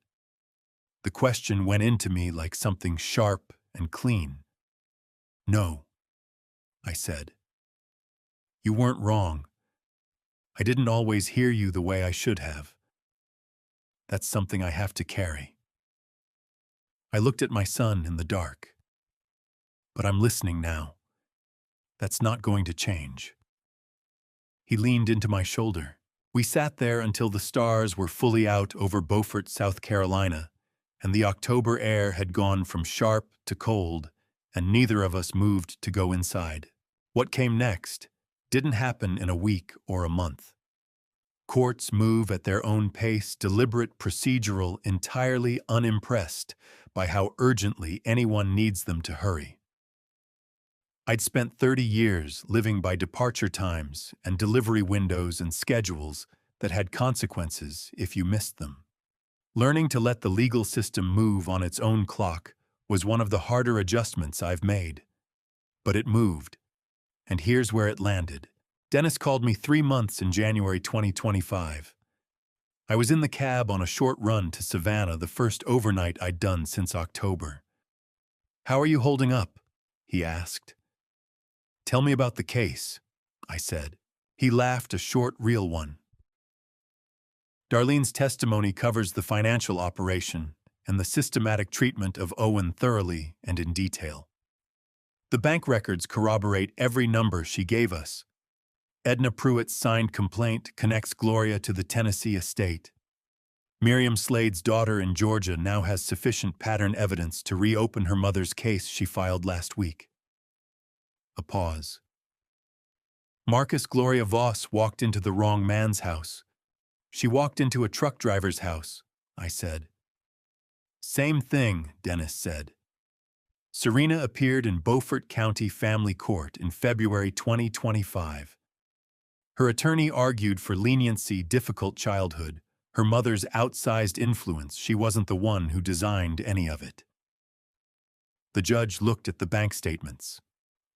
The question went into me like something sharp and clean. No, I said. You weren't wrong. I didn't always hear you the way I should have. That's something I have to carry. I looked at my son in the dark. But I'm listening now. That's not going to change. He leaned into my shoulder. We sat there until the stars were fully out over Beaufort, South Carolina, and the October air had gone from sharp to cold, and neither of us moved to go inside. What came next didn't happen in a week or a month. Courts move at their own pace, deliberate, procedural, entirely unimpressed by how urgently anyone needs them to hurry. I'd spent 30 years living by departure times and delivery windows and schedules that had consequences if you missed them. Learning to let the legal system move on its own clock was one of the harder adjustments I've made. But it moved, and here's where it landed. Dennis called me 3 months in January 2025. I was in the cab on a short run to Savannah, the first overnight I'd done since October. "How are you holding up?" he asked. "Tell me about the case," I said. He laughed, a short, real one. Darlene's testimony covers the financial operation and the systematic treatment of Owen thoroughly and in detail. The bank records corroborate every number she gave us. Edna Pruitt's signed complaint connects Gloria to the Tennessee estate. Miriam Slade's daughter in Georgia now has sufficient pattern evidence to reopen her mother's case she filed last week. A pause. Marcus Gloria Voss walked into the wrong man's house. She walked into a truck driver's house, I said. Same thing, Dennis said. Serena appeared in Beaufort County Family Court in February 2025. Her attorney argued for leniency, difficult childhood, her mother's outsized influence. She wasn't the one who designed any of it. The judge looked at the bank statements,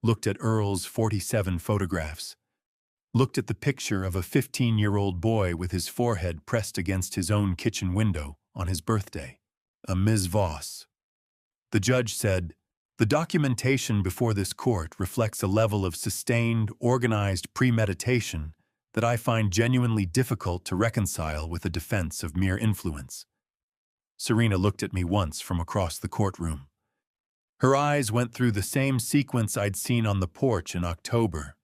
looked at Earl's 47 photographs, looked at the picture of a 15-year-old boy with his forehead pressed against his own kitchen window on his birthday, a Ms. Voss. The judge said, "The documentation before this court reflects a level of sustained, organized premeditation that I find genuinely difficult to reconcile with a defense of mere influence." Serena looked at me once from across the courtroom. Her eyes went through the same sequence I'd seen on the porch in October,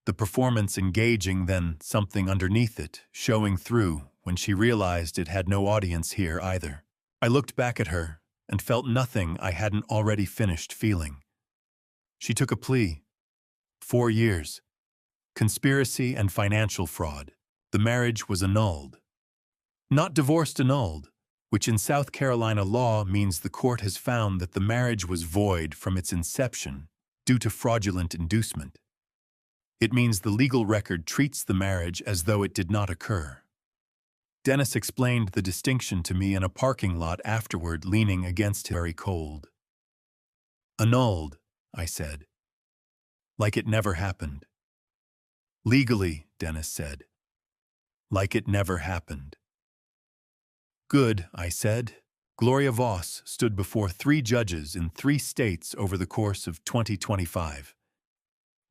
the performance engaging, then something underneath it, showing through when she realized it had no audience here either. I looked back at her and felt nothing I hadn't already finished feeling. She took a plea. 4 years. Conspiracy and financial fraud. The marriage was annulled. Not divorced, annulled, which in South Carolina law means the court has found that the marriage was void from its inception due to fraudulent inducement. It means the legal record treats the marriage as though it did not occur. Dennis explained the distinction to me in a parking lot afterward, leaning against him, very cold. Annulled, I said. Like it never happened. Legally, Dennis said. Like it never happened. Good, I said. Gloria Voss stood before 3 judges in 3 states over the course of 2025.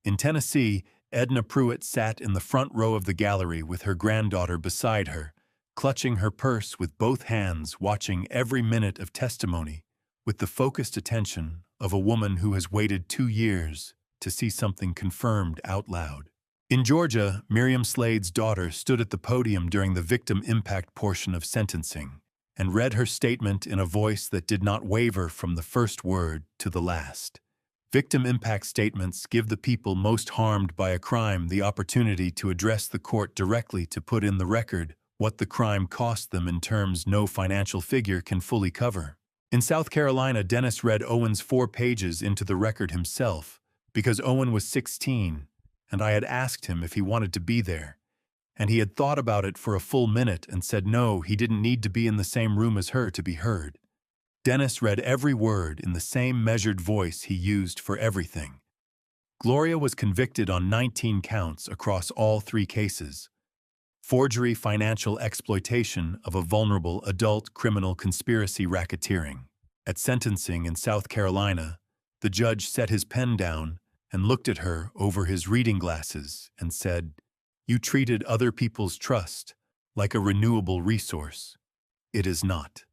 In Tennessee, Edna Pruitt sat in the front row of the gallery with her granddaughter beside her, clutching her purse with both hands, watching every minute of testimony with the focused attention of a woman who has waited 2 years to see something confirmed out loud. In Georgia, Miriam Slade's daughter stood at the podium during the victim impact portion of sentencing and read her statement in a voice that did not waver from the first word to the last. Victim impact statements give the people most harmed by a crime the opportunity to address the court directly, to put in the record what the crime cost them in terms no financial figure can fully cover. In South Carolina, Dennis read Owen's 4 pages into the record himself because Owen was 16, and I had asked him if he wanted to be there, and he had thought about it for a full minute and said no, he didn't need to be in the same room as her to be heard. Dennis read every word in the same measured voice he used for everything. Gloria was convicted on 19 counts across all 3 cases. Forgery, financial exploitation of a vulnerable adult, criminal conspiracy, racketeering. At sentencing in South Carolina, the judge set his pen down and looked at her over his reading glasses and said, "You treated other people's trust like a renewable resource. It is not."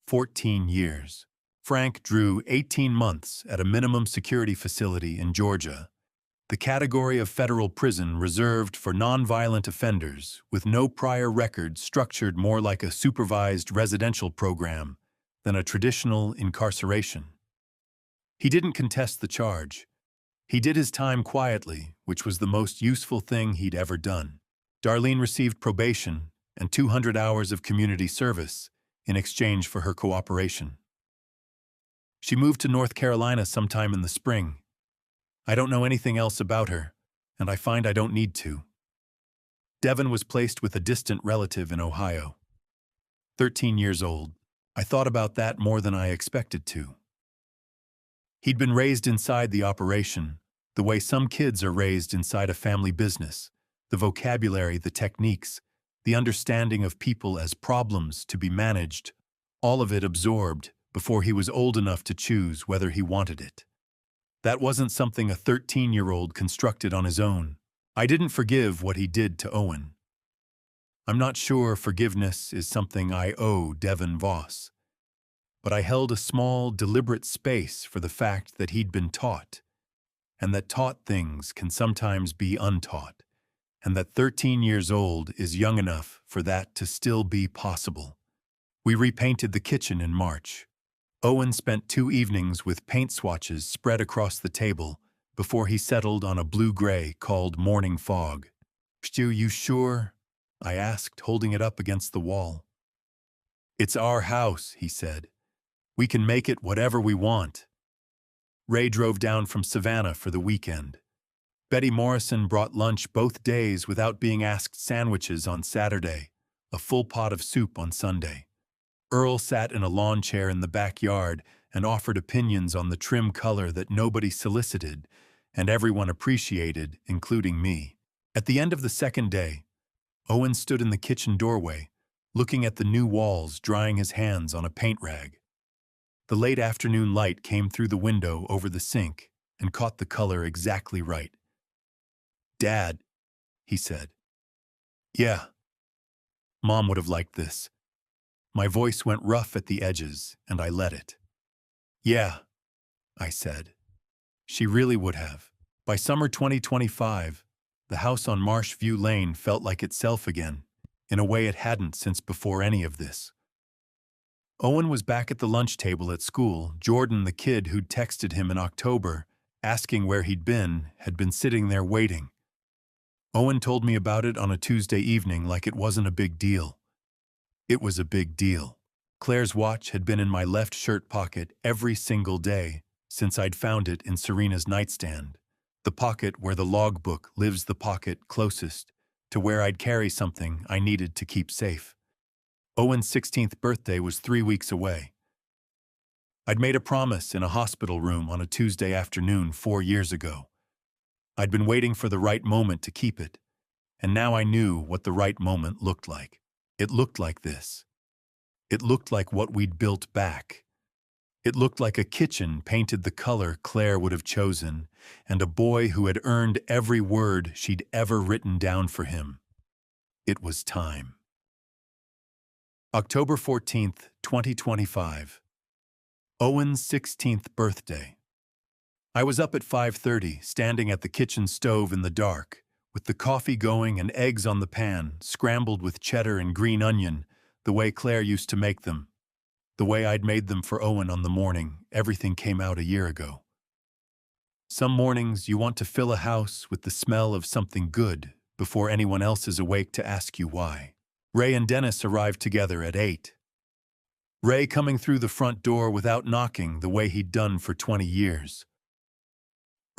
14 years. Frank drew 18 months at a minimum security facility in Georgia. the category of federal prison reserved for nonviolent offenders with no prior record, structured more like a supervised residential program than a traditional incarceration. He didn't contest the charge. He did his time quietly, which was the most useful thing he'd ever done. Darlene received probation and 200 hours of community service in exchange for her cooperation. She moved to North Carolina sometime in the spring. I don't know anything else about her, and I find I don't need to. Devon was placed with a distant relative in Ohio. 13 years old. I thought about that more than I expected to. He'd been raised inside the operation, the way some kids are raised inside a family business. The vocabulary, the techniques, the understanding of people as problems to be managed, all of it absorbed before he was old enough to choose whether he wanted it. That wasn't something a 13-year-old constructed on his own. I didn't forgive what he did to Owen. I'm not sure forgiveness is something I owe Devon Voss, but I held a small, deliberate space for the fact that he'd been taught, and that taught things can sometimes be untaught, and that 13 years old is young enough for that to still be possible. We repainted the kitchen in March. Owen spent 2 evenings with paint swatches spread across the table before he settled on a blue-gray called Morning Fog. "Stu, you sure?" I asked, holding it up against the wall. "It's our house," he said. "We can make it whatever we want." Ray drove down from Savannah for the weekend. Betty Morrison brought lunch both days without being asked. Sandwiches on Saturday, a full pot of soup on Sunday. Earl sat in a lawn chair in the backyard and offered opinions on the trim color that nobody solicited and everyone appreciated, including me. At the end of the second day, Owen stood in the kitchen doorway, looking at the new walls, drying his hands on a paint rag. The late afternoon light came through the window over the sink and caught the color exactly right. "Dad," he said. "Yeah. Mom would have liked this." My voice went rough at the edges, and I let it. "Yeah," I said. "She really would have." By summer 2025, the house on Marshview Lane felt like itself again, in a way it hadn't since before any of this. Owen was back at the lunch table at school. Jordan, the kid who'd texted him in October, asking where he'd been, had been sitting there waiting. Owen told me about it on a Tuesday evening like it wasn't a big deal. It was a big deal. Claire's watch had been in my left shirt pocket every single day since I'd found it in Serena's nightstand. The pocket where the logbook lives, the pocket closest to where I'd carry something I needed to keep safe. Owen's 16th birthday was 3 weeks away. I'd made a promise in a hospital room on a Tuesday afternoon 4 years ago. I'd been waiting for the right moment to keep it, and now I knew what the right moment looked like. It looked like this. It looked like what we'd built back. It looked like a kitchen painted the color Claire would have chosen, and a boy who had earned every word she'd ever written down for him. It was time. October 14th, 2025. Owen's 16th birthday. I was up at 5:30, standing at the kitchen stove in the dark, with the coffee going and eggs on the pan, scrambled with cheddar and green onion, the way Claire used to make them. The way I'd made them for Owen on the morning everything came out a year ago. Some mornings you want to fill a house with the smell of something good before anyone else is awake to ask you why. Ray and Dennis arrived together at 8. Ray coming through the front door without knocking the way he'd done for 20 years.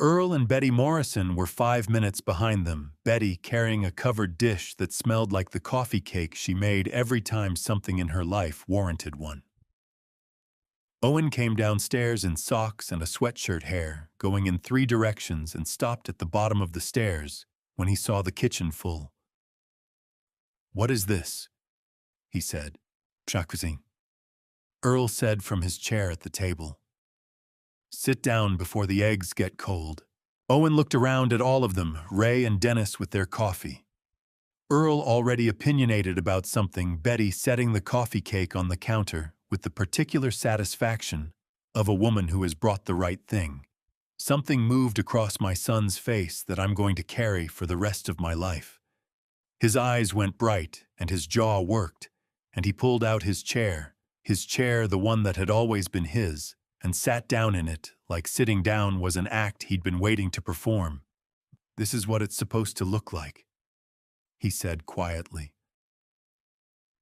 Earl and Betty Morrison were 5 minutes behind them, Betty carrying a covered dish that smelled like the coffee cake she made every time something in her life warranted one. Owen came downstairs in socks and a sweatshirt, hair going in 3 directions, and stopped at the bottom of the stairs when he saw the kitchen full. "What is this?" he said. "Cuisine," Earl said from his chair at the table. "Sit down before the eggs get cold." Owen looked around at all of them, Ray and Dennis with their coffee. Earl already opinionated about something, Betty setting the coffee cake on the counter with the particular satisfaction of a woman who has brought the right thing. Something moved across my son's face that I'm going to carry for the rest of my life. His eyes went bright and his jaw worked, and he pulled out his chair, the one that had always been his, and sat down in it like sitting down was an act he'd been waiting to perform. "This is what it's supposed to look like," he said quietly.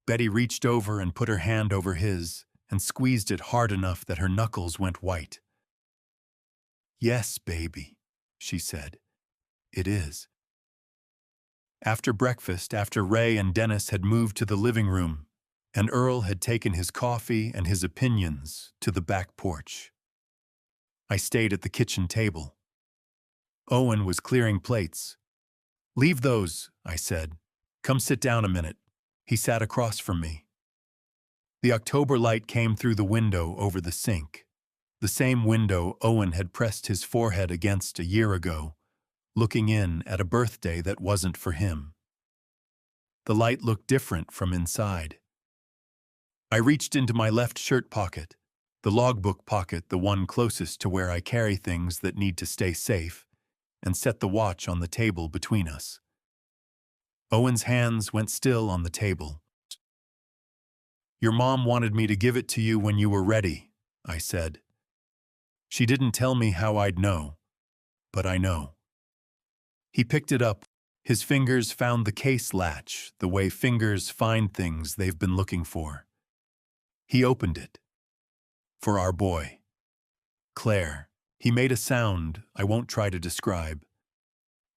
Betty reached over and put her hand over his and squeezed it hard enough that her knuckles went white. "Yes, baby," she said. "It is." After breakfast, after Ray and Dennis had moved to the living room, and Earl had taken his coffee and his opinions to the back porch, I stayed at the kitchen table. Owen was clearing plates. "Leave those," I said. "Come sit down a minute." He sat across from me. The October light came through the window over the sink, the same window Owen had pressed his forehead against a year ago, looking in at a birthday that wasn't for him. The light looked different from inside. I reached into my left shirt pocket, the logbook pocket, the one closest to where I carry things that need to stay safe, and set the watch on the table between us. Owen's hands went still on the table. "Your mom wanted me to give it to you when you were ready," I said. "She didn't tell me how I'd know, but I know." He picked it up. His fingers found the case latch, the way fingers find things they've been looking for. He opened it. "For our boy, Claire." He made a sound I won't try to describe.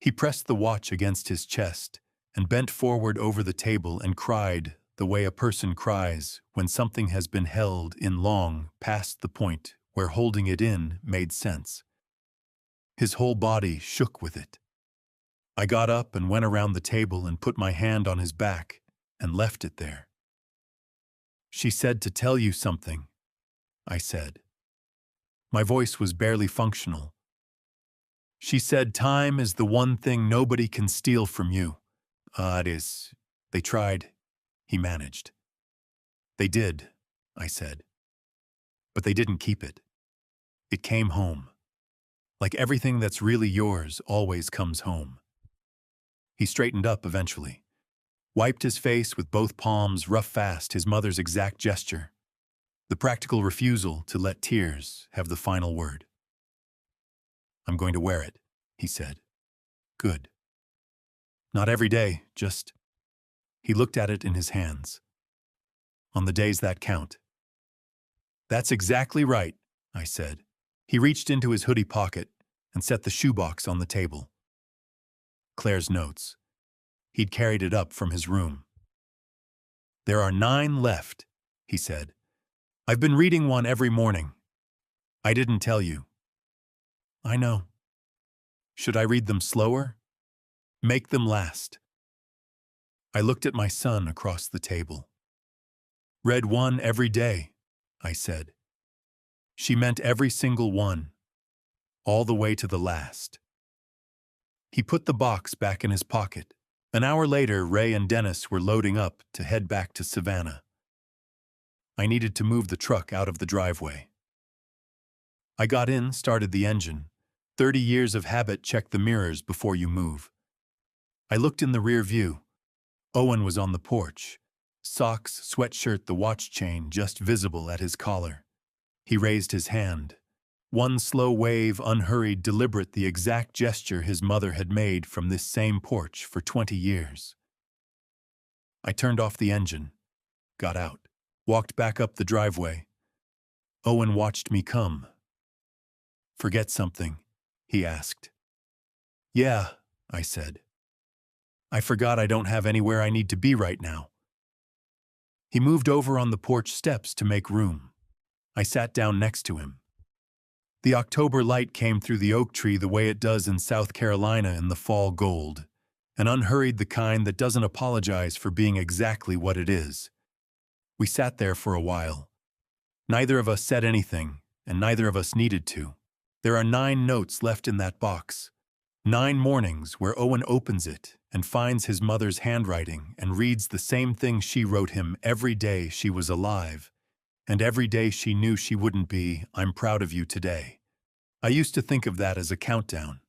He pressed the watch against his chest and bent forward over the table and cried the way a person cries when something has been held in long past the point where holding it in made sense. His whole body shook with it. I got up and went around the table and put my hand on his back and left it there. "She said to tell you something," I said. My voice was barely functional. "She said time is the one thing nobody can steal from you." It is. They tried," he managed. "They did," I said. "But they didn't keep it. It came home. Like everything that's really yours always comes home." He straightened up eventually, wiped his face with both palms rough fast, his mother's exact gesture, the practical refusal to let tears have the final word. "I'm going to wear it," he said. "Good. Not every day, just..." He looked at it in his hands. "On the days that count." "That's exactly right," I said. He reached into his hoodie pocket and set the shoebox on the table. Claire's notes. He'd carried it up from his room. "There are 9 left," he said. "I've been reading one every morning. I didn't tell you." "I know." "Should I read them slower? Make them last." I looked at my son across the table. "Read one every day," I said. She meant every single one, all the way to the last. He put the box back in his pocket. An hour later, Ray and Dennis were loading up to head back to Savannah. I needed to move the truck out of the driveway. I got in, started the engine. 30 years of habit, check the mirrors before you move. I looked in the rear view. Owen was on the porch. Socks, sweatshirt, the watch chain just visible at his collar. He raised his hand. One slow wave, unhurried, deliberate, the exact gesture his mother had made from this same porch for 20 years. I turned off the engine, got out, walked back up the driveway. Owen watched me come. "Forget something?" he asked. "Yeah," I said. "I forgot I don't have anywhere I need to be right now." He moved over on the porch steps to make room. I sat down next to him. The October light came through the oak tree the way it does in South Carolina in the fall gold, and unhurried, the kind that doesn't apologize for being exactly what it is. We sat there for a while. Neither of us said anything, and neither of us needed to. There are 9 notes left in that box. 9 mornings where Owen opens it and finds his mother's handwriting and reads the same thing she wrote him every day she was alive, and every day she knew she wouldn't be. "I'm proud of you today. I used to think of that as a countdown,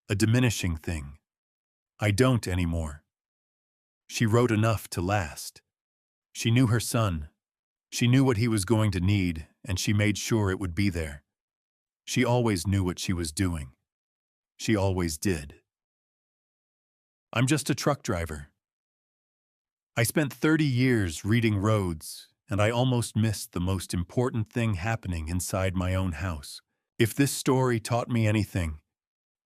a diminishing thing. I don't anymore. She wrote enough to last. She knew her son. She knew what he was going to need, and she made sure it would be there. She always knew what she was doing. She always did. I'm just a truck driver. I spent 30 years reading roads, and I almost missed the most important thing happening inside my own house. If this story taught me anything,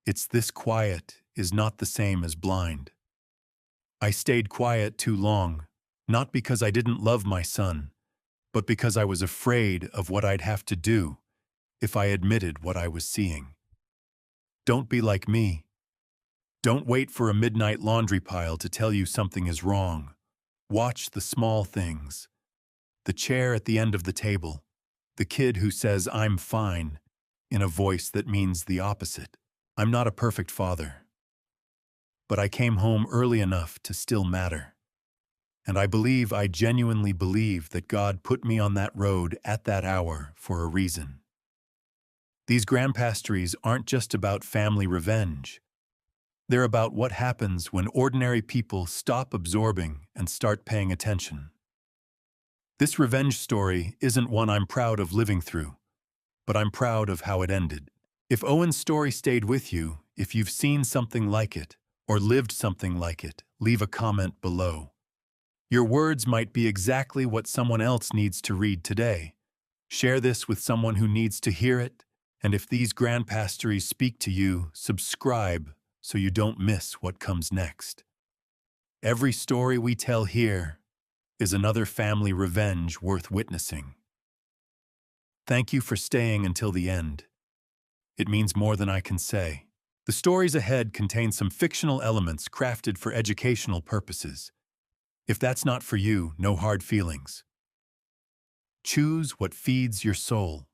it's this: quiet is not the same as blind. I stayed quiet too long, not because I didn't love my son, but because I was afraid of what I'd have to do if I admitted what I was seeing. Don't be like me. Don't wait for a midnight laundry pile to tell you something is wrong. Watch the small things. The chair at the end of the table. The kid who says, "I'm fine," in a voice that means the opposite. I'm not a perfect father, but I came home early enough to still matter. And I genuinely believe that God put me on that road at that hour for a reason. These grandpastories aren't just about family revenge. They're about what happens when ordinary people stop absorbing and start paying attention. This revenge story isn't one I'm proud of living through, but I'm proud of how it ended. If Owen's story stayed with you, if you've seen something like it, or lived something like it, leave a comment below. Your words might be exactly what someone else needs to read today. Share this with someone who needs to hear it, and if these grandpastories speak to you, subscribe so you don't miss what comes next. Every story we tell here is another family revenge worth witnessing. Thank you for staying until the end. It means more than I can say. The stories ahead contain some fictional elements crafted for educational purposes. If that's not for you, no hard feelings. Choose what feeds your soul.